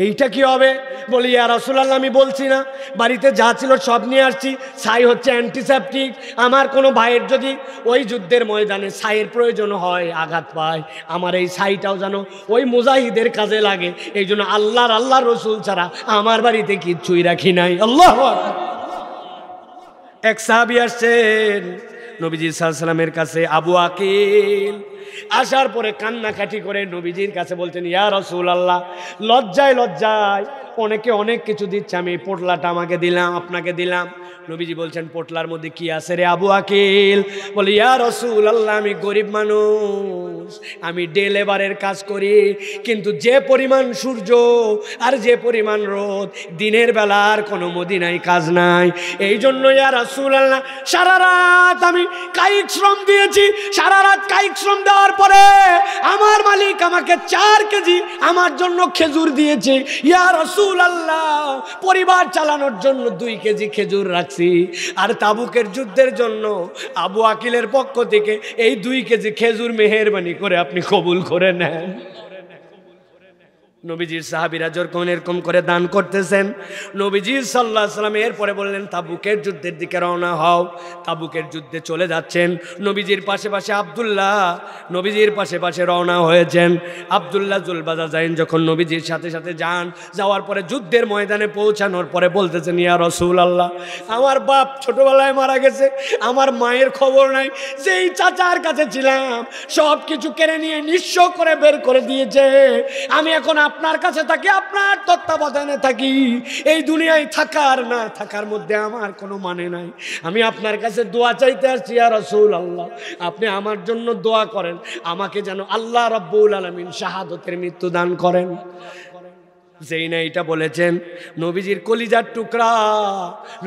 এইটা কি হবে? বলি, ইয়া রাসূলুল্লাহ, আমি বলছি না বাড়িতে যা ছিল সব নিয়ে আসছি। ছাই হচ্ছে অ্যান্টিসেপটিক। আমার কোনো ভাইয়ের যদি ওই যুদ্ধের ময়দানে ছাইয়ের প্রয়োজন হয়, আঘাত পায়, আমার এই ছাইটাও যেন ওই মুজাহিদের কাজে লাগে। এই জন্য আল্লাহর রসুল ছাড়া আমার বাড়িতে কিচ্ছুই রাখি নাই। আল্লাহু আকবার। এক সাহাবী আসছেন নবীজি সাল্লাল্লাহু আলাইহি ওয়াসাল্লামের কাছে, আবু আকিল। আসার পরে কান্নাকাটি করে নবীজির কাছে বলতেন, ইয়া রাসূলুল্লাহ, লজ্জায় অনেকে অনেক কিছু দিচ্ছে, আমি পোটলাটা আমাকে দিলাম, আপনাকে দিলাম। নবীজি বলছেন, পোটলার মধ্যে কি আছে রে আবু আকিল? বলে, ইয়া রাসূলুল্লাহ, আমি গরিব মানুষ, আমি ডে লেবারের কাজ করি, কিন্তু যে পরিমাণ সূর্য আর যে পরিমাণ রোদ, দিনের বেলা আর কোনো মদিনায় কাজ নাই। এই জন্য ইয়া রাসূলুল্লাহ, সারা রাত আমি কায়িক শ্রম দিয়েছি। সারা রাত কায়িক শ্রম দেওয়ার পরে আমার মালিক আমাকে 4 কেজি আমার জন্য খেজুর দিয়েছে। ইয়া রাসূলুল্লাহ, পরিবার চালানোর জন্য 2 কেজি খেজুর রাখছি। আর তাবুকের যুদ্ধের জন্য আবু আকিলের পক্ষ থেকে এই 2 কেজি খেজুর মেহেরবানি করে আপনি কবুল করে নেন। নবীজির সাহাবীরা যখন এরকম করে দান করতেছেন, নবীজি সাল্লাল্লাহু আলাইহি ওয়াসাল্লাম এরপরে বললেন তাবুকের যুদ্ধের দিকে রওনা হও। তাবুকের যুদ্ধে চলে যাচ্ছেন। নবীজির পাশে পাশে আব্দুল্লাহ নবীজির পাশে পাশে রওনা হয়েছেন। আব্দুল্লাহ জুলবাজাইন যখন নবীজির সাথে সাথে যান, যাওয়ার পরে যুদ্ধের ময়দানে পৌঁছানোর পরে বলতেছেন, ইয়া রাসূলুল্লাহ, আমার বাপ ছোটবেলায় মারা গেছে, আমার মায়ের খবর নাই, যেই চাচার কাছে ছিলাম সব কিছু কেড়ে নিয়ে নিঃস্ব করে বের করে দিয়েছে। আমি এখন আপনার কাছে থাকি, আপনার তত্ত্বাবধানে থাকি। এই দুনিয়ায় থাকার না থাকার মধ্যে আমার কোনো মানে নাই। আমি আপনার কাছে দোয়া চাইতে আসছি, ইয়া রাসূলুল্লাহ, আপনি আমার জন্য দোয়া করেন, আমাকে যেন আল্লাহ রাব্বুল আলামিন শাহাদতের মৃত্যু দান করেন। যেই না এটা বলেছেন, নবীজির কলিজার টুকরা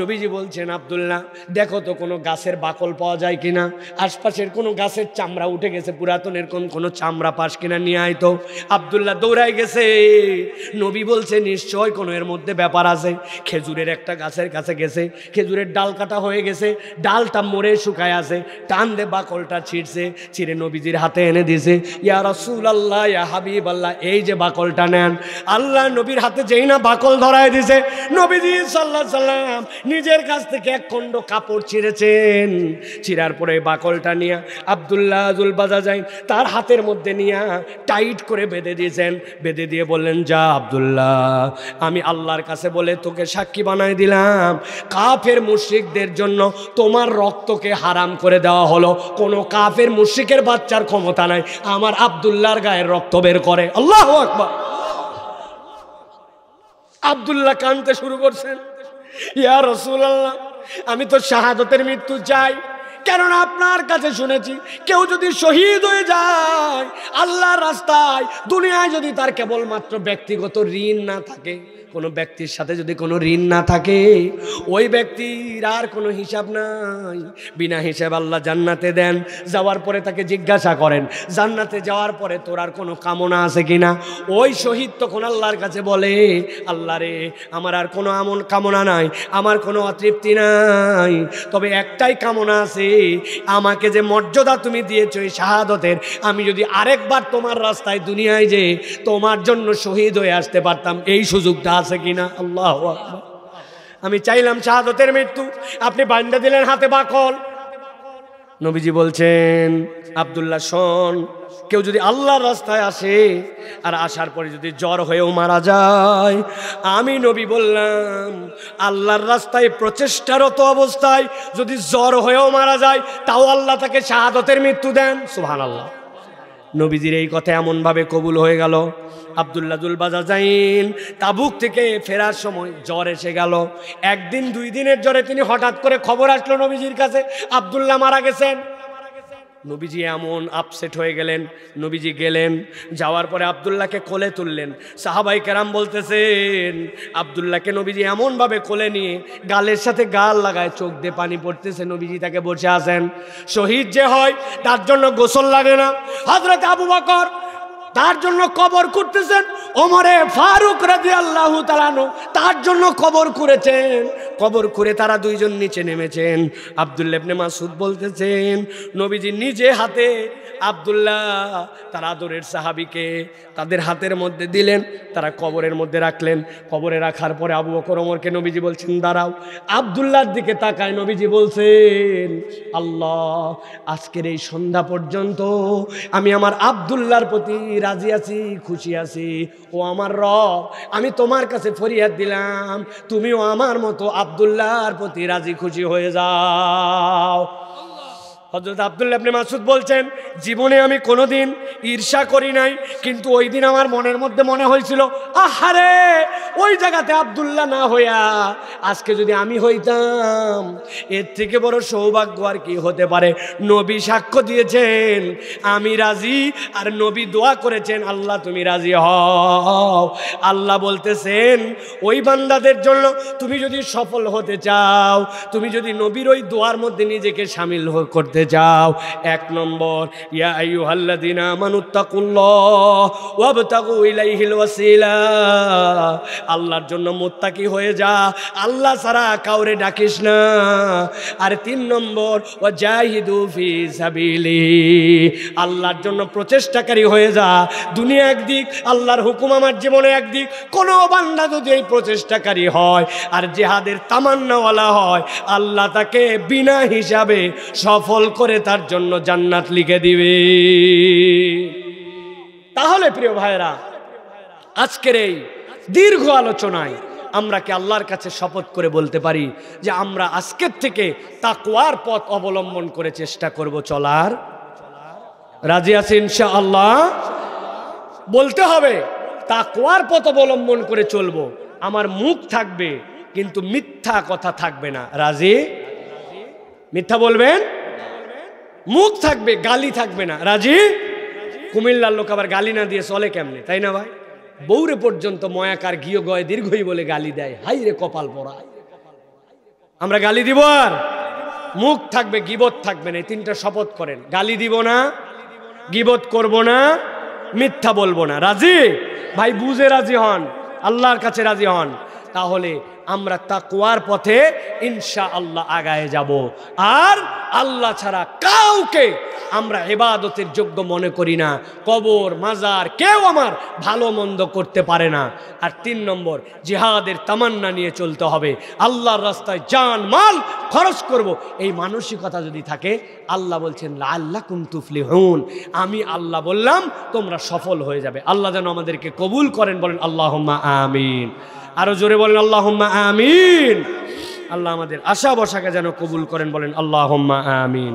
নবীজি বলছেন, আব্দুল্লাহ দেখো তো কোনো গাছের বাকল পাওয়া যায় কিনা, আশপাশের কোনো গাছের চামড়া উঠে গেছে, পুরাতন এরকম কোনো চামড়া পাশ কিনা নিয়ে আয় তো। আব্দুল্লাহ দৌড়াই গেছে। নবী বলছে নিশ্চয় কোনো এর মধ্যে ব্যাপার আছে। খেজুরের একটা গাছের কাছে গেছে, খেজুরের ডাল কাটা হয়ে গেছে, ডালটা মরে শুকায় আছে, টান দে বাকলটা ছিঁড়ছে, ছিঁড়ে নবীজির হাতে এনে দিয়েছে। ইয়া রাসূলুল্লাহ, ইয়া হাবিবাল্লাহ, এই যে বাকলটা নেন। আল্লাহ নবীর হাতে যেই না বাকল ধরায় দিছে, নবীজি সাল্লাল্লাহু আলাইহি সাল্লাম নিজের কাছ থেকে এক খণ্ড কাপড় ছিঁড়েছেন। ছিঁড়ার পরে বাকলটা নিয়ে আব্দুল্লাহ জুলবাজাইন তার হাতের মধ্যে নিয়ে টাইট করে বেঁধে দিয়েছেন। বেঁধে দিয়ে বললেন, যা আব্দুল্লাহ, আমি আল্লাহর কাছে বলে তোকে সাক্ষী বানাই দিলাম, কাফের মুশরিকদের জন্য তোমার রক্তকে হারাম করে দেওয়া হলো। কোনো কাফের মুশরিকের বাচ্চার ক্ষমতা নাই আমার আব্দুল্লাহর গায়ের রক্ত বের করে। আল্লাহু আকবার। আব্দুল্লাহ কাঁদতে শুরু করছেন, ইয়া রাসূলুল্লাহ, আমি তো শাহাদতের মৃত্যু চাই, কেননা আপনার কাছে শুনেছি কেউ যদি শহীদ হয়ে যায় আল্লাহর রাস্তায়, দুনিয়ায় যদি তার কেবলমাত্র ব্যক্তিগত ঋণ না থাকে, কোনো ব্যক্তির সাথে যদি কোনো ঋণ না থাকে, ওই ব্যক্তির আর কোনো হিসাব নাই, বিনা হিসাব আল্লাহ জান্নাতে দেন। যাওয়ার পরে তাকে জিজ্ঞাসা করেন, জান্নাতে যাওয়ার পরে তোর আর কোনো কামনা আছে কিনা? ওই শহীদ তখন আল্লাহর কাছে বলে, আল্লাহ রে, আমার আর কোনো আমন কামনা নাই, আমার কোনো অতৃপ্তি নাই, তবে একটাই কামনা আছে, আমাকে যে মর্যাদা তুমি দিয়েছো এই শাহাদতের, আমি যদি আরেকবার তোমার রাস্তায় দুনিয়ায় যে তোমার জন্য শহীদ হয়ে আসতে পারতাম, এই সুযোগটা আছে কিনা? আল্লাহু আকবার। আমি চাইলাম শাহাদতের মৃত্যু, আপনি বান্দা দিলেন হাতে বাকল। নবীজি বলছেন, আব্দুল্লাহ শোন, কেউ যদি আল্লাহর রাস্তায় আসে আর আসার পরে যদি জ্বর হয়েও মারা যায়, আমি নবী বললাম আল্লাহর রাস্তায় প্রচেষ্টারত অবস্থায় যদি জ্বর হয়েও মারা যায়, তাও আল্লাহ তাকে শাহাদতের মৃত্যু দেন। সুবহানাল্লাহ। নবীজির এই কথা এমনভাবে কবুল হয়ে গেল। আব্দুল্লাহ জুলবাজাইন তাবুক থেকে ফেরার সময় জ্বর এসে গেল। একদিন দুই দিনের জ্বরে তিনি হঠাৎ করে খবর আসলো নবীজির কাছে আব্দুল্লাহ মারা গেছেন। নবীজি এমন আপসেট হয়ে গেলেন। নবীজি গেলেন, যাওয়ার পরে আব্দুল্লাহকে কোলে তুললেন। সাহাবাই কেরাম বলতেছেন, আব্দুল্লাহকে নবীজি এমনভাবে কোলে নিয়ে গালের সাথে গাল লাগায়, চোখ দিয়ে পানি পড়তেছে। নবীজি তাকে বসে আছেন। শহীদ যে হয় তার জন্য গোসল লাগে না। হযরত আবু বকর তার জন্য কবর করতেছেন, ওমরে ফারুক রাদিয়াল্লাহু তাআলা আনহু তার জন্য কবর করেছেন। কবর করে তারা দুইজন নিচে নেমেছেন। আব্দুল্লাহ ইবনে মাসউদ বলতেছেন, নবীজি নিজে হাতে আব্দুল্লাহ তার আদরের সাহাবীকে তাদের হাতের মধ্যে দিলেন, তারা কবরের মধ্যে রাখলেন। কবরে রাখার পরে আবু বকর ওমরকে নবীজি বলছেন, দাঁড়াও। আব্দুল্লাহর দিকে তাকায় নবীজি বলছেন, আল্লাহ, আজকের এই সন্ধ্যা পর্যন্ত আমি আমার আব্দুল্লাহর প্রতি রাজি আছি, খুশি আছি। ও আমার রব, আমি তোমার কাছে ফরিয়াদ দিলাম, তুমিও আমার মতো আব্দুল্লাহর প্রতি রাজি খুশি হয়ে যাও। হযরত আব্দুল্লাহ ইবনে মাসউদ বলছেন, জীবনে আমি কোনোদিন ঈর্ষা করি নাই, কিন্তু ওই দিন আমার মনের মধ্যে মনে হয়েছিল, আহারে, ওই জায়গাতে আব্দুল্লাহ না হইয়া আজকে যদি আমি হইতাম, এর থেকে বড় সৌভাগ্য আর কি হতে পারে। নবী সাক্ষ্য দিয়েছেন আমি রাজি, আর নবী দোয়া করেছেন, আল্লাহ তুমি রাজি হও। আল্লাহ বলতেছেন, ওই বান্দাদের জন্য তুমি যদি সফল হতে চাও, তুমি যদি নবীর ওই দোয়ার মধ্যে নিজেকে শামিল করতে করতে চাও, 1 নম্বর ইয়া আইয়ুহাল্লাযীনা আমানুত্তাকুল্লাহ ওয়াবতাগু ইলাইহিল ওয়াসিলা, আল্লাহর জন্য মুত্তাকি হয়ে যা, আল্লাহ ছাড়া কাউরে ডাকিস না। আর 3 নম্বর ওয়াজাহিদু ফি সাবিলিহি, আল্লাহর জন্য প্রচেষ্টাকারী হয়ে যা। দুনিয়া একদিক, আল্লাহর হুকুম আমার জীবনে একদিক। কোনো বান্দা যদি এই প্রচেষ্টাকারী হয় আর জিহাদের তামান্নাওয়ালা হয়, আল্লাহ তাকে বিনা হিসাবে সফল করে তার জন্য জান্নাত লিখে দিবে। তাহলে প্রিয় ভাইরা, আজকের এই দীর্ঘ আলোচনায় আমরা কি আল্লাহর কাছে শপথ করে বলতে পারি যে আমরা আজকের থেকে তাকওয়ার পথ অবলম্বন করে চেষ্টা করব চলার? রাজি আছি ইনশাআল্লাহ? বলতে হবে তাকওয়ার পথ অবলম্বন করে চলবো, আমার মুখ থাকবে কিন্তু মিথ্যা কথা থাকবে না। রাজি? মিথ্যা বলবেন, মুখ থাকবে, গালি থাকবে না। রাজি? কুমিল্লার লোক আবার গালি না দিয়ে চলে কেমনে, তাই না ভাই? বৌরে পর্যন্ত ময়াকার ঘিও গয় দীর্ঘই বলে গালি দেয়। হাই রে কপাল পড়া, আমরা গালি দিব? আর মুখ থাকবে, গীবত থাকবে না। এই 3টা শপথ করেন, গালি দিব না, গীবত করব না, মিথ্যা বলবো না। রাজি ভাই? বুঝে রাজি হন, আল্লাহর কাছে রাজি হন, তাহলে আমরা তাকওয়ার পথে ইনশাআল্লাহ আগায়ে যাব। আর আল্লাহ ছাড়া কাউকে আমরা ইবাদতের যোগ্য মনে করি না। কবর, মাজার কেউ আমার ভালো মন্দ করতে পারে না। আর 3 নম্বর জিহাদের তামান্না নিয়ে চলতে হবে, আল্লাহর রাস্তায় জান মাল খরচ করব, এই মানসিকতা যদি থাকে, আল্লাহ বলছেন লাআল্লাকুম তুফলিহুন, আমি আল্লাহ বললাম তোমরা সফল হয়ে যাবে। আল্লাহ যেন আমাদেরকে কবুল করেন, বলেন আল্লাহুম্মা আমিন। আরো জোরে বলেন আল্লাহুম্মা আমিন। আল্লাহ আমাদের আশা বসাকে যেন কবুল করেন, বলেন আল্লাহুম্মা আমিন।